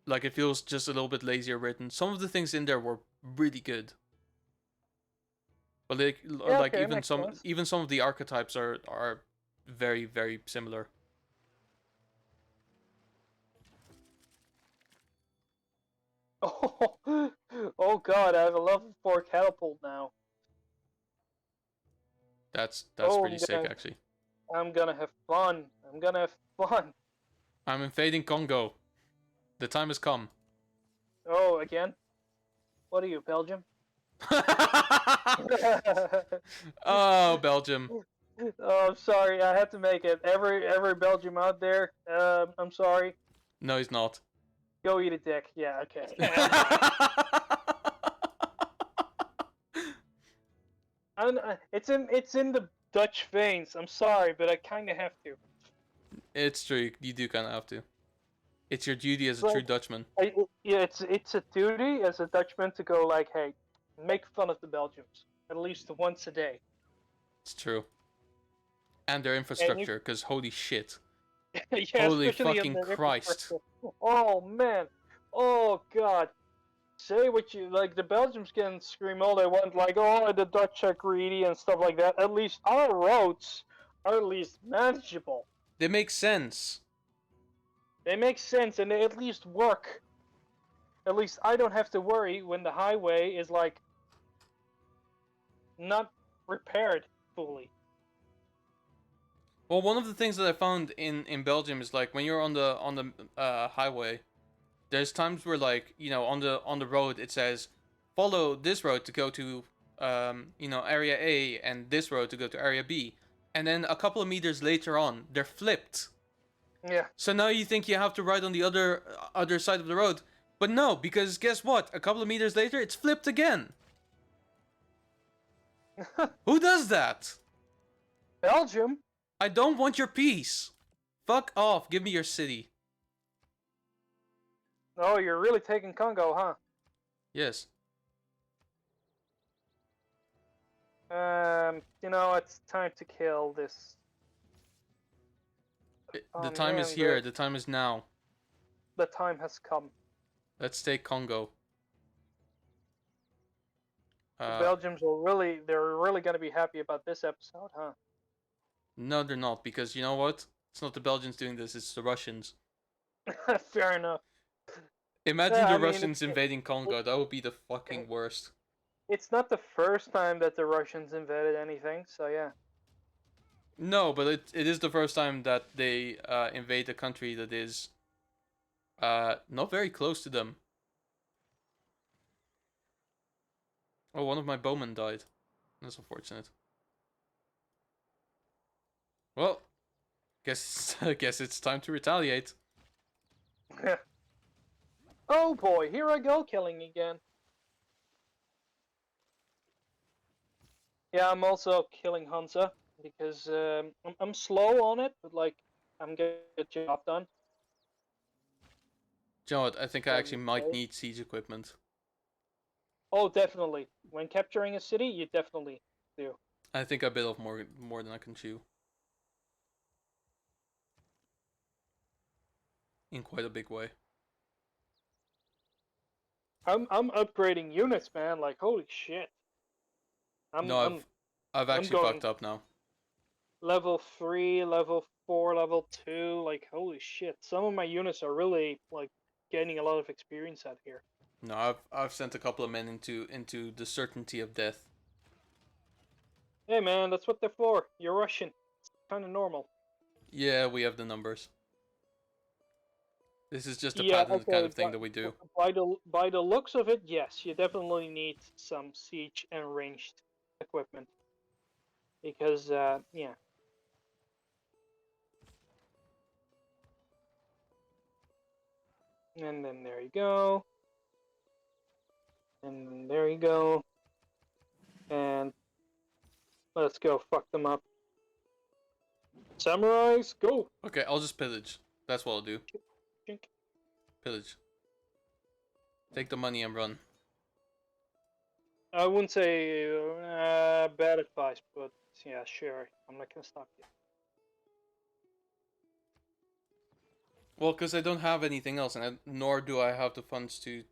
Like it feels just a little bit lazier written. Some of the things in there were really good, but Yeah. like Okay, makes sense. even some of the archetypes are very very similar. Oh, oh God! I have a level 4 catapult now. That's Oh, pretty sick actually. I'm gonna have fun. I'm gonna have fun. I'm invading Congo. The time has come. Oh, again? What are you, Belgium? Oh, Belgium. Oh, I'm sorry. I had to make it. Every Belgium out there, I'm sorry. No, he's not. Go eat a dick. Yeah, okay. It's in the Dutch veins. I'm sorry, but I kind of have to. It's true. You do kind of have to. It's your duty as a true Like, Dutchman. yeah, it's a duty as a Dutchman to go like, hey, make fun of the Belgians at least once a day. It's true. And their And you, infrastructure, because holy shit. yeah, Holy especially on fucking their Christ. infrastructure. Oh man, oh God. Say what you like. The Belgians can scream all they want, like, "Oh, the Dutch are greedy" and stuff like that. At least our roads are at least manageable. They make sense. They make sense and they at least work. At least I don't have to worry when the highway is like not repaired fully. Well, one of the things that I found in Belgium is like when you're on the highway, there's times where like on the road it says follow this road to go to area A and this road to go to area B, and then a couple of meters later on they're flipped. Yeah. So now you think you have to ride on the other side of the road, but no, because guess what? A couple of meters later it's flipped again. Who does that? Belgium? I don't want your peace. Fuck off. Give me your city. Oh, you're really taking Congo, huh? Yes. It's time to kill this. The Oh time is man, here. The time is now. the time has come. Let's take Congo. The Uh, Belgians they're really gonna be happy about this episode, huh? no, they're not, because you know what? It's not the Belgians doing this, it's the Russians. Fair enough. Imagine Yeah, the I mean, Russians invading Congo. That would be the fucking it, worst. it's not the first time that the Russians invaded anything, so yeah. No, but it is the first time that they invade a country that is not very close to them. Oh, one of my bowmen died. That's unfortunate. Well, guess it's time to retaliate. Oh boy, here I go killing again. Yeah, I'm also killing Hansa because I'm slow on it, but like I'm getting the job done. Do you know what? I think I So actually might need siege equipment. oh, definitely. When capturing a city, you definitely do. I think I bit off more than I can chew. In quite a big way. I'm upgrading units, man. Like holy shit. I'm No, I'm I've I'm actually going fucked up now. level 3, level 4, level 2. Like holy shit. Some of my units are really like gaining a lot of experience out here. No, I've sent a couple of men into the certainty of death. Hey man, that's what they're for. You're Russian. It's kind of normal. Yeah, we have the numbers. This is just a Yeah, patented kind okay. of thing that we do. By the looks of it, yes, you definitely need some siege and ranged equipment because yeah. And then there you go. And then there you go. And let's go fuck them up. Samurais, go! Okay, I'll just pillage. That's what I'll do. Chink. Pillage. Take the money and run. I wouldn't say bad advice, but yeah, sure. I'm not gonna stop you. Well, because I don't have anything else, and nor do I have the funds to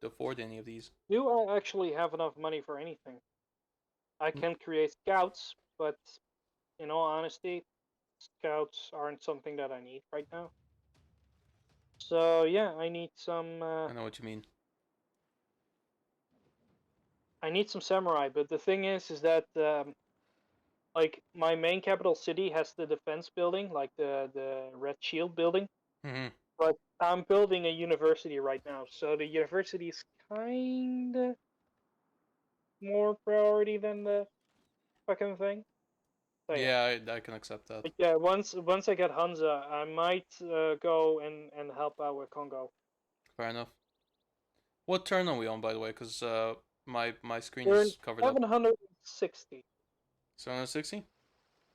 afford any of these. Do I actually have enough money for anything? I can create scouts, but in all honesty, scouts aren't something that I need right now. So yeah, I need some. I know what you mean. I need some samurai, but the thing is that like my main capital city has the defense building, like the Red Shield building, Mm-hmm. but I'm building a university right now, so the university is kinda more priority than the fucking thing. So yeah. Yeah, I can accept that. But yeah, once I get Hansa, I might go and help out with Congo. Fair enough. What turn are we on, by the way? Because my screen We're in is covered up. 760. 760?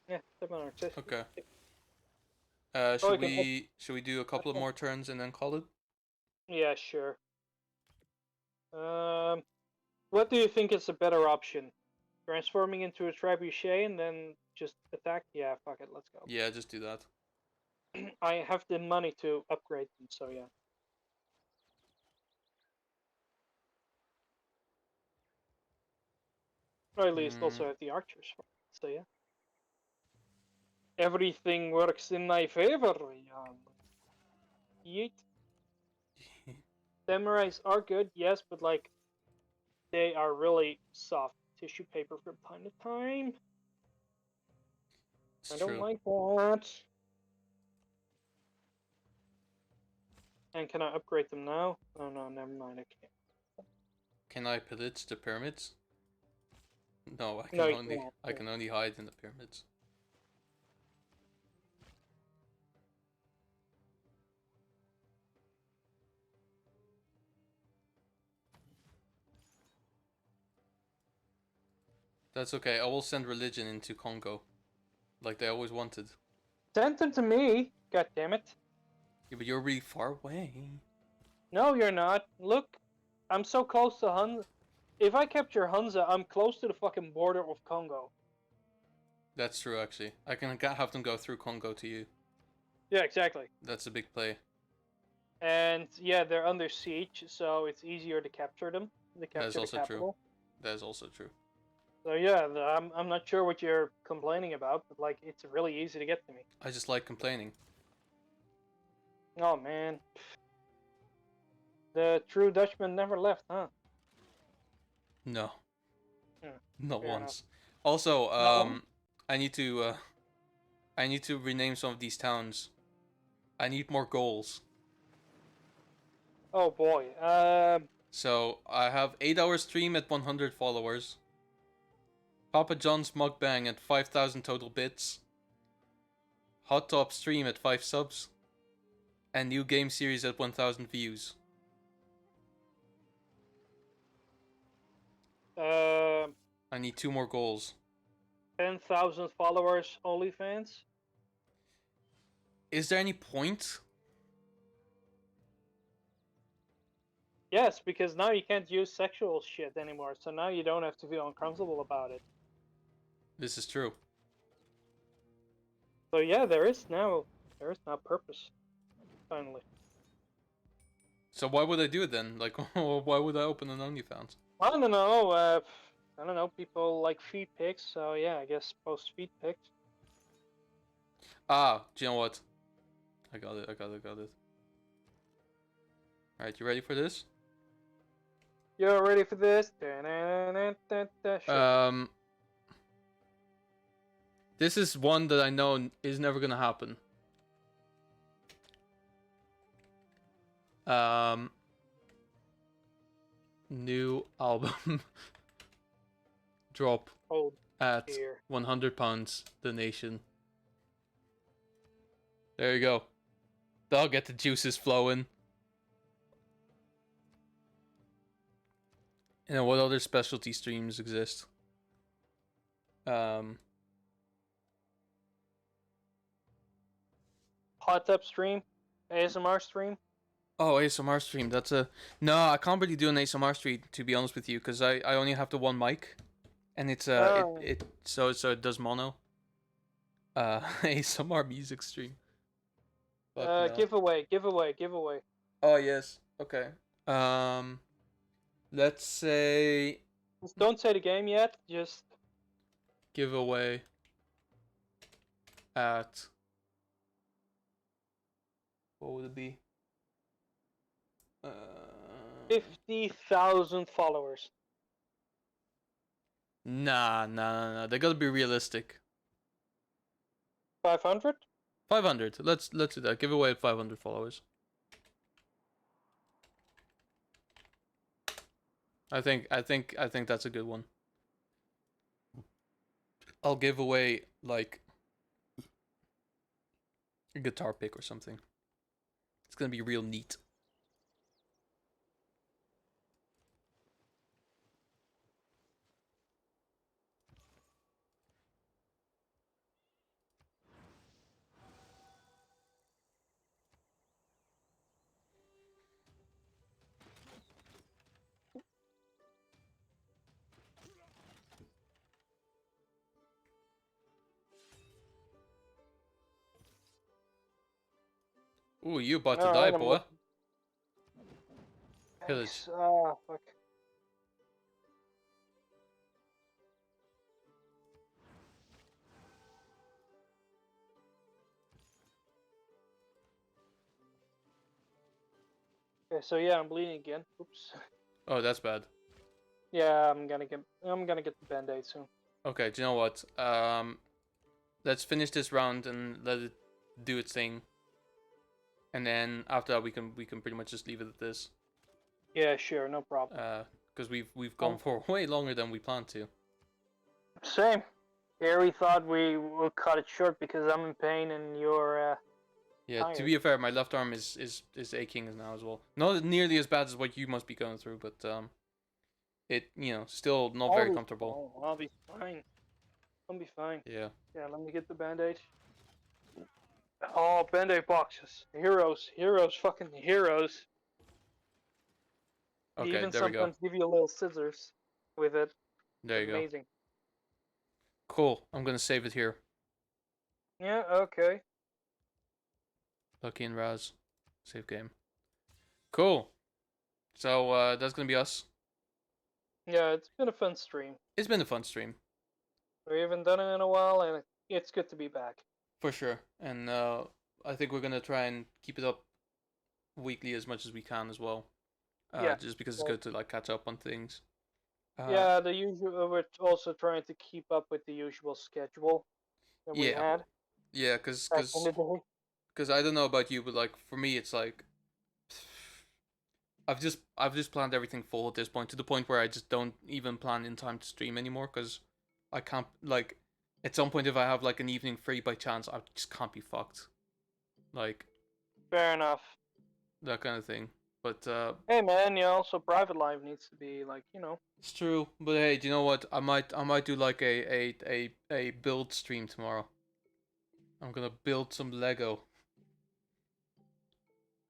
Yeah, 760. Okay. Oh, I Should can. we do a couple of more turns and then call it? Yeah, sure. What do you think is a better option? Transforming into a trebuchet and then just attack? Yeah, fuck it, let's go. Yeah, just do that. I have the money to upgrade them, so yeah. Or at least also have the archers for it, so yeah. Everything works in my favor, Yeet. Samurais are good, yes, but like they are really soft tissue paper from time to time. It's I don't true. like that. And can I upgrade them now? Oh no, never mind, I can't. Can I pillage the pyramids? No, No, you can't. I can only hide in the pyramids. That's okay. I will send religion into Congo, like they always wanted. Send them to me. God damn it. Yeah, but you're really far away. No, you're not. Look, I'm so close to Hunza. If I capture Hunza, I'm close to the fucking border of Congo. That's true, actually. I can have them go through Congo to you. Yeah, exactly. That's a big play. And yeah, they're under siege, so it's easier to capture them. To That is capture the also true. capital. That is also true. So yeah, I'm not sure what you're complaining about, but like it's really easy to get to me. I just like complaining. Oh man, the true Dutchman never left, huh? No, Hmm, not fair enough. once. Also, Not one? I need to rename some of these towns. I need more goals. Oh boy. So I have 8-hour stream at 100 followers. Papa John's mukbang at 5,000 total bits. Hot Top stream at 5 subs. And new game series at 1,000 views. I need 2 more goals. 10,000 followers, OnlyFans. Is there any point? Yes, because now you can't use sexual shit anymore, so now you don't have to feel uncomfortable about it. This is true. So yeah, there is now purpose. Finally. So why would I do it then? Like, why would I open an OnlyFans? I don't know. I don't know. People like feed pics, so yeah, I guess post feed pics. Ah, do you know what? I got it. Alright, you ready for this? You're ready for this? Sure. This is one that I know is never gonna happen. New album drop Oh at dear. £100 donation. There you go. That'll get the juices flowing. You know what other specialty streams exist? Hot tub stream, ASMR stream. Oh, ASMR stream. That's a no. I can't really do an ASMR stream, to be honest with you, because I only have the one mic, and it's Oh. so it does mono. ASMR music stream. Fuck no. Giveaway. Oh yes. Okay. Let's say Just don't say the game yet. Just giveaway at what would it be? 50,000 followers. Nah. They gotta be realistic. 500. 500. Let's do that. Give away at 500 followers. I think that's a good one. I'll give away like a guitar pick or something. It's gonna be real neat. Ooh, you about to die, boy. Pillage. Ah, fuck. Okay, so yeah, I'm bleeding again. Oops. Oh, that's bad. Yeah, I'm gonna get the band-aid soon. Okay, do you know what? Let's finish this round and let it do its thing. And then after that, we can pretty much just leave it at this. Yeah, sure, no problem. Because we've gone for way longer than we planned to. Same. Here we thought we would cut it short because I'm in pain and you're Yeah, tired. to be fair, my left arm is aching now as well. Not nearly as bad as what you must be going through, but it still not very comfortable. Oh, I'll be fine. I'll be fine. Yeah. Yeah, let me get the band-aid. Oh, band-aid boxes. Heroes, fucking heroes. They Okay, even there we go. sometimes give you little scissors with it. There you go. Amazing. Cool. I'm gonna save it here. Yeah, okay. Lucky and Raz. Save game. Cool. So that's gonna be us. Yeah, it's been a fun stream. It's been a fun stream. We haven't done it in a while, and it's good to be back. For sure. And I think we're gonna try and keep it up weekly as much as we can as well. Yeah. Just because it's good to like catch up on things. Yeah, the usual. We're also trying to keep up with the usual schedule that we had. Yeah, back in the day. because I don't know about you, but like for me, it's like I've just planned everything full at this point, to the point where I just don't even plan in time to stream anymore, because I can't, like, at some point if I have like an evening free by chance, I just can't be fucked. Like Fair enough. that kind of thing. But Hey man, also private life needs to be like, it's true. But hey, do you know what? I might do like a build stream tomorrow. I'm gonna build some Lego.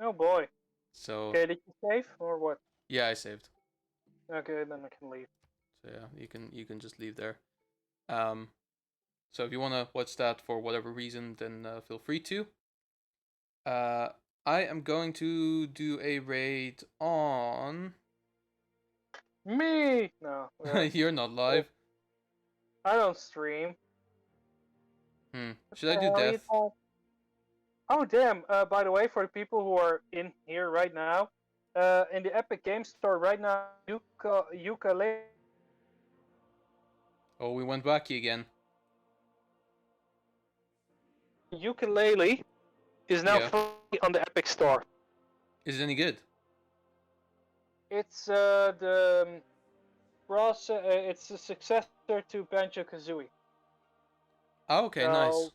Oh boy. So Okay, did you save or what? yeah, I saved. Okay, then I can leave. So yeah, you can just leave there. So if you wanna watch that for whatever reason, then feel free to. I am going to do a raid on. Me? No. You're not live. I don't stream. Should I do death? Oh damn! By the way, for the people who are in here right now, in the Epic Games Store right now, ukulele. Oh, we went wacky again. Ukulele is now Yeah. fully on the Epic Store. Is it any good? It's it's the successor to Banjo-Kazooie. Oh, okay, nice. So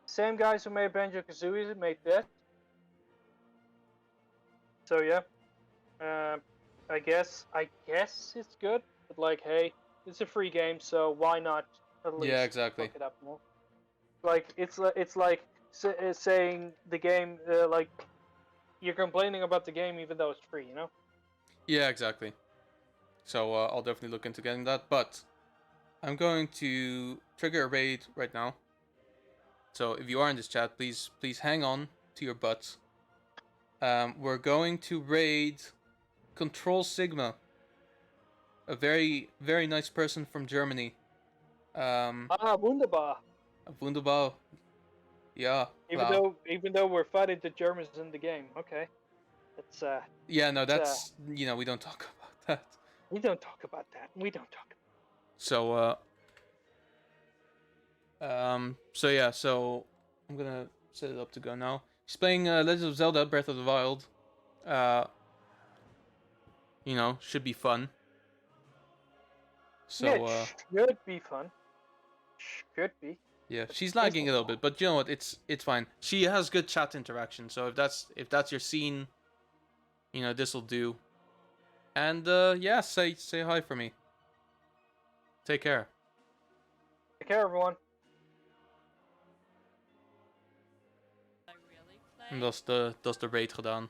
same guys who made Banjo-Kazooie made this. So yeah, I guess it's good. But like, hey, it's a free game, so why not at Yeah, least exactly. look it up more? Like it's like saying the game like you're complaining about the game even though it's free, you know? Yeah, exactly. So I'll definitely look into getting that. But I'm going to trigger a raid right now. So if you are in this chat, please hang on to your butts. We're going to raid Control Sigma, a very nice person from Germany. Wunderbar. Wunderbar. Yeah, wow. Even though we're fighting the Germans in the game, okay. It's Yeah, no, it's that's, we don't talk about that. we don't talk about that. We don't talk. So so yeah, so I'm gonna set it up to go now. He's playing Legend of Zelda: Breath of the Wild. Uh, should be fun. Yeah, So it should be fun. Should be. yeah, But she's is lagging it? a little bit, but you know what? It's fine. She has good chat interaction, so if that's your scene, this will do. And yeah, say hi for me. Take care. Take care, everyone. En dat is de raid gedaan.